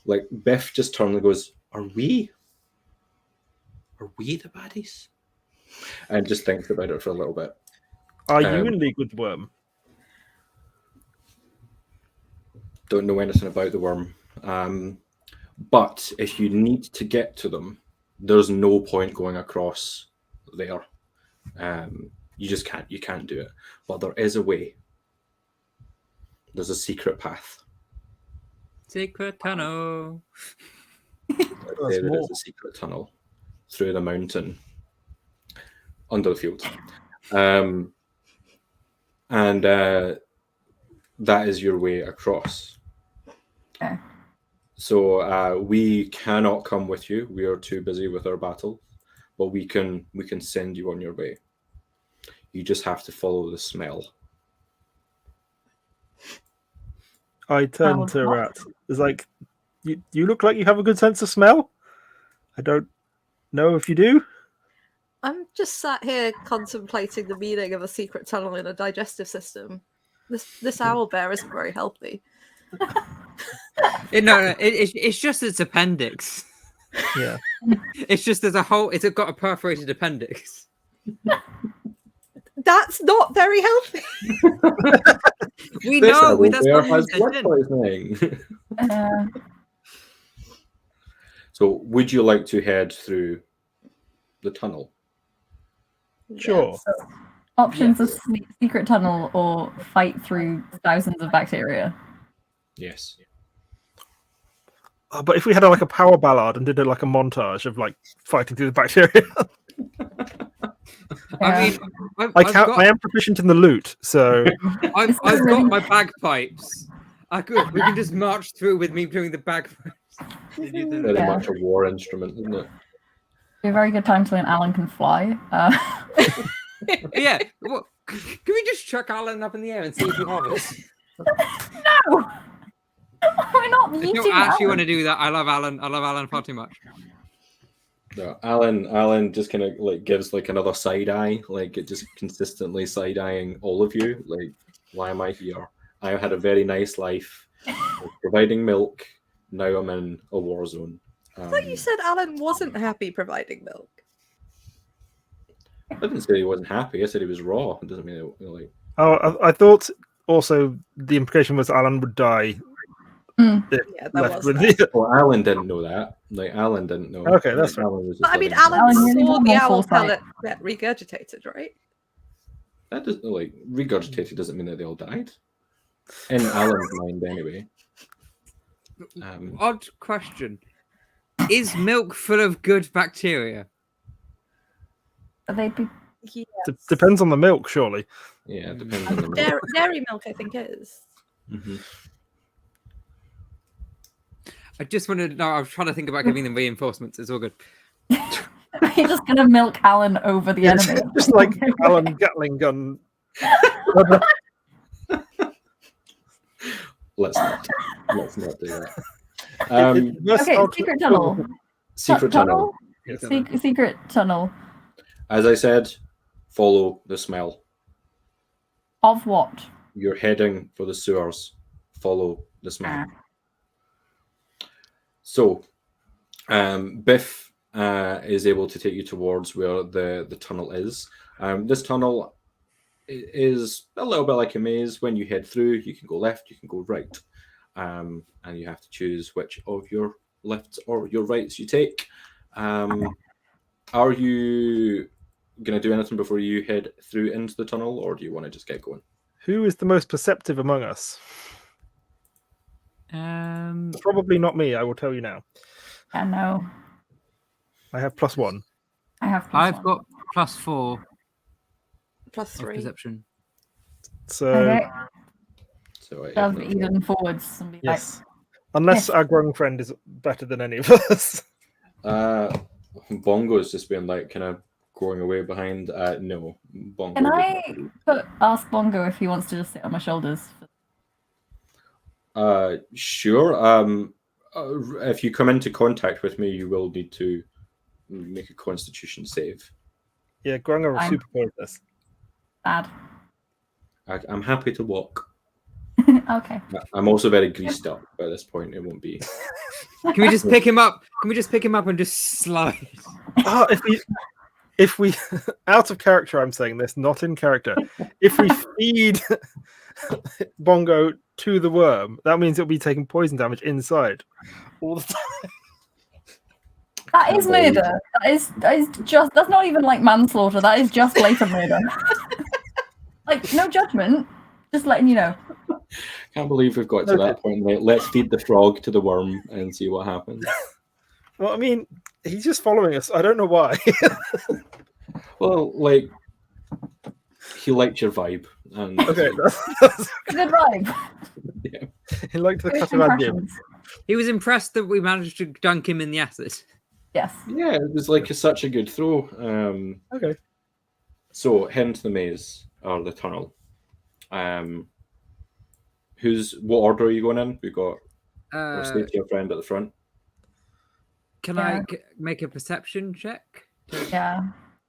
like Biff just turns and goes, "Are we the baddies?" And just thinks about it for a little bit. Are you in league with the worm? Don't know anything about the worm. But if you need to get to them, there's no point going across there. You just can't. You can't do it. But there is a way. There's a secret path. Secret tunnel. There is a secret tunnel through the mountain under the field. And that is your way across. Okay. So we cannot come with you. We are too busy with our battle, but we can send you on your way. You just have to follow the smell. I turn to Rat. It's like, you look like you have a good sense of smell. I don't know if you do. I'm just sat here contemplating the meaning of a secret tunnel in a digestive system. This owl bear isn't very healthy. It's just its appendix. Yeah. It's just there's a whole. It's got a perforated appendix. That's not very healthy. We know. That's Bear not has his blood intention. poisoning. So, would you like to head through the tunnel? Sure. So, options of secret tunnel or fight through thousands of bacteria. Yes. But if we had like a power ballad and did like a montage of like fighting through the bacteria, I mean, I am proficient in the loot, so I've got my bagpipes. We can just march through with me doing the bagpipes. Very much a war instrument, isn't it? Be a very good time to learn Alan can fly. Yeah. Well, can we just chuck Alan up in the air and see if he hovers? No! We're not I meeting don't actually Alan. want to do that. I love Alan far too much. No, Alan just kind of like gives like another side eye, like it just consistently side eyeing all of you. Like, why am I here? I had a very nice life, providing milk. Now I'm in a war zone. I thought you said Alan wasn't happy providing milk. I didn't say he wasn't happy. I said he was raw. It doesn't mean it, like. Oh, I thought also the implication was Alan would die. Yeah, that left was with that. the- Well, Alan didn't know that. Like, Alan didn't know. Okay, that's like, right. Alan was just But I mean, letting him Alan Alan, you saw need the more owl foresight. pellet get regurgitated, right? That doesn't like regurgitated doesn't mean that they all died. In Alan's mind, anyway. Odd question. Is milk full of good bacteria? They'd be Yeah. Depends on the milk, surely. Yeah, it depends on the milk. Dairy milk, I think, is. Mm-hmm. I just wanted to know. I was trying to think about giving them reinforcements. It's all good. You're just gonna milk Alan over the enemy. Just like Alan Gatling gun. Let's not do that. Okay, secret tunnel. Secret tunnel. Secret tunnel. As I said, follow the smell. Of what? You're heading for the sewers. Follow the smell. So, Biff is able to take you towards where the tunnel is. This tunnel is a little bit like a maze. When you head through, you can go left, you can go right. And you have to choose which of your lefts or your rights you take. Are you going to do anything before you head through into the tunnel, or do you want to just get going? Who is the most perceptive among us? Probably not me, I will tell you now. I know. I have +1. I have. I've got +4 +3. perception. So, Okay. So I Shove Eden forwards and be yes. Unless our growing friend is better than any of us. Bongo's just been like kind of going away behind. No, Bongo. Can I ask Bongo if he wants to just sit on my shoulders? Sure. If you come into contact with me, you will need to make a Constitution save. Yeah, Grunga are I'm- super good at this. Bad. I'm happy to walk. Okay. I'm also very greased up by this point. It won't be. Can we just pick him up? Can we just pick him up and just slide? Oh, if we out of character, I'm saying this, not in character. If we feed Bongo to the worm, that means it'll be taking poison damage inside all the time. That is murder. That is just. That's not even like manslaughter. That is just blatant murder. Like no judgment. Just letting you know. Can't believe we've got to that point. Like, let's feed the frog to the worm and see what happens. Well, I mean, he's just following us. I don't know why. Well, like, he liked your vibe. And Okay, that's Good vibe. yeah. he liked the First cut of idea. impressions. He was impressed that we managed to dunk him in the acid. Yes. Yeah, it was like such a good throw. Okay. So, heading to the maze, or the tunnel. What order are you going in? We've got we'll stay to your friend at the front. Can Yeah. I make a perception check? Yeah.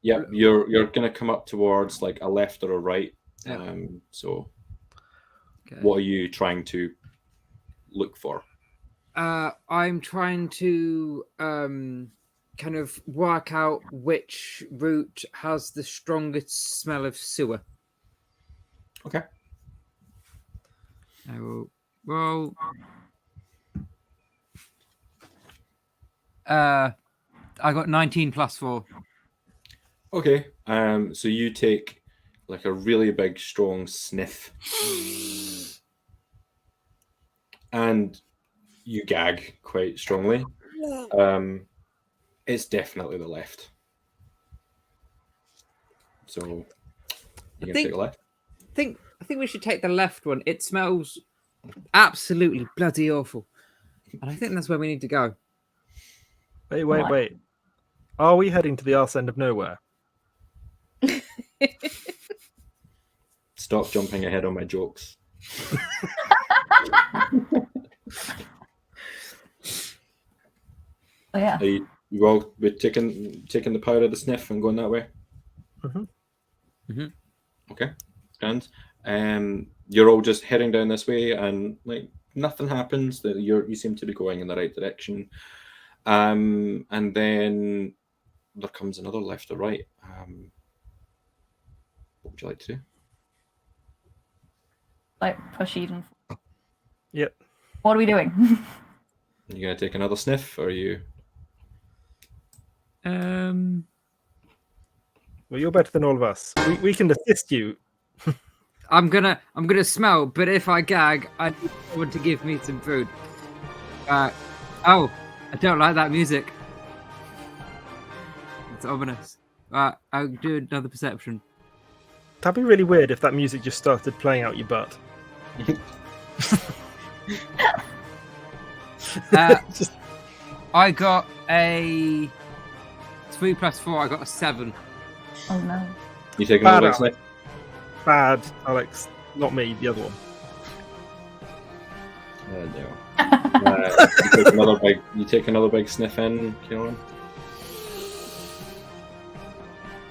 Yep, you're gonna come up towards like a left or a right. Yeah. So Okay. what are you trying to look for? I'm trying to kind of work out which route has the strongest smell of sewer. Okay. I will roll. I got 19 plus 4. Okay. So you take like a really big, strong sniff, and you gag quite strongly. It's definitely the left. So you can take the left. I think we should take the left one. It smells absolutely bloody awful, and I think that's where we need to go. Wait. Are we heading to the arse end of nowhere? Stop jumping ahead on my jokes. Oh, yeah. Are you all we're taking the power of the sniff and going that way? Okay, and you're all just heading down this way, and like nothing happens. That you seem to be going in the right direction, and then there comes another left or right. What would you like to do? Like push even. Yep. What are we doing? You gonna take another sniff, or are you? Well, you're better than all of us. We can assist you. I'm gonna smell, but if I gag, I need someone to give me some food. I don't like that music. It's ominous. I'll do another perception. That'd be really weird if that music just started playing out your butt. Just- I got a 3 plus 4. I got a 7. Oh no. You take Bad another big Alex. sniff. Bad, Alex. Not me, the other one. No. You take another big sniff in, Kieran.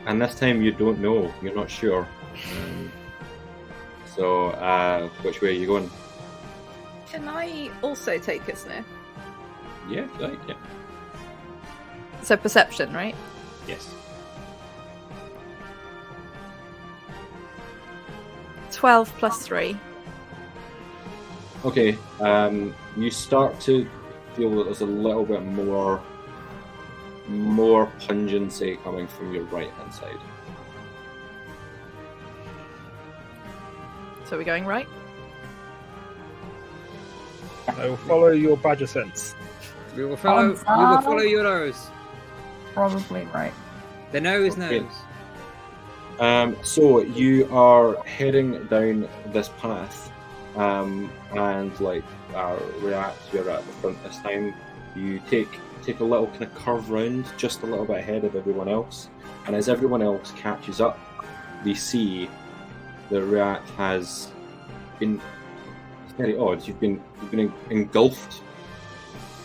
And this time you don't know. You're not sure. So, which way are you going? Can I also take a sniff? Yeah, right, yeah. So perception, right? Yes. 12 plus 3. Okay, you start to feel that there's a little bit more pungency coming from your right hand side. So we're going right? I will follow your badger sense. We will follow your nose. Probably right. The nose Okay. knows. So you are heading down this path, and like react. You're at the front this time. You take a little kind of curve round, just a little bit ahead of everyone else, and as everyone else catches up, they see that React has been. It's very odd. You've been engulfed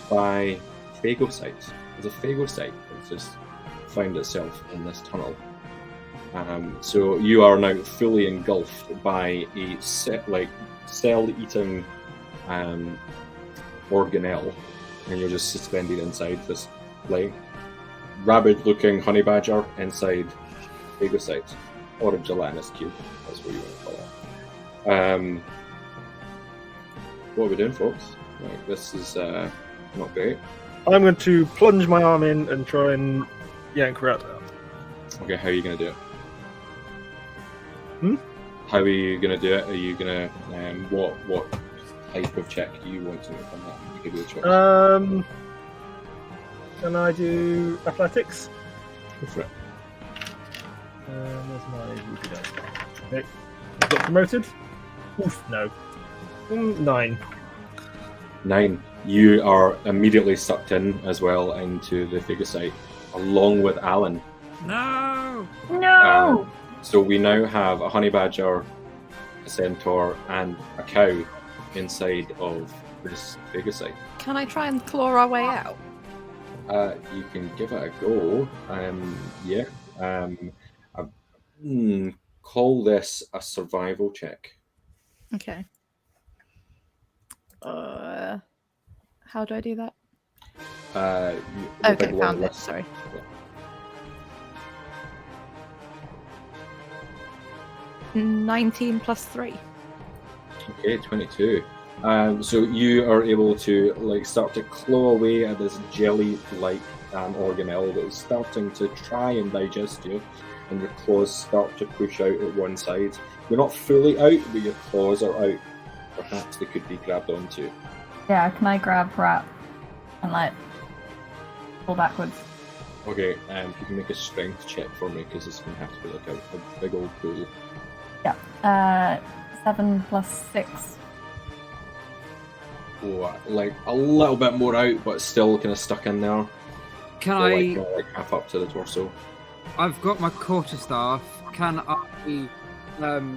by phagocytes. There's a phagocyte that's just found itself in this tunnel. So you are now fully engulfed by a cell-eating organelle, and you're just suspended inside this like rabid-looking honey badger inside Phagocyte, or a gelatinous cube. That's what you want to call it. What are we doing, folks? Right, this is not great. I'm going to plunge my arm in and try and yank her out. Okay, how are you going to do it? Hmm? How are you going to do it? Are you going to what type of check do you want to make on that? I'll give you a choice. Can I do athletics? Go for it. Where's my rupee dice? Okay, I've got promoted. Oof, no. 9. 9. You are immediately sucked in as well into the Phagocyte, along with Alan. No! No! So we now have a honey badger, a centaur, and a cow inside of this Phagocyte. Can I try and claw our way out? You can give it a go. Yeah. Call this a survival check. Okay. How do I do that? The Okay, big long found it. list. Sorry. Yeah. 19 plus 3. Okay, 22. So you are able to start to claw away at this jelly-like organelle that is starting to try and digest you, and your claws start to push out at one side. You're not fully out, but your claws are out. Perhaps they could be grabbed onto. Yeah, can I grab Rat and pull backwards? Okay, if you can make a strength check for me, because this is going to have to be like a big old pool. Yeah. 7 plus 6. Oh, a little bit more out, but still kind of stuck in there. Can So, I? half up to the torso. I've got my quarterstaff. Can I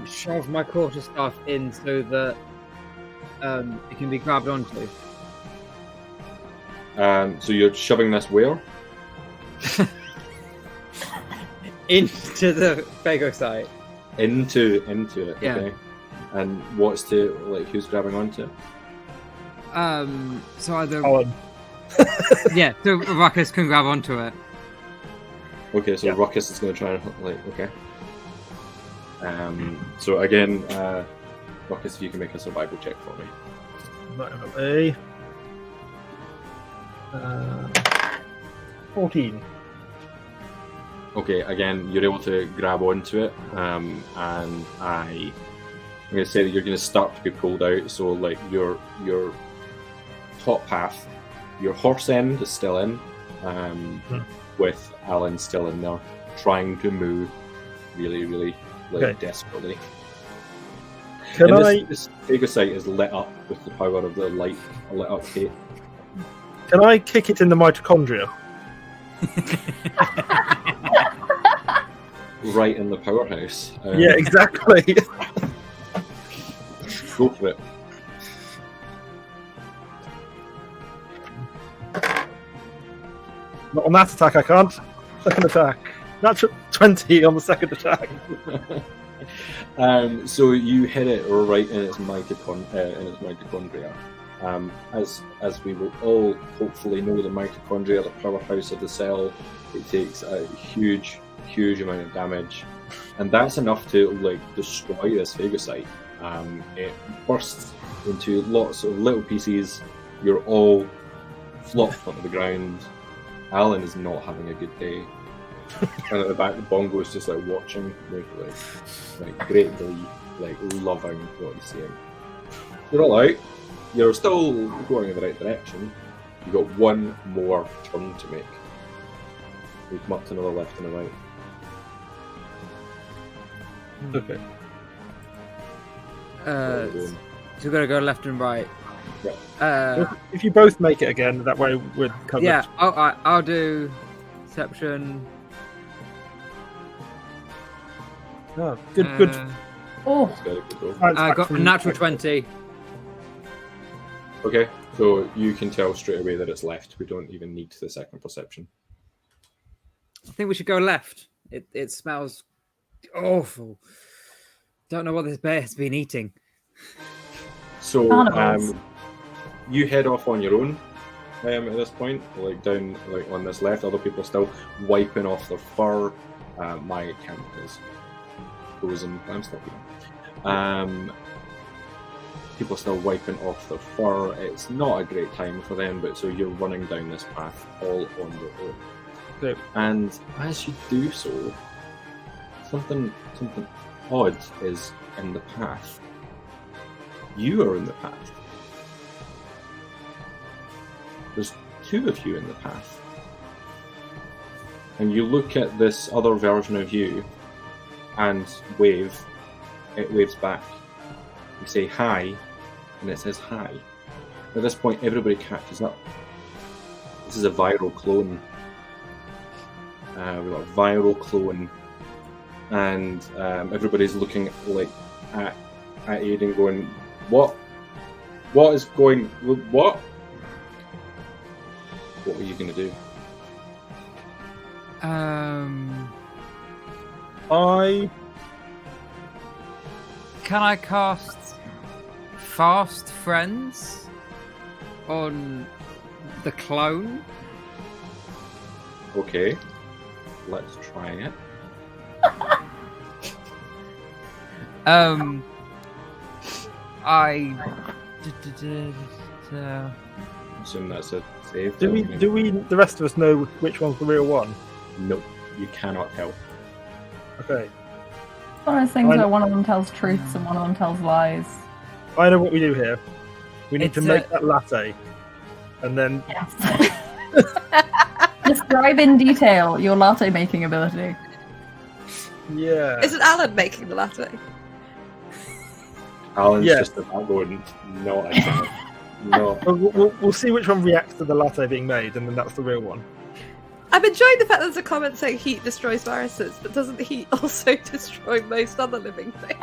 shove my quarterstaff in so that it can be grabbed onto? So you're shoving this where? Into the phagocyte. Into it. Yeah. Okay. And what's who's grabbing onto it? So either Alan. yeah, so Ruckus can grab onto it. Okay, so Yeah. Ruckus is going to try and okay. So again, Ruckus, if you can make a survival check for me. Right, a 14. Okay, again, you're able to grab onto it, and I'm going to say that you're going to start to be pulled out. So your top half, your horse end is still in, with Alan still in there, trying to move really, really Okay. desperately. Can And I this Phagocyte is lit up with the power of the light, lit up tape. can I kick it in the mitochondria? Right in the powerhouse. Yeah, exactly. Go for it. Not on that attack, I can't. Second attack. Natural 20 on the second attack. So you hit it right in its mitochondria. As we will all hopefully know, the mitochondria, the powerhouse of the cell, it takes a huge amount of damage, and that's enough to destroy this phagocyte. It bursts into lots of little pieces. You're all flopped onto the ground. Alan is not having a good day. And at the back, the bongo is just watching with great glee, loving what he's seeing. You're all out. You're still going in the right direction. You've got one more turn to make. We've come up to another left and a right. Okay. So we've got to go left and right. If you both make it again, that way we're covered. Yeah, I'll do Deception. Oh, good. Oh, Let's go, good roll. Science I back got a from- natural 20. Okay, so you can tell straight away that it's left. We don't even need the second perception. I think we should go left. It smells awful. Don't know what this bear has been eating. So Carnivores. you head off on your own. at this point, like down like on this left. Other people are still wiping off their fur. My camp is frozen. I'm still here. People are still wiping off their fur. It's not a great time for them, but so you're running down this path all on your own. Okay. And as you do so, something odd is in the path. You are in the path. There's two of you in the path. And you look at this other version of you and wave. It waves back. You say hi, and it says hi. At this point, everybody catches up. This is a viral clone. We've got a viral clone. And everybody's looking like at Aiden going, what? What is going... What? What are you going to do? Can I cast Fast Friends on the clone? Okay. Let's try it. I Assume that's a save. Do we, the rest of us know which one's the real one? Nope. You cannot tell. Okay. It's one of those things where one of them tells truths and one of them tells lies. I know what we do here. We need It's to make that latte. And then... Yes. Describe in detail your latte making ability. Yeah. Isn't Alan making the latte? Alan's Yeah. just about going, no, I can't. No. We'll see which one reacts to the latte being made, and then that's the real one. I'm enjoying the fact there's a comment saying heat destroys viruses, but doesn't heat also destroy most other living things?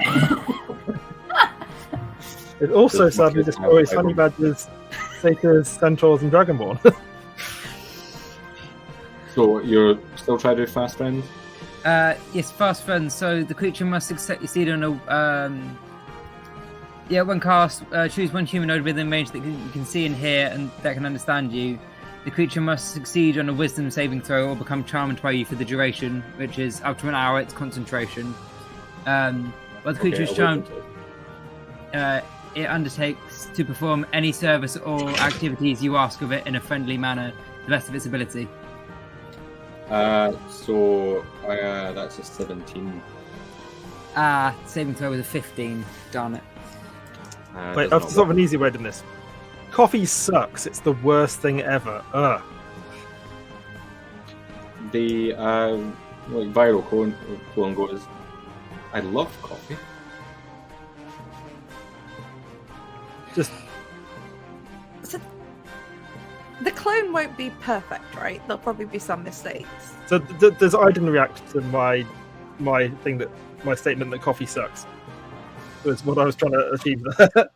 It also Doesn't sadly get destroys out, honey badgers, satyrs, centaurs, and dragonborn. So you're still trying to do fast friends? yes, Fast Friends. So the creature must succeed on a when cast, choose one humanoid within range that you can see and hear and that can understand you. The creature must succeed on a wisdom saving throw or become charmed by you for the duration, which is up to an hour. It's concentration. While the creature is charmed, it undertakes to perform any service or activities you ask of it in a friendly manner, the best of its ability. So that's a 17. Saving throw with a 15. Darn it. Wait, Does I've not sort of work. an easy way to this. Coffee sucks. It's the worst thing ever. Ugh. The like viral clone goes, I love coffee. Just So, the clone won't be perfect, right? There'll probably be some mistakes. so does Aiden react to my thing that my statement that coffee sucks? Was what I was trying to achieve there.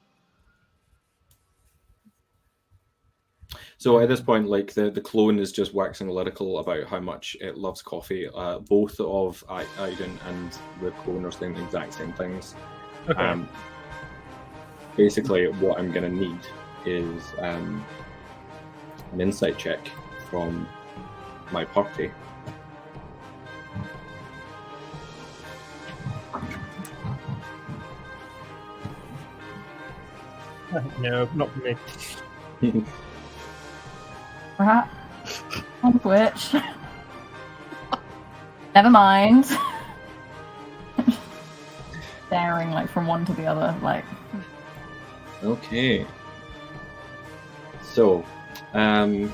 So at this point, like the clone is just waxing lyrical about how much it loves coffee. Both of Aiden and the clone are saying the exact same things. Okay. Basically, what I'm going to need is an insight check from my party. No, not for me. Right. On which. Never mind. Staring like from one to the other, like. Okay. So, do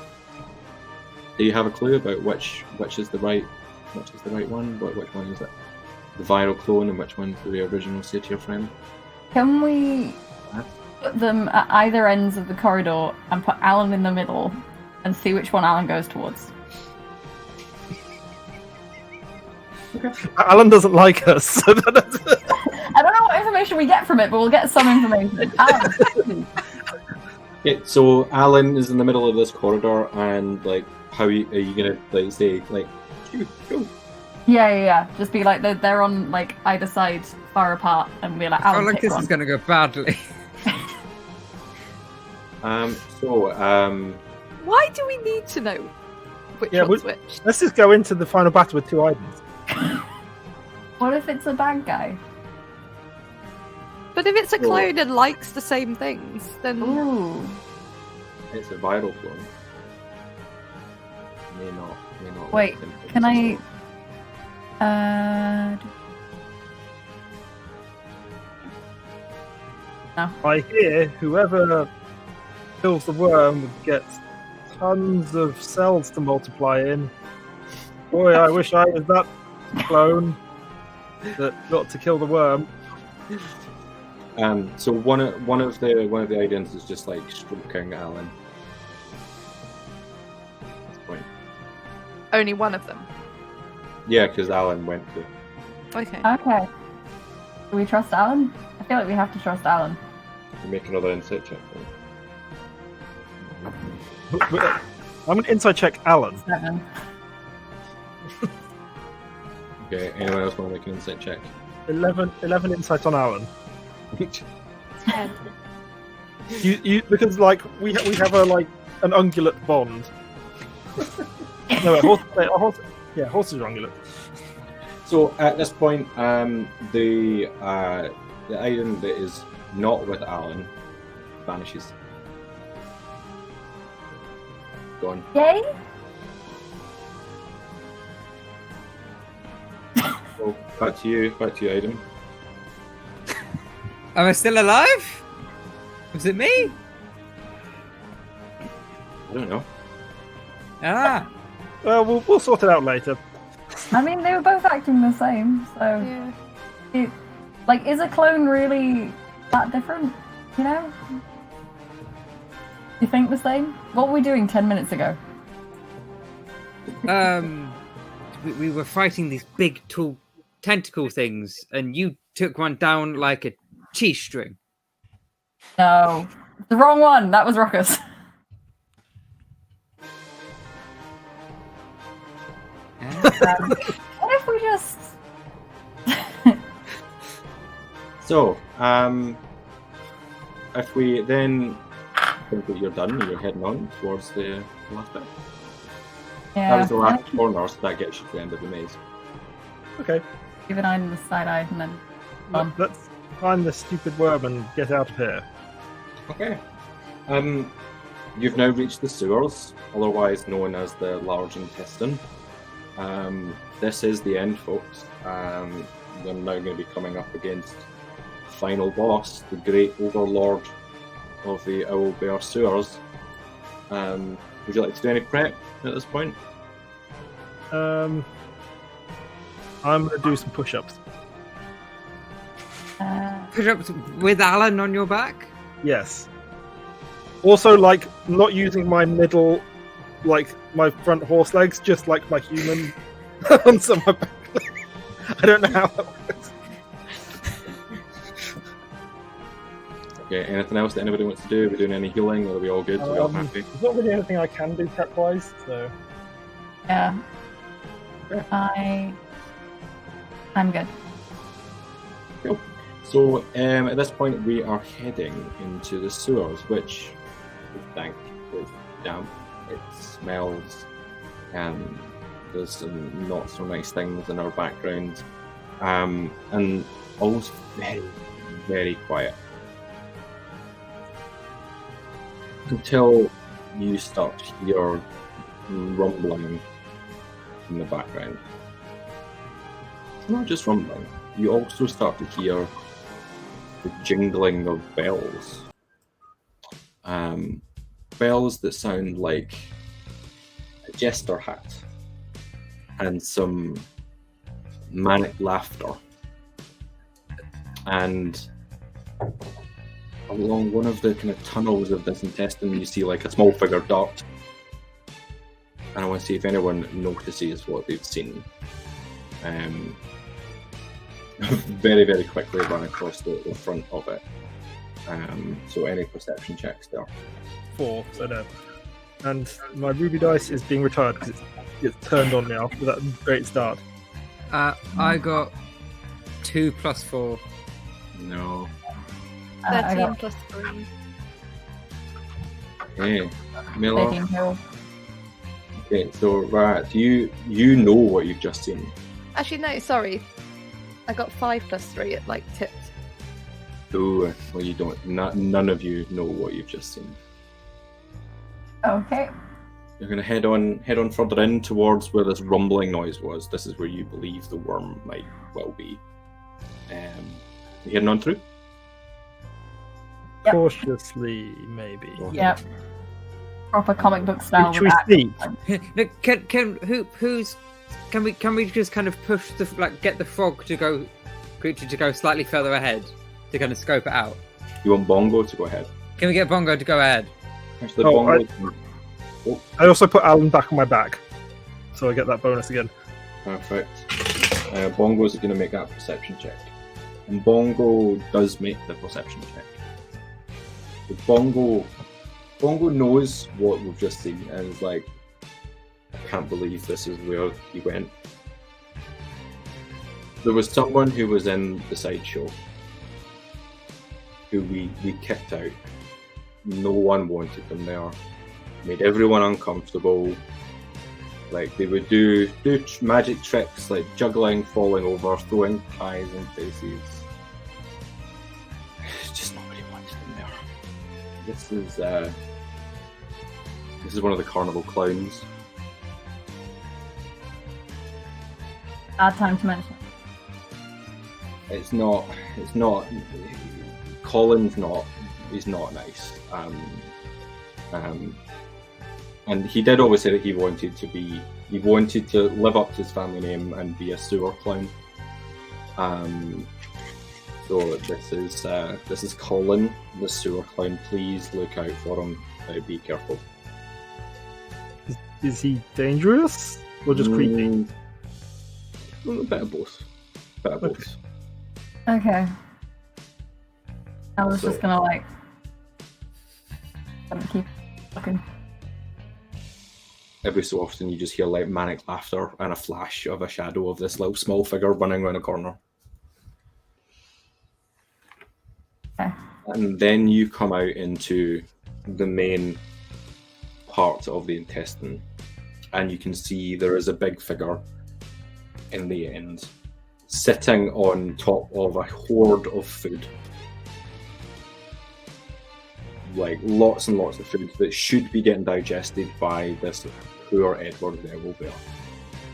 you have a clue about which is the right one? Which one is it? The viral clone, and which one's the original satyr friend? Can we put them at either ends of the corridor and put Alan in the middle and see which one Alan goes towards? Alan doesn't like us. So that's... I don't know what information we get from it, but we'll get some information. Alan, Okay, so Alan is in the middle of this corridor, and like, are you gonna like say like, go? yeah. Just be like they're on like either side, far apart, and we're like, I Alan, feel like pick this one. is going to go badly. Why do we need to know which one's which? Let's just go into the final battle with 2 items. What if it's a bad guy? But if it's a clone and likes the same things, then Ooh. It's a viral clone. May not. Wait, like them can things I? No. I hear whoever kills the worm gets tons of cells to multiply in. Boy, I wish I was that clone that got to kill the worm. So one of the items is just like stroking Alan. At this point. only one of them. Yeah, because Alan went to. Okay. Okay. Do we trust Alan? I feel like we have to trust Alan. Make another insight check. I'm going to inside check Alan. 7. Okay, anyone else want to make an insight check? 11 insights on Alan. 10. You because like we have an ungulate bond. No, horses are ungulate. So at this point, the item that is not with Alan vanishes. Gone. Yay! So back to you, item. Am I still alive? Was it me? I don't know. Ah. Well, we'll sort it out later. I mean, they were both acting the same, so... Yeah. Is a clone really that different? You know? You think the same? What were we doing 10 minutes ago? We were fighting these big, tall tentacle things, and you took one down like a cheese string. No. The wrong one! That was Ruckus. What if we just... So, if we then think that you're done, you're heading on towards the last bit. Yeah. That was the last corner, so that gets you to the end of the maze. Okay, Keep an eye on the side eye and then... let's find the stupid worm and get out of here. Okay. You've now reached the sewers, otherwise known as the large intestine. This is the end, folks. We're now going to be coming up against the final boss, the great overlord of the Owlbear sewers. Would you like to do any prep at this point? I'm going to do some push-ups. Push ups with Alan on your back? Yes. Also, not using my middle, my front horse legs, just like my human arms on my back legs. I don't know how that works. Okay, anything else that anybody wants to do? Are we doing any healing? Or are we all good? Are we all happy? There's not really anything I can do prep-wise, so... Yeah. Yeah. I'm good. Cool. So at this point, we are heading into the sewers, which is dank, it's damp, it smells, and there's some not so nice things in our background, and almost very, very quiet. Until you start to hear rumbling in the background. It's not just rumbling, you also start to hear the jingling of bells. Bells that sound like a jester hat and some manic laughter. And along one of the kind of tunnels of this intestine, you see like a small figure dart. And I want to see if anyone notices what they've seen. Very, very quickly run across the front of it. So any perception checks there? 4, so no. And my ruby dice is being retired because it's turned on now after that great start. I got 2 + 4. No. I 13 got plus 3. Okay, Miller. Taking hill. Okay, so Rat, you know what you've just seen. Actually, no, sorry. I got 5 plus 3. It like tipped. Oh, well, you don't. None of you know what you've just seen. Okay. You're going to head on further in towards where this rumbling noise was. This is where you believe the worm might well be. You heading on through? Yep. Cautiously, maybe. Yep. Proper comic book style. Should we with see? Can we just kind of push get the creature to go slightly further ahead to kind of scope it out? You want Bongo to go ahead? Can we get Bongo to go ahead? Actually, Oh, Bongo. I also put Alan back on my back, so I get that bonus again. Perfect. Bongo's going to make that perception check. And Bongo does make the perception check. But Bongo knows what we've just seen and is like, I can't believe this is where he went. There was someone who was in the sideshow who we kicked out. No one wanted them there. Made everyone uncomfortable. Like, they would do magic tricks like juggling, falling over, throwing pies in faces. Just nobody wanted them there. This is one of the carnival clowns. Bad time to mention. It's not. Colin's not. He's not nice. And he did always say that he wanted to live up to his family name and be a sewer clown. So this is Colin, the sewer clown. Please look out for him. Be careful. Is he dangerous or just creepy? A bit of both. Okay. I was just gonna keep looking. Every so often you just hear like manic laughter and a flash of a shadow of this little small figure running around a corner. Okay. And then you come out into the main part of the intestine, and you can see there is a big figure in the end, sitting on top of a hoard of food. Like lots and lots of food that should be getting digested by this poor Edward the Owlbear.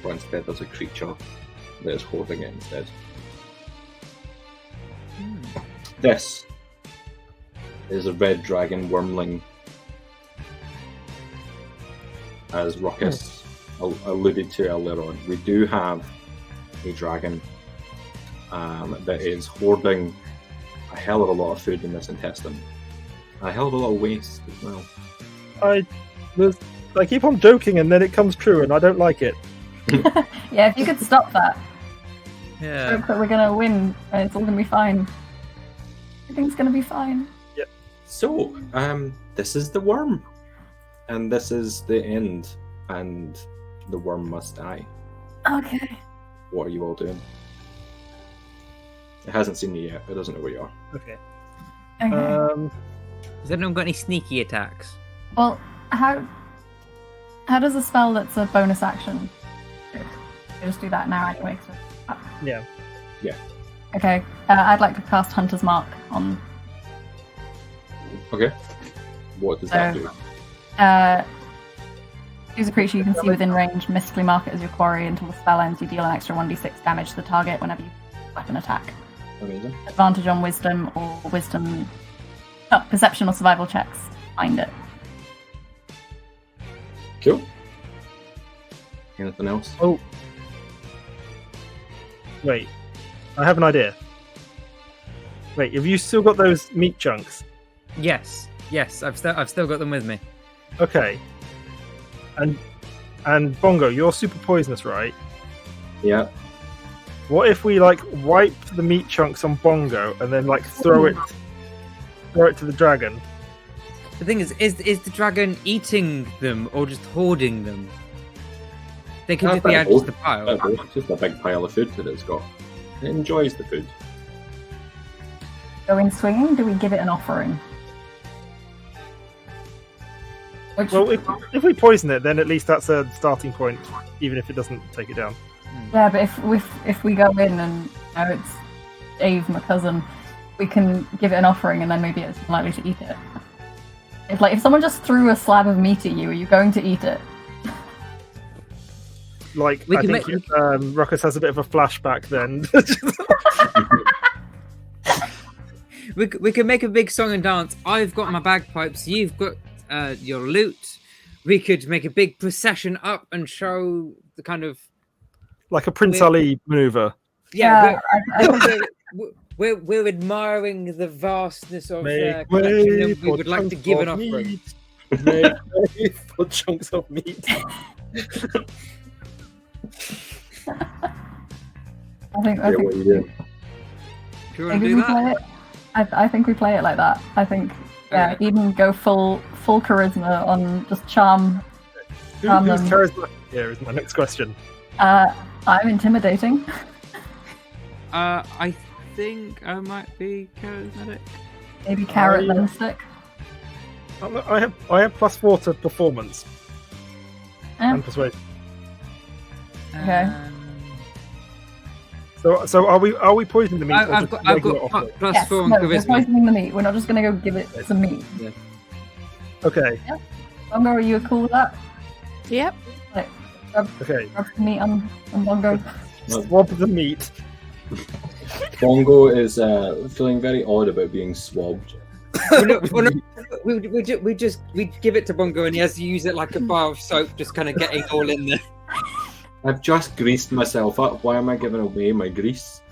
But instead there's a creature that is holding it instead. This is a red dragon wormling. As Ruckus alluded to earlier on, we do have a dragon that is hoarding a hell of a lot of food in this intestine. A hell of a lot of waste as well. I keep on joking and then it comes true and I don't like it. Yeah, if you could stop that. Yeah. Hope that we're gonna win and it's all gonna be fine. Everything's gonna be fine. So, this is the worm. And this is the end. And the worm must die. Okay. What are you all doing? It hasn't seen you yet. It doesn't know where you are. Okay. Okay. Has anyone got any sneaky attacks? Well, how does a spell that's a bonus action? You just do that now anyway. So... Yeah. Okay. I'd like to cast Hunter's Mark on. Okay. What does that do? Choose a creature you can see within range, mystically mark it as your quarry until the spell ends. You deal an extra 1d6 damage to the target whenever you weapon attack. Amazing. Advantage on wisdom or perception or survival checks. Find it. Cool. Anything else? Oh. Wait. I have an idea. Wait, have you still got those meat chunks? Yes, I've still got them with me. Okay. And Bongo, you're super poisonous, right? Yeah. What if we wipe the meat chunks on Bongo and then throw it to the dragon? The thing is the dragon eating them or just hoarding them? They can just be added to the pile. It's just a big pile of food that it's got. It enjoys the food. Going swinging? Do we give it an offering? Well, if we poison it, then at least that's a starting point, even if it doesn't take it down. Yeah, but if we go in and it's Dave, my cousin, we can give it an offering and then maybe it's more likely to eat it. If someone just threw a slab of meat at you, are you going to eat it? Like, We I can think Ruckus has a bit of a flashback then. We can make a big song and dance. I've got my bagpipes. You've got your lute. We could make a big procession up and show the kind of Like a Prince Ali maneuver. yeah. I We're admiring the vastness of their Make collection, way and we would for like to chunks give of an offering. meat. Make way for chunks of meat. think Yeah, what are you doing? Do you want to maybe do we that? play it. I think we play it like that. I think Okay. even go full charisma on just charm. Who's them. charismatic here is my next question. I'm intimidating. I think I might be charismatic. Maybe carrot I- then stick. I have +4 to performance Yeah. and persuasion. Okay. So are we poisoning the meat? or I've just got regular offering? plus Yes, 4 on no, we're charisma. poisoning the meat. We're not just going to go give it some meat. Okay. Bongo, are you cool with that? Yep. Okay. Rub some meat on Bongo. Swab the meat. Bongo is feeling very odd about being swabbed. We give it to Bongo and he has to use it like a bar of soap, just kind of getting all in there. I've just greased myself up. Why am I giving away my grease?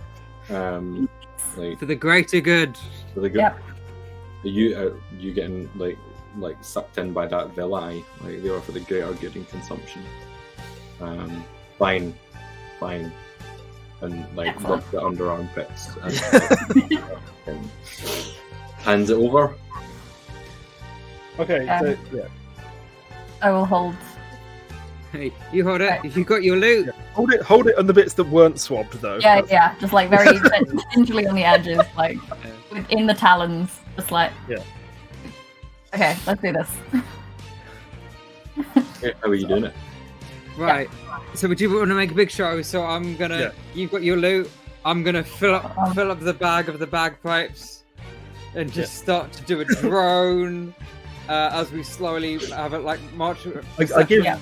Like For the greater good. for the good. Yep. You getting like sucked in by that villi? Like they are for the greater good in consumption. Fine, and like rub the under armpits and hands it over. Okay. So, yeah. I will hold. Hey, you hold it. You got your loot. Hold it on the bits that weren't swabbed though. Yeah, That's- yeah, just like very gingerly on the edges, like within the talons, just like. Yeah. Okay, let's do this. How are you doing it? Right. So would you want to make a big show? So I'm gonna. Yeah. You've got your loot. I'm gonna fill up the bag of the bagpipes, and just start to do a drone as we slowly have it like march. I give Yeah.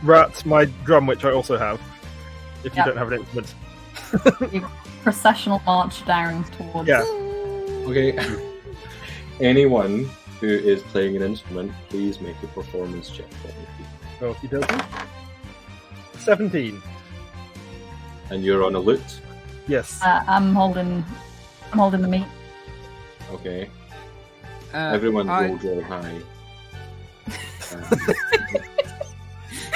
Rat my drum, which I also have. If you Yeah. don't have an instrument. Processional march down towards. Yeah. Okay. Anyone who is playing an instrument, please make a performance check for me. Okie dokie. 17. And you're on a lute. Yes. I'm holding the meat. Okay. Everyone roll high.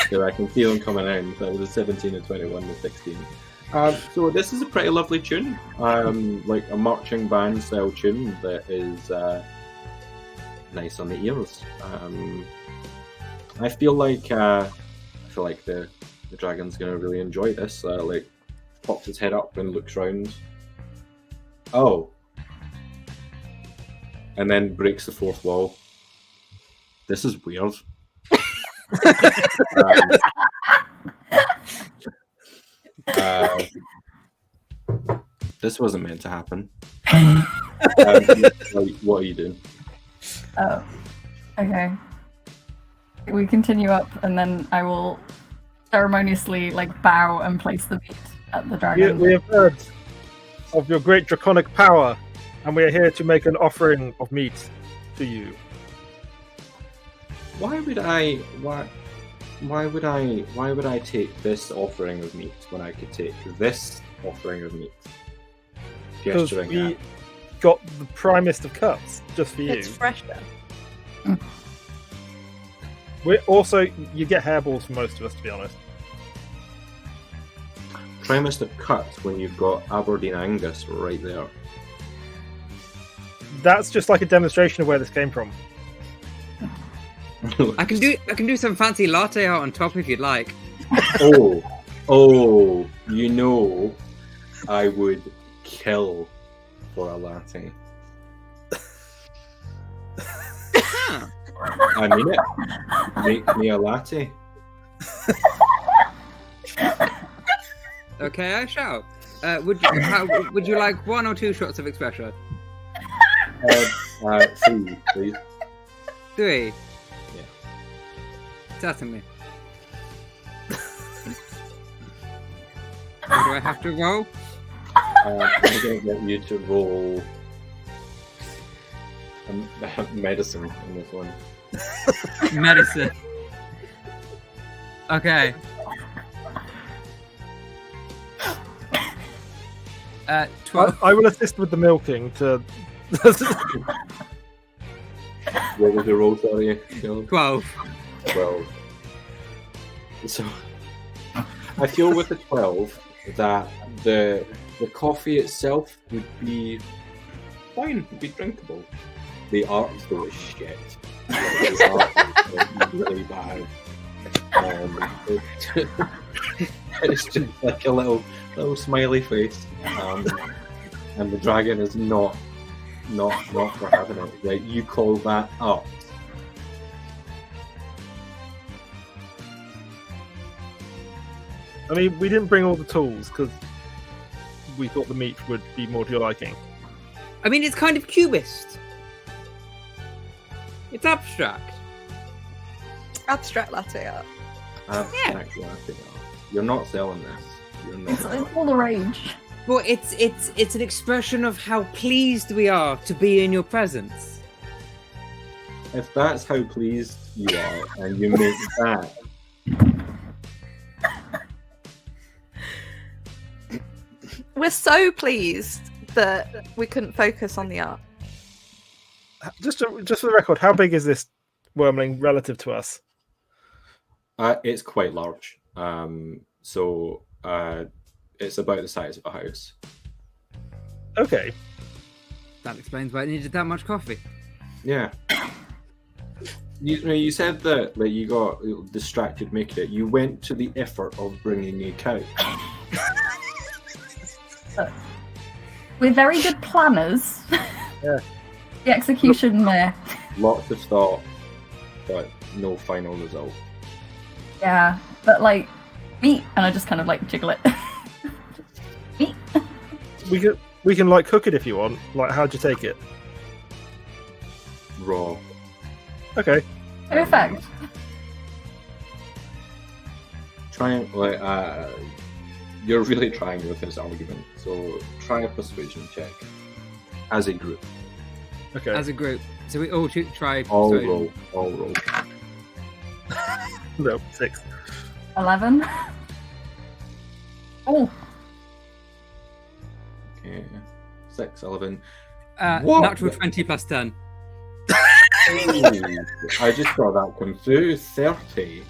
So I can see them coming in. That was a 17, a 21, a 16. So this is a pretty lovely tune. Like a marching band style tune that is nice on the ears. I feel like the dragon's gonna really enjoy this. Like pops his head up and looks round. Oh. And then breaks the fourth wall. This is weird. This wasn't meant to happen. What are you doing? Oh, okay. We continue up, and then I will ceremoniously bow and place the meat at the dragon. We have heard of your great draconic power, and we are here to make an offering of meat to you. Why would I take this offering of meat when I could take this offering of meat? Because Gesturing we at. got the primest of cuts just for you. It's fresher. We also, you get hairballs for most of us, to be honest. Primest of cuts when you've got Aberdeen Angus right there. That's just like a demonstration of where this came from. I can do some fancy latte art on top if you'd like. oh, you know, I would kill for a latte. I mean it. Make me a latte. Okay, I shall. Would you like 1 or 2 shots of espresso? 3, please. 3. Yeah. Certainly. What do I have to roll? I'm going to get you to roll medicine on this one. Medicine. Okay. 12. I will assist with the milking to. What was your roll, sorry? 12. 12. So, I feel with the 12 that the coffee itself would be fine, would be drinkable. The art though is shit. The art is really bad. It's just like a little smiley face, and the dragon is not for having it. Like, you call that art? I mean, we didn't bring all the tools because we thought the meat would be more to your liking. I mean, it's kind of cubist. It's abstract. Abstract latte art. Abstract latte art. You're not selling this. You're not. It's all the rage. Well, it's an expression of how pleased we are to be in your presence. If that's how pleased you are, and you make that, We're so pleased that we couldn't focus on the art. Just for the record, how big is this wormling relative to us? it's quite large. So it's about the size of a house. Okay. That explains why it needed that much coffee. Yeah. You said that you got distracted making it. You went to the effort of bringing a couch. We're very good planners. Yeah. The execution there. Lots of thought, but no final result. Yeah, but like meat, and I just kind of like jiggle it. Meat. We can like cook it if you want. Like, how'd you take it? Raw. Okay. Perfect. Trying you're really trying with this argument. So try a persuasion check as a group. Okay. As a group. So we all try All persuasion. roll. No, 6. 11. Oh, Okay. 6, 11. Natural 20 plus 10. I just got that come through. 30.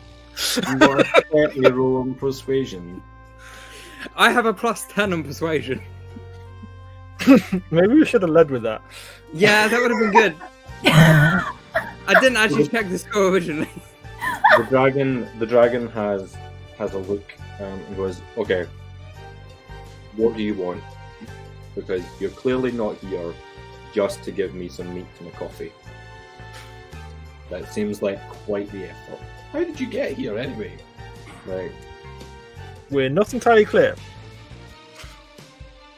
You got a 30 roll on persuasion. I have a plus 10 on persuasion. Maybe we should have led with that. Yeah, that would have been good. I didn't actually check the score originally. The dragon has a look and goes, okay, what do you want? Because you're clearly not here just to give me some meat and a coffee. That seems like quite the effort. How did you get here anyway? Like, We're not entirely clear.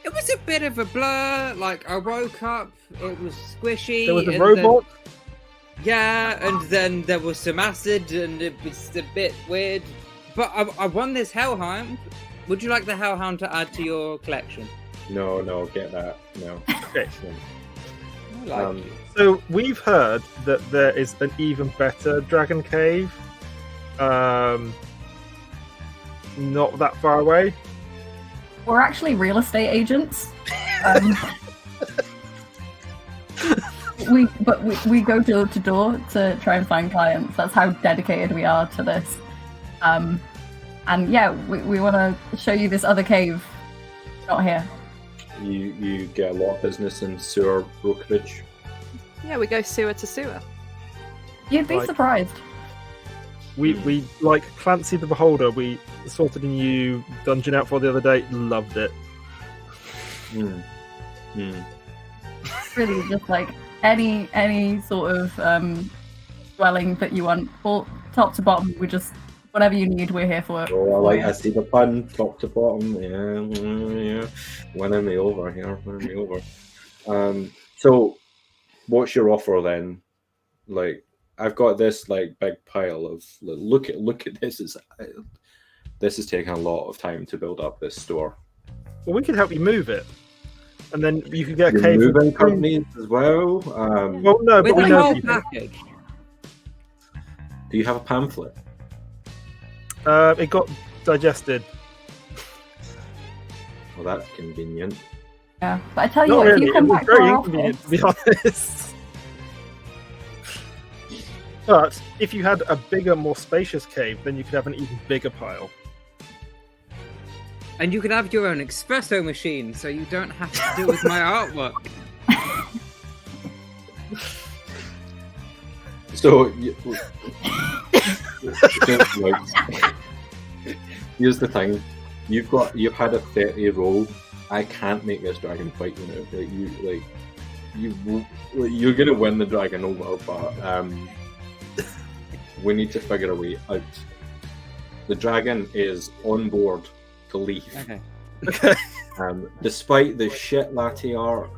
It was a bit of a blur. Like, I woke up, it was squishy. There was a and robot. Yeah, and then there was some acid, and it was a bit weird. But I won this Hellhound. Would you like the Hellhound to add to your collection? no, get that. No. Okay. I like Um, you. So we've heard that there is an even better dragon cave. Not that far away. we're actually real estate agents. We go door to door to try and find clients. That's how dedicated we are to this. And yeah, we want to show you this other cave. Not here. You get a lot of business in sewer brokerage. Yeah, we go sewer to sewer. You'd be Right. surprised. We like Clancy the Beholder. We sorted a new dungeon out for the other day. Loved it. Really, just like any sort of dwelling that you want. All top to bottom, we just whatever you need, we're here for it. Oh, I see the pun, top to bottom. Yeah. Winning me over here. Winning me over. So, what's your offer then? Like, I've got this like big pile of look at this. This is taking a lot of time to build up this store. Well, we could help you move it, and then you could get a You're cave. moving companies as well. Well, no, With but we the know whole people. package. Do you have a pamphlet? It got digested. Well, that's convenient. Yeah, but I tell you Not what, really. if you come It was back to very our inconvenient, office, to be honest. But if you had a bigger, more spacious cave, then you could have an even bigger pile. And you can have your own espresso machine, so you don't have to deal with my artwork. So, here's the thing: you've had a 30 roll. I can't make this dragon fight you now. You're gonna win the dragon over, but we need to figure a way out. The dragon is on board to leave. Okay. Despite the shit latte art,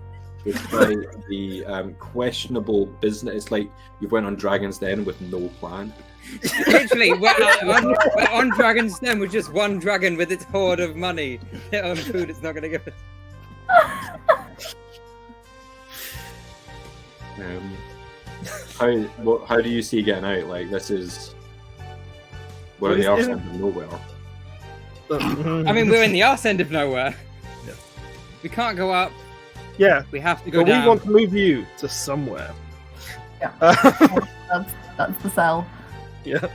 despite the questionable business, it's like you went on Dragon's Den with no plan. Literally, we're on Dragon's Den with just one dragon with its hoard of money on food it's not going to give us. How do you see getting out? Like, this is we're in the arse end of nowhere. I mean, we're in the arse end of nowhere. Yeah. We can't go up. Yeah, We have to go but down. we want to move you to somewhere. Yeah. that's the sell. Yeah.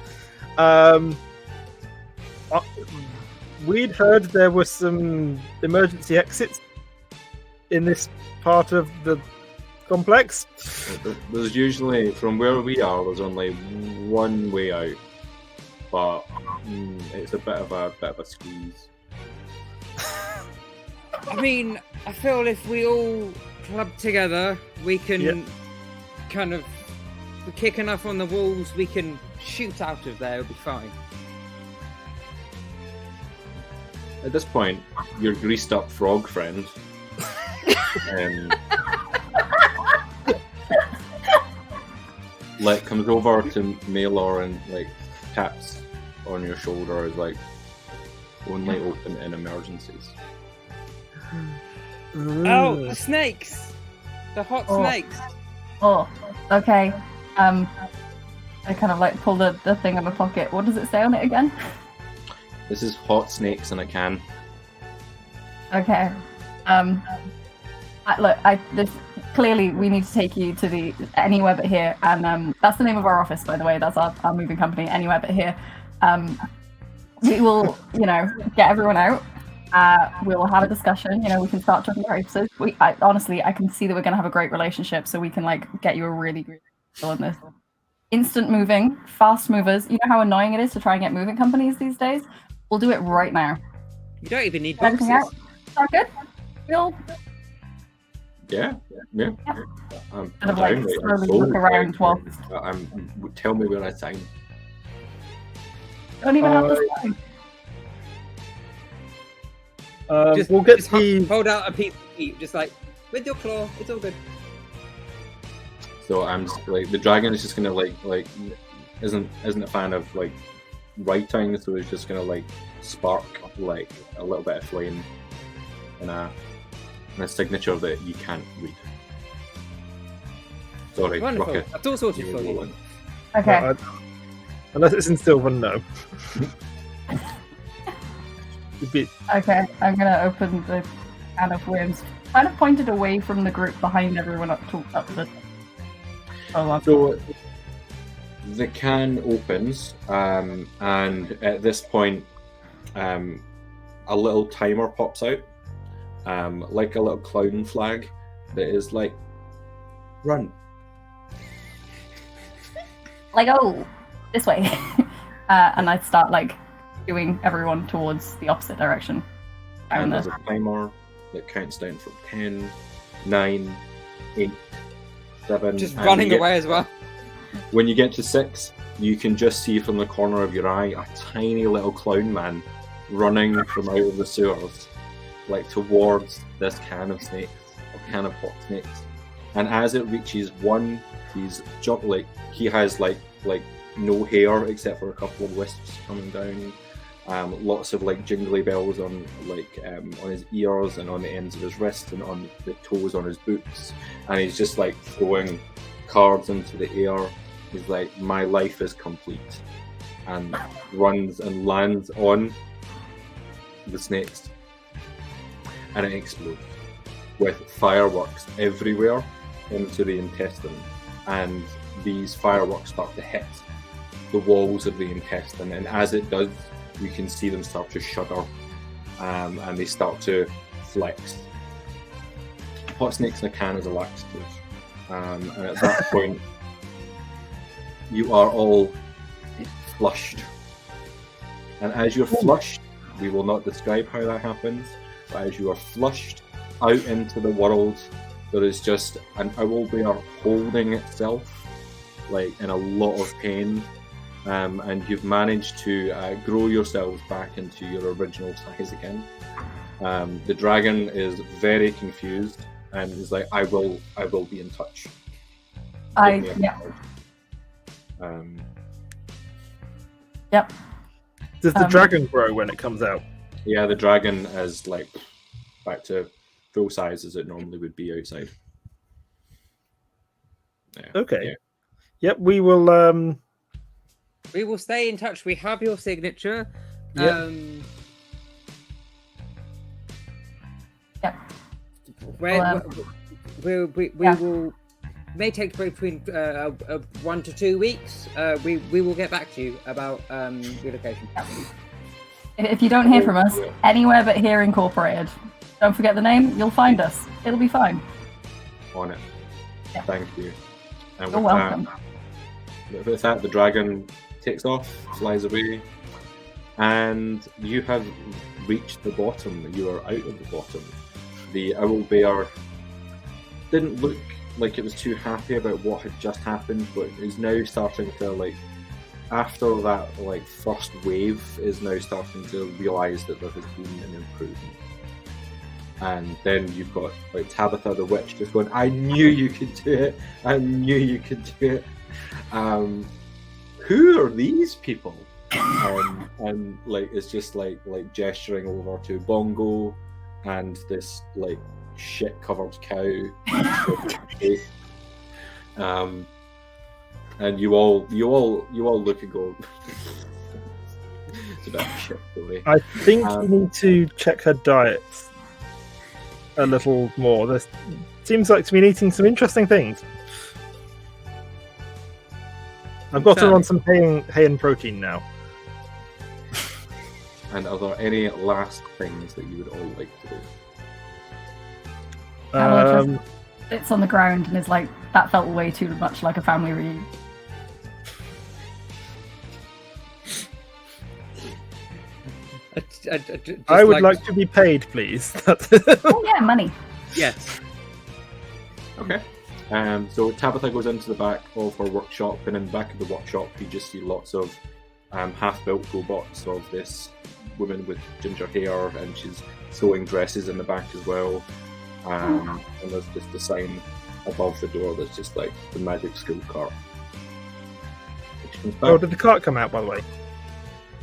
We'd heard there were some emergency exits in this part of the complex. There's usually, from where we are, there's only one way out, but it's a bit of a squeeze. I mean, I feel if we all club together, we can kind of we kick enough on the walls, we can shoot out of there. It'll be fine. At this point, your greased up frog friend like comes over to Maylor and like taps on your shoulder, is like only open in emergencies. Oh, the snakes! The hot snakes! Oh, okay. I kind of like pull the thing out of my pocket. What does it say on it again? This is hot snakes in a can. Okay. This clearly we need to take you to the Anywhere But Here, and that's the name of our office, by the way. That's our moving company, Anywhere But Here. We will, get everyone out. We will have a discussion. We can start talking about episodes. Honestly, I can see that we're going to have a great relationship, so we can get you a really great deal on this. Instant moving, fast movers. You know how annoying it is to try and get moving companies these days? We'll do it right now. You don't even need Everything boxes. out? Sound good? We'll Yeah. I'm Kind of down, slowly I'm look around while tell me where I sign. don't even have to sign. We'll get just the. hold out a piece of meat, just like with your claw. It's all good. So I'm just the dragon is just gonna like isn't a fan of writing, so it's just gonna spark a little bit of flame and a signature that you can't read. Sorry, Wonderful. Rocket. That's all sorted for you. Okay. Unless it's in silver, no. Okay, I'm gonna open the can of worms. Kind of pointed away from the group behind everyone up the. So the can opens, and at this point, a little timer pops out, like a little clown flag that is like, run. This way. And I start doing everyone towards the opposite direction. And there's a timer that counts down from 10, 9, 8, 7. Just and running you away as well. When you get to 6, you can just see from the corner of your eye a tiny little clown man running from out of the sewers, like towards this can of snakes, or can of hot snakes. And as it reaches 1, he's like he has like no hair except for a couple of wisps coming down. Lots of like jingly bells on on his ears and on the ends of his wrists and on the toes on his boots, and he's just like throwing cards into the air. He's like, my life is complete, and runs and lands on the snakes, and it explodes with fireworks everywhere into the intestine, and these fireworks start to hit the walls of the intestine, and as it does, you can see them start to shudder, and they start to flex. Hot snakes in a can is a laxative, and at that point, you are all flushed. And as you're flushed, we will not describe how that happens, but as you are flushed out into the world, there is just an owl bear holding itself, like in a lot of pain. And you've managed to grow yourselves back into your original size again. The dragon is very confused and is like, I will be in touch. Yep. Does the dragon grow when it comes out? Yeah, the dragon is like back to full size as it normally would be outside. Yeah. Okay. Yeah. Yep, we will We will stay in touch. We have your signature. Yep. We will may take a break between 1 to 2 weeks. We will get back to you about relocation. If you don't hear from us anywhere but here incorporated, don't forget the name. You'll find us. It'll be fine. On it. Yeah. Thank you. And You're welcome. With that, the dragon takes off, flies away, and you have reached the bottom. You are out of the bottom. The owl bear didn't look like it was too happy about what had just happened, but is now starting to, like, after that like first wave, is now starting to realise that there has been an improvement. And then you've got like Tabitha the witch just going, I knew you could do it. I knew you could do it. Who are these people? And like it's just like gesturing over to Bongo and this like shit covered cow. And you all look and go, it's a bit of a shit story. I think we need to check her diet a little more. This seems like to be eating some interesting things. I've got her on some hay and protein now. And are there any last things that you would all like to do? It's on the ground and is like, that felt way too much like a family reunion. I would like to be paid, please. Oh yeah, money. Yes. Okay. So Tabitha goes into the back of her workshop, and in the back of the workshop you just see lots of half-built robots of this woman with ginger hair, and she's sewing dresses in the back as well. And there's just a sign above the door that's just like the magic school cart. Oh, did the cart come out, by the way?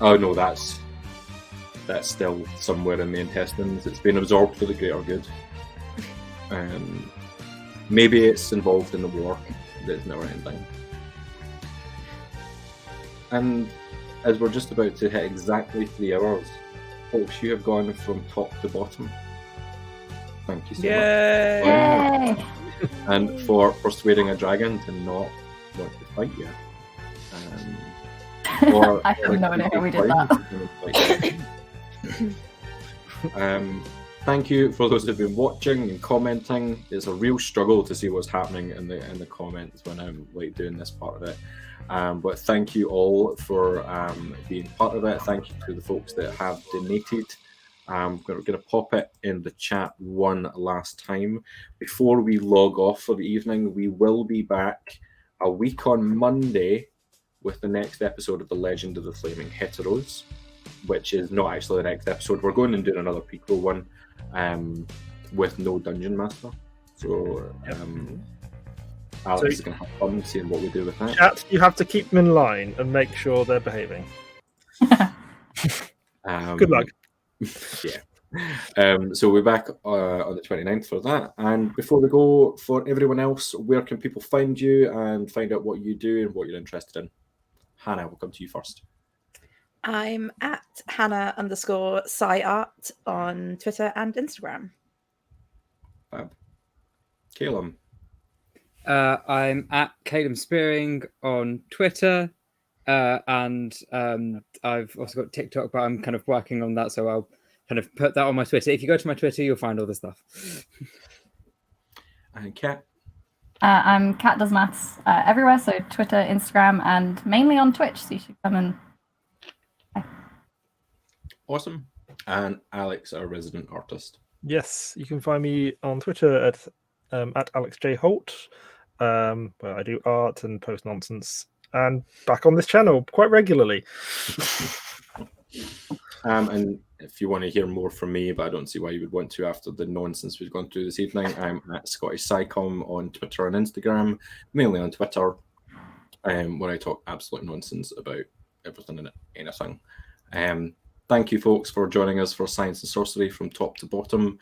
Oh no, that's still somewhere in the intestines. It's been absorbed for the greater good. Maybe it's involved in the war that's never ending. And as we're just about to hit exactly 3 hours, folks, you have gone from top to bottom. Thank you so much. Yay! And for persuading a dragon to not want to fight you. Or I have no idea how we did that. Thank you for those who've been watching and commenting. It's a real struggle to see what's happening in the comments when I'm like doing this part of it. But thank you all for being part of it. Thank you to the folks that have donated. We're going to pop it in the chat one last time. Before we log off for the evening, we will be back a week on Monday with the next episode of The Legend of the Flaming Heteros, which is not actually the next episode. We're going and doing another prequel one with no Dungeon Master. So Alex is going to have fun seeing what we do with that. Chat, you have to keep them in line and make sure they're behaving. Good luck. Yeah. So we're back on the 29th for that. And before we go, for everyone else, where can people find you and find out what you do and what you're interested in? Hannah, we'll come to you first. I'm at Hannah_SciArt on Twitter and Instagram. Fab. Calum. I'm at Calum Spearing on Twitter. And I've also got TikTok, but I'm kind of working on that, so I'll kind of put that on my Twitter. If you go to my Twitter, you'll find all the stuff. And Kat. I'm Kat Does Maths everywhere, so Twitter, Instagram, and mainly on Twitch, so you should come and... Awesome. And Alex, our resident artist. Yes, you can find me on Twitter at AlexJHolt, where I do art and post nonsense, and back on this channel quite regularly. And if you want to hear more from me, but I don't see why you would want to after the nonsense we've gone through this evening, I'm at Scottish Psycom on Twitter and Instagram, mainly on Twitter, where I talk absolute nonsense about everything and anything. Thank you, folks, for joining us for Science and Sorcery from top to bottom.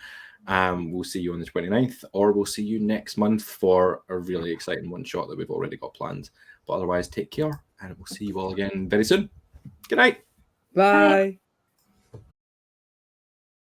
We'll see you on the 29th, or we'll see you next month for a really exciting one-shot that we've already got planned. But otherwise, take care, and we'll see you all again very soon. Good night. Bye.